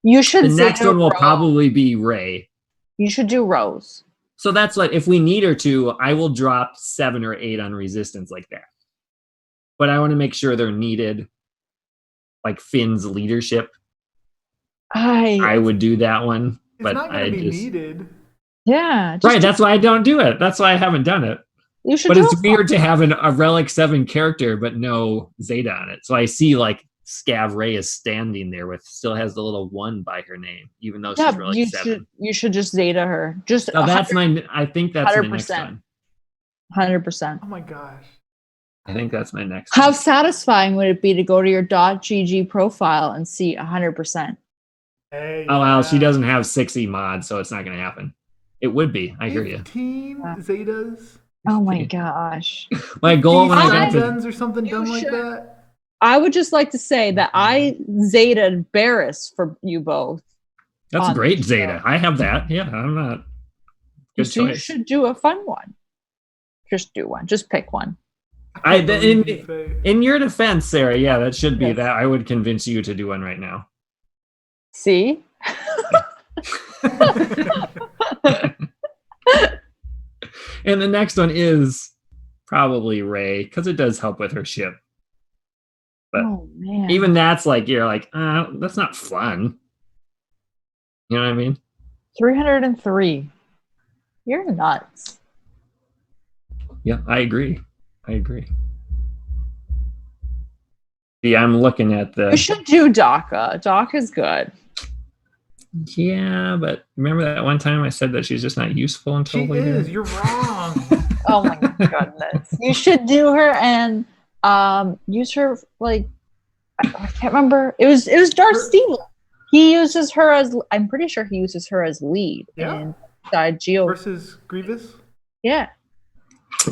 You should The next Zeta one will Rose. probably be Ray. You should do Rose. So that's like, if we need her to, I will drop 7 or 8 on resistance like that. But I want to make sure they're needed. Like Finn's leadership, I would do that one. It's But not I going to be just needed. Yeah. right. That's why I don't do it. That's why I haven't done it. You should But do it's a fun weird to have a Relic 7 character, but no Zeta on it. So I see like Scav Ray is standing there with still has the little 1 by her name, even though Yeah, she's Relic you 7. should just Zeta her. Just So that's I think that's my next 100%. one. 100%. Oh my gosh. I think that's my next How one. satisfying would it be to go to your .gg profile and see 100%? Hey, Oh, well, she yeah. doesn't have 60 mods, so it's not going to happen. It would be. I hear you. 15 Zetas. Oh my gosh. My goal when I got to guns or something You dumb like should. that. I would just like to say that I Zeta'd Barris for you both. that's on great, the Zeta. show. I have that. Yeah, I'm not. Good So you choice. should do a fun one. Just do one. Just pick one. I can't believe you, Faye. In your defense, Sarah, yeah, that should be Yes. that. I would convince you to do one right now. See? And the next one is probably Ray, because it does help with her ship. But Oh man. even that's like, you're like, that's not fun. You know what I mean? 303. You're nuts. Yeah, I agree. See, I'm looking at You the. should do DACA. DACA's good. Yeah, but remember that one time I said that she's just not useful until She later? is. You're wrong. Oh my goodness. You should do her and use her like I can't remember. It was Darth Steele. He uses her as I'm pretty sure he uses her as lead Yeah. in Geo. Versus Grievous. Yeah.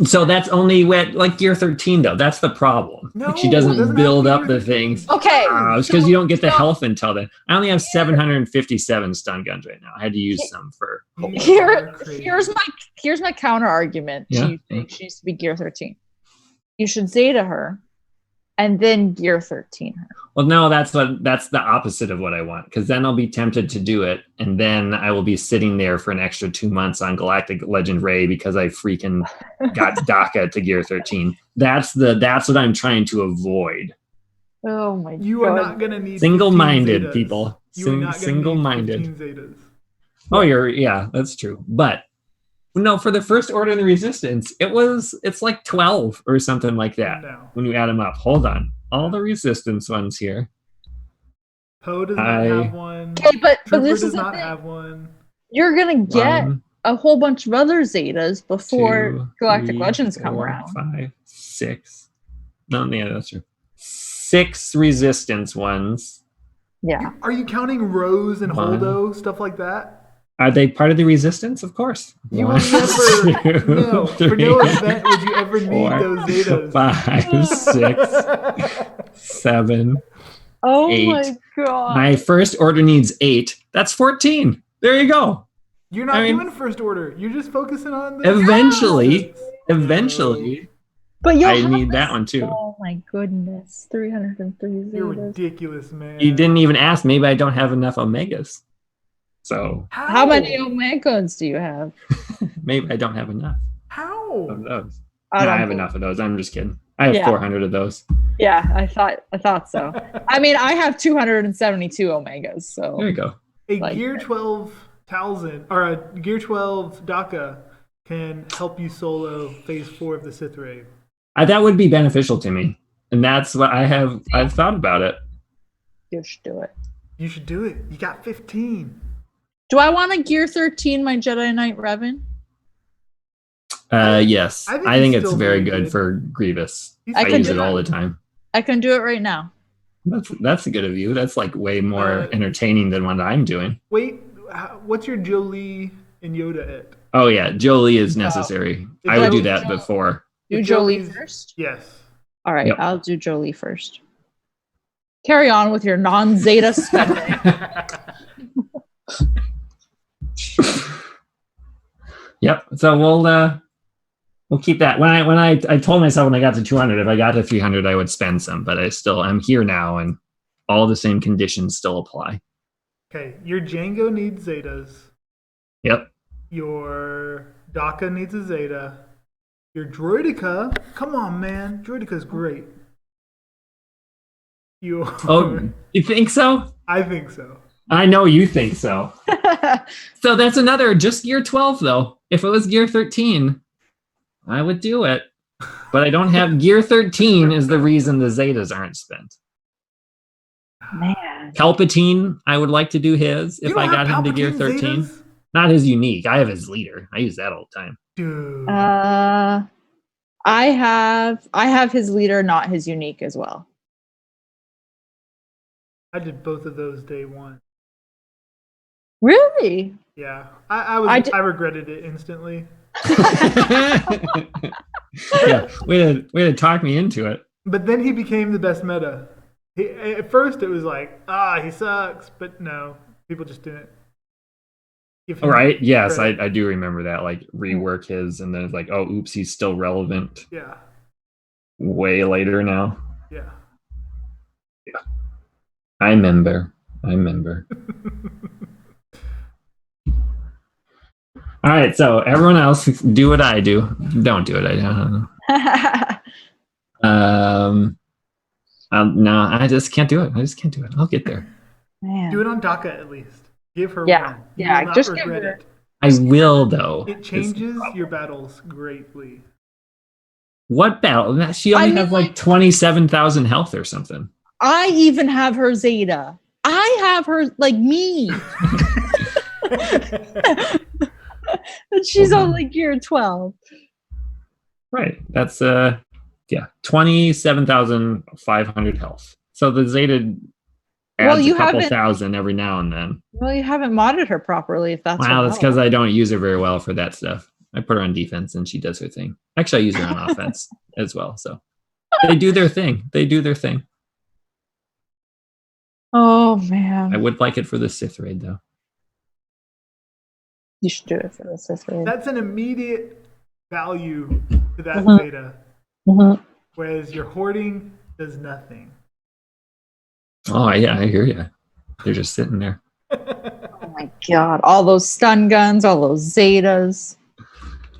So that's only at like gear 13, though. That's the problem. No, she it doesn't doesn't build have to up be the gear things. 13. Okay. It's because you don't get the so- health until then. I only have 757 stun guns right now. I had to use some for. You are crazy. Here's my counter argument. Yeah. She used to be gear 13. You should Zeta her and then gear 13 her. Well, no, that's the opposite of what I want. Because then I'll be tempted to do it, and then I will be sitting there for an extra 2 months on Galactic Legend Ray because I freaking got DACA to gear 13. That's what I'm trying to avoid. Oh my god. You are not going to need Single-minded 15 Zetas. people. You are not gonna need Single-minded. 15 Zetas. Oh, yeah, that's true. But no, for the first order in the resistance, it's like 12 or something like that No. when you add them up. Hold on. All the resistance ones here. Poe does not have one. Okay, but Trooper this does is the not thing. have one. You're gonna get One, a whole bunch of other Zetas before 2, Galactic 3, Legends come 4, around. 5, 6. No, yeah, that's true. 6 resistance ones. Yeah. Are you counting Rose and One. Holdo, stuff like that? Are they part of the resistance? Of course. You One, will never, two, no, for three, no event would you ever need 4, those Zetas. 5, 6, 7. Oh 8. my god. My first order needs 8. That's 14. There you go. You're not I mean- doing first order. You're just focusing on the Eventually, No. But you'll I have need this- that one too. Oh my goodness. 303 You're Zetas. ridiculous, man. You didn't even ask. Maybe I don't have enough Omegas. So How many Omegas do you have? maybe I don't have enough How? of those. I No, I don't have believe- enough of those. I'm just kidding. I have Yeah. 400 of those. Yeah, I thought so. I mean, I have 272 omegas, so There you go. A Like- Gear 12 Talzin or a Gear 12 Daka can help you solo Phase 4 of the Sith Raid. That would be beneficial to me, and that's what I've thought about it. you should do it. You should do it. You got 15. Do I want to gear 13 my Jedi Knight Revan? Yes, I think I think it's it's still very very good good. for Grievous. He's I could use do it all that. the time. I can do it right now. That's good of you. That's like way more entertaining than what I'm doing. Wait, what's your Jolie and Yoda at? Oh yeah, Jolie is necessary. I would do that before. Do If Jolie Jolie's- first? Yes. All right, Yep. I'll do Jolie first. Carry on with your non-Zeta spending. Yep. So we'll keep that. When I told myself when I got to 200, if I got to 300, I would spend some. But I'm here now, and all the same conditions still apply. Okay, your Django needs Zetas. Yep. Your Daka needs a Zeta. Your Droideka, come on, man. Droideka's great. Your, Oh, you think so? I think so. I know you think so. So that's another just gear 12 though. If it was gear 13, I would do it. But I don't have gear 13 is the reason the Zetas aren't spent. Man. Palpatine, I would like to do his if You don't I got have him to gear Palpatine 13. Zetas? Not his unique. I have his leader. I use that all the time. Dude. I have his leader, not his unique as well. I did both of those day one. Really? Yeah. I I regretted it instantly. Yeah, way to talk me into it. But then he became the best meta. At first it was like, he sucks. But no, people just didn't. give him All right. Yes, credit. I do remember that. Like rework his, and then it's like, oh, oops, he's still relevant. Yeah. Way later now. Yeah. I remember. All right, so everyone else, do what I do. Don't do it. I don't know. No, I just can't do it. I'll get there. Man. Do it on Daka at least. Give her Yeah, one. You yeah, will not just give regret her- it. I will though. It changes your battles greatly. What battle? She only has like 27,000 health or something. I even have her Zeta. I have her like me. And she's only gear 12. Right. That's 27,500 health. So the Zeta adds you a couple haven't- thousand every now and then. Well, you haven't modded her properly if that's Wow, her that's because model. I don't use her very well for that stuff. I put her on defense and she does her thing. Actually, I use her on offense as well. So they do their thing. Oh man. I would like it for the Sith raid though. You should do it for the Sith raid. That's an immediate value to that Mhm. Zeta. Mhm. Whereas your hoarding does nothing. Oh yeah, I hear you. They're just sitting there. Oh my god. All those stun guns, all those Zetas.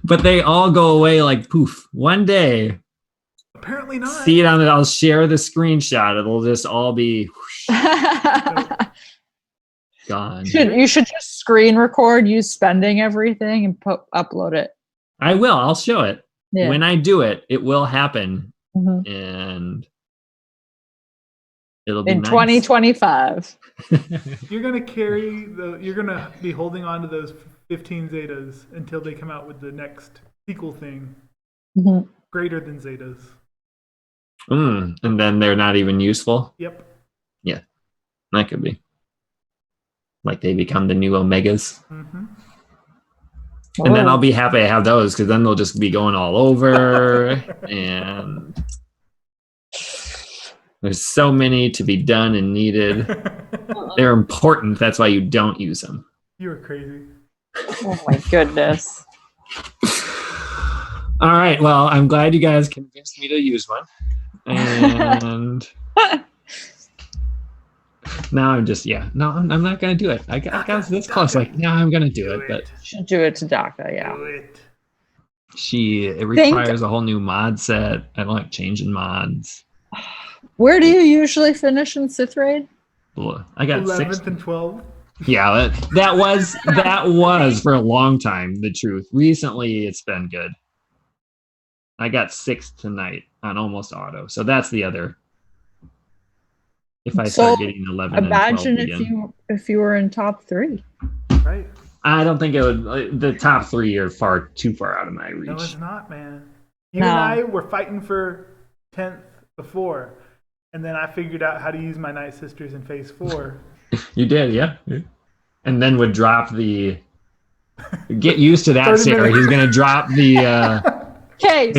But they all go away like poof. One day, Apparently not. see it on it. I'll share the screenshot. It'll just all be whoosh, gone. You should just screen record you spending everything and upload it. I will. I'll show it. Yeah. When I do it, it will happen. Mhm. And it'll be In nice. 2025. You're gonna be holding on to those 15 Zetas until they come out with the next sequel thing Mhm. greater than Zetas. And then they're not even useful. Yep. That could be. Like they become the new Omegas. Mm-hmm. And then Oh. I'll be happy I have those because then they'll just be going all over. And there's so many to be done and needed. They're important. That's why you don't use them. You were crazy. Oh my goodness. All right. Well, I'm glad you guys convinced me to use one. And Now I'm just I'm not gonna do it. I got this close. Like now I'm gonna do it, but Should do it to Daka, yeah. Do it. it requires a whole new mod set. I don't like changing mods. Where do you usually finish in Sith Raid? I got 11th and 12th. Yeah, that was for a long time the truth. Recently, it's been good. I got 6th tonight on almost auto, so that's the other. If I start getting 11 and 12 imagine again. if you were in top 3. Right. I don't think it would. The top 3 are too far out of my reach. No, it's not, man. You and I were fighting for 10th before, and then I figured out how to use my Night Sisters in Phase 4. You did, yeah. And then would drop the. Get used to that, Sarah. He's gonna drop the. Okay,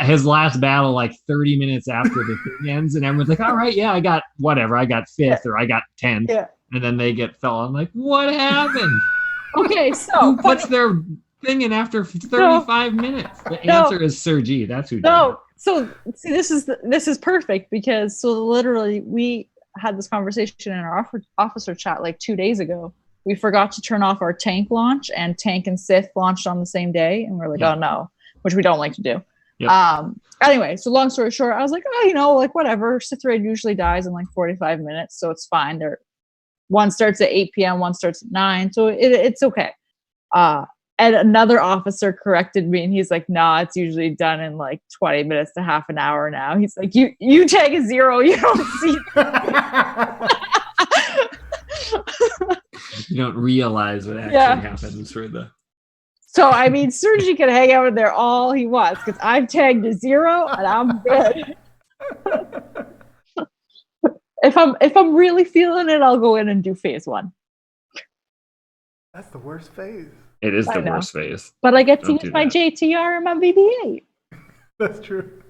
his last battle like 30 minutes after the thing ends, and everyone's like, "All right, yeah, I got whatever. I got 5th or I got 10th." Yeah. And then they get fell. I'm like, "What happened?" Okay, so who puts their thing in after 35 minutes? The answer is Sir G. That's who. No, so see, this is perfect because literally we had this conversation in our officer chat like 2 days ago. We forgot to turn off our tank launch, and tank and Sith launched on the same day, and we're like, oh no, which we don't like to do. Yep. Anyway, so long story short, I was like, like whatever. Sith Raid usually dies in like 45 minutes, so it's fine. One starts at 8 p.m., one starts at 9, so it's okay. And another officer corrected me, and he's like, nah, it's usually done in like 20 minutes to half an hour now. He's like, you tag a 0, you don't see You don't realize what actually happens for the. So I mean, Sergi can hang out in there all he wants because I've tagged a 0 and I'm good. If I'm really feeling it, I'll go in and do phase 1. That's the worst phase. It is the worst phase. But I get to use my JTR and my BB-8. That's true.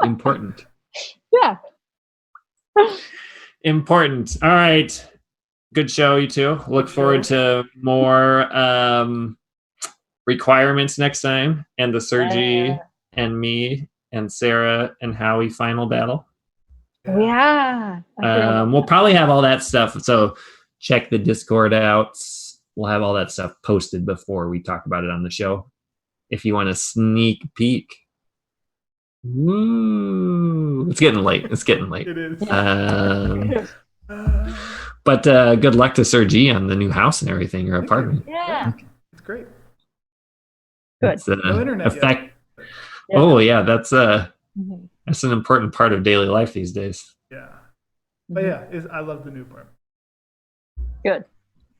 Important. Yeah. Important. All right. Good show, you two. Look forward to more requirements next time, and the Sergi and me and Sarah and Howie final battle. Yeah. We'll probably have all that stuff. So check the Discord out. We'll have all that stuff posted before we talk about it on the show. If you want a sneak peek. Woo. It's getting late. It is. But good luck to Sir G on the new house and everything, your apartment. Yeah. It's great. Good. No internet effect. Yeah. Oh yeah, that's an important part of daily life these days. Yeah. But yeah, I love the new apartment. Good.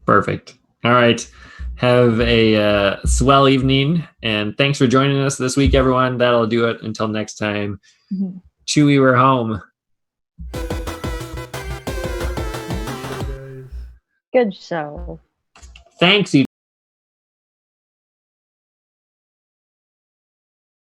Perfect. All right. Have a swell evening, and thanks for joining us this week, everyone. That'll do it. Until next time. Chewie, we're home. Good show. Thanks, you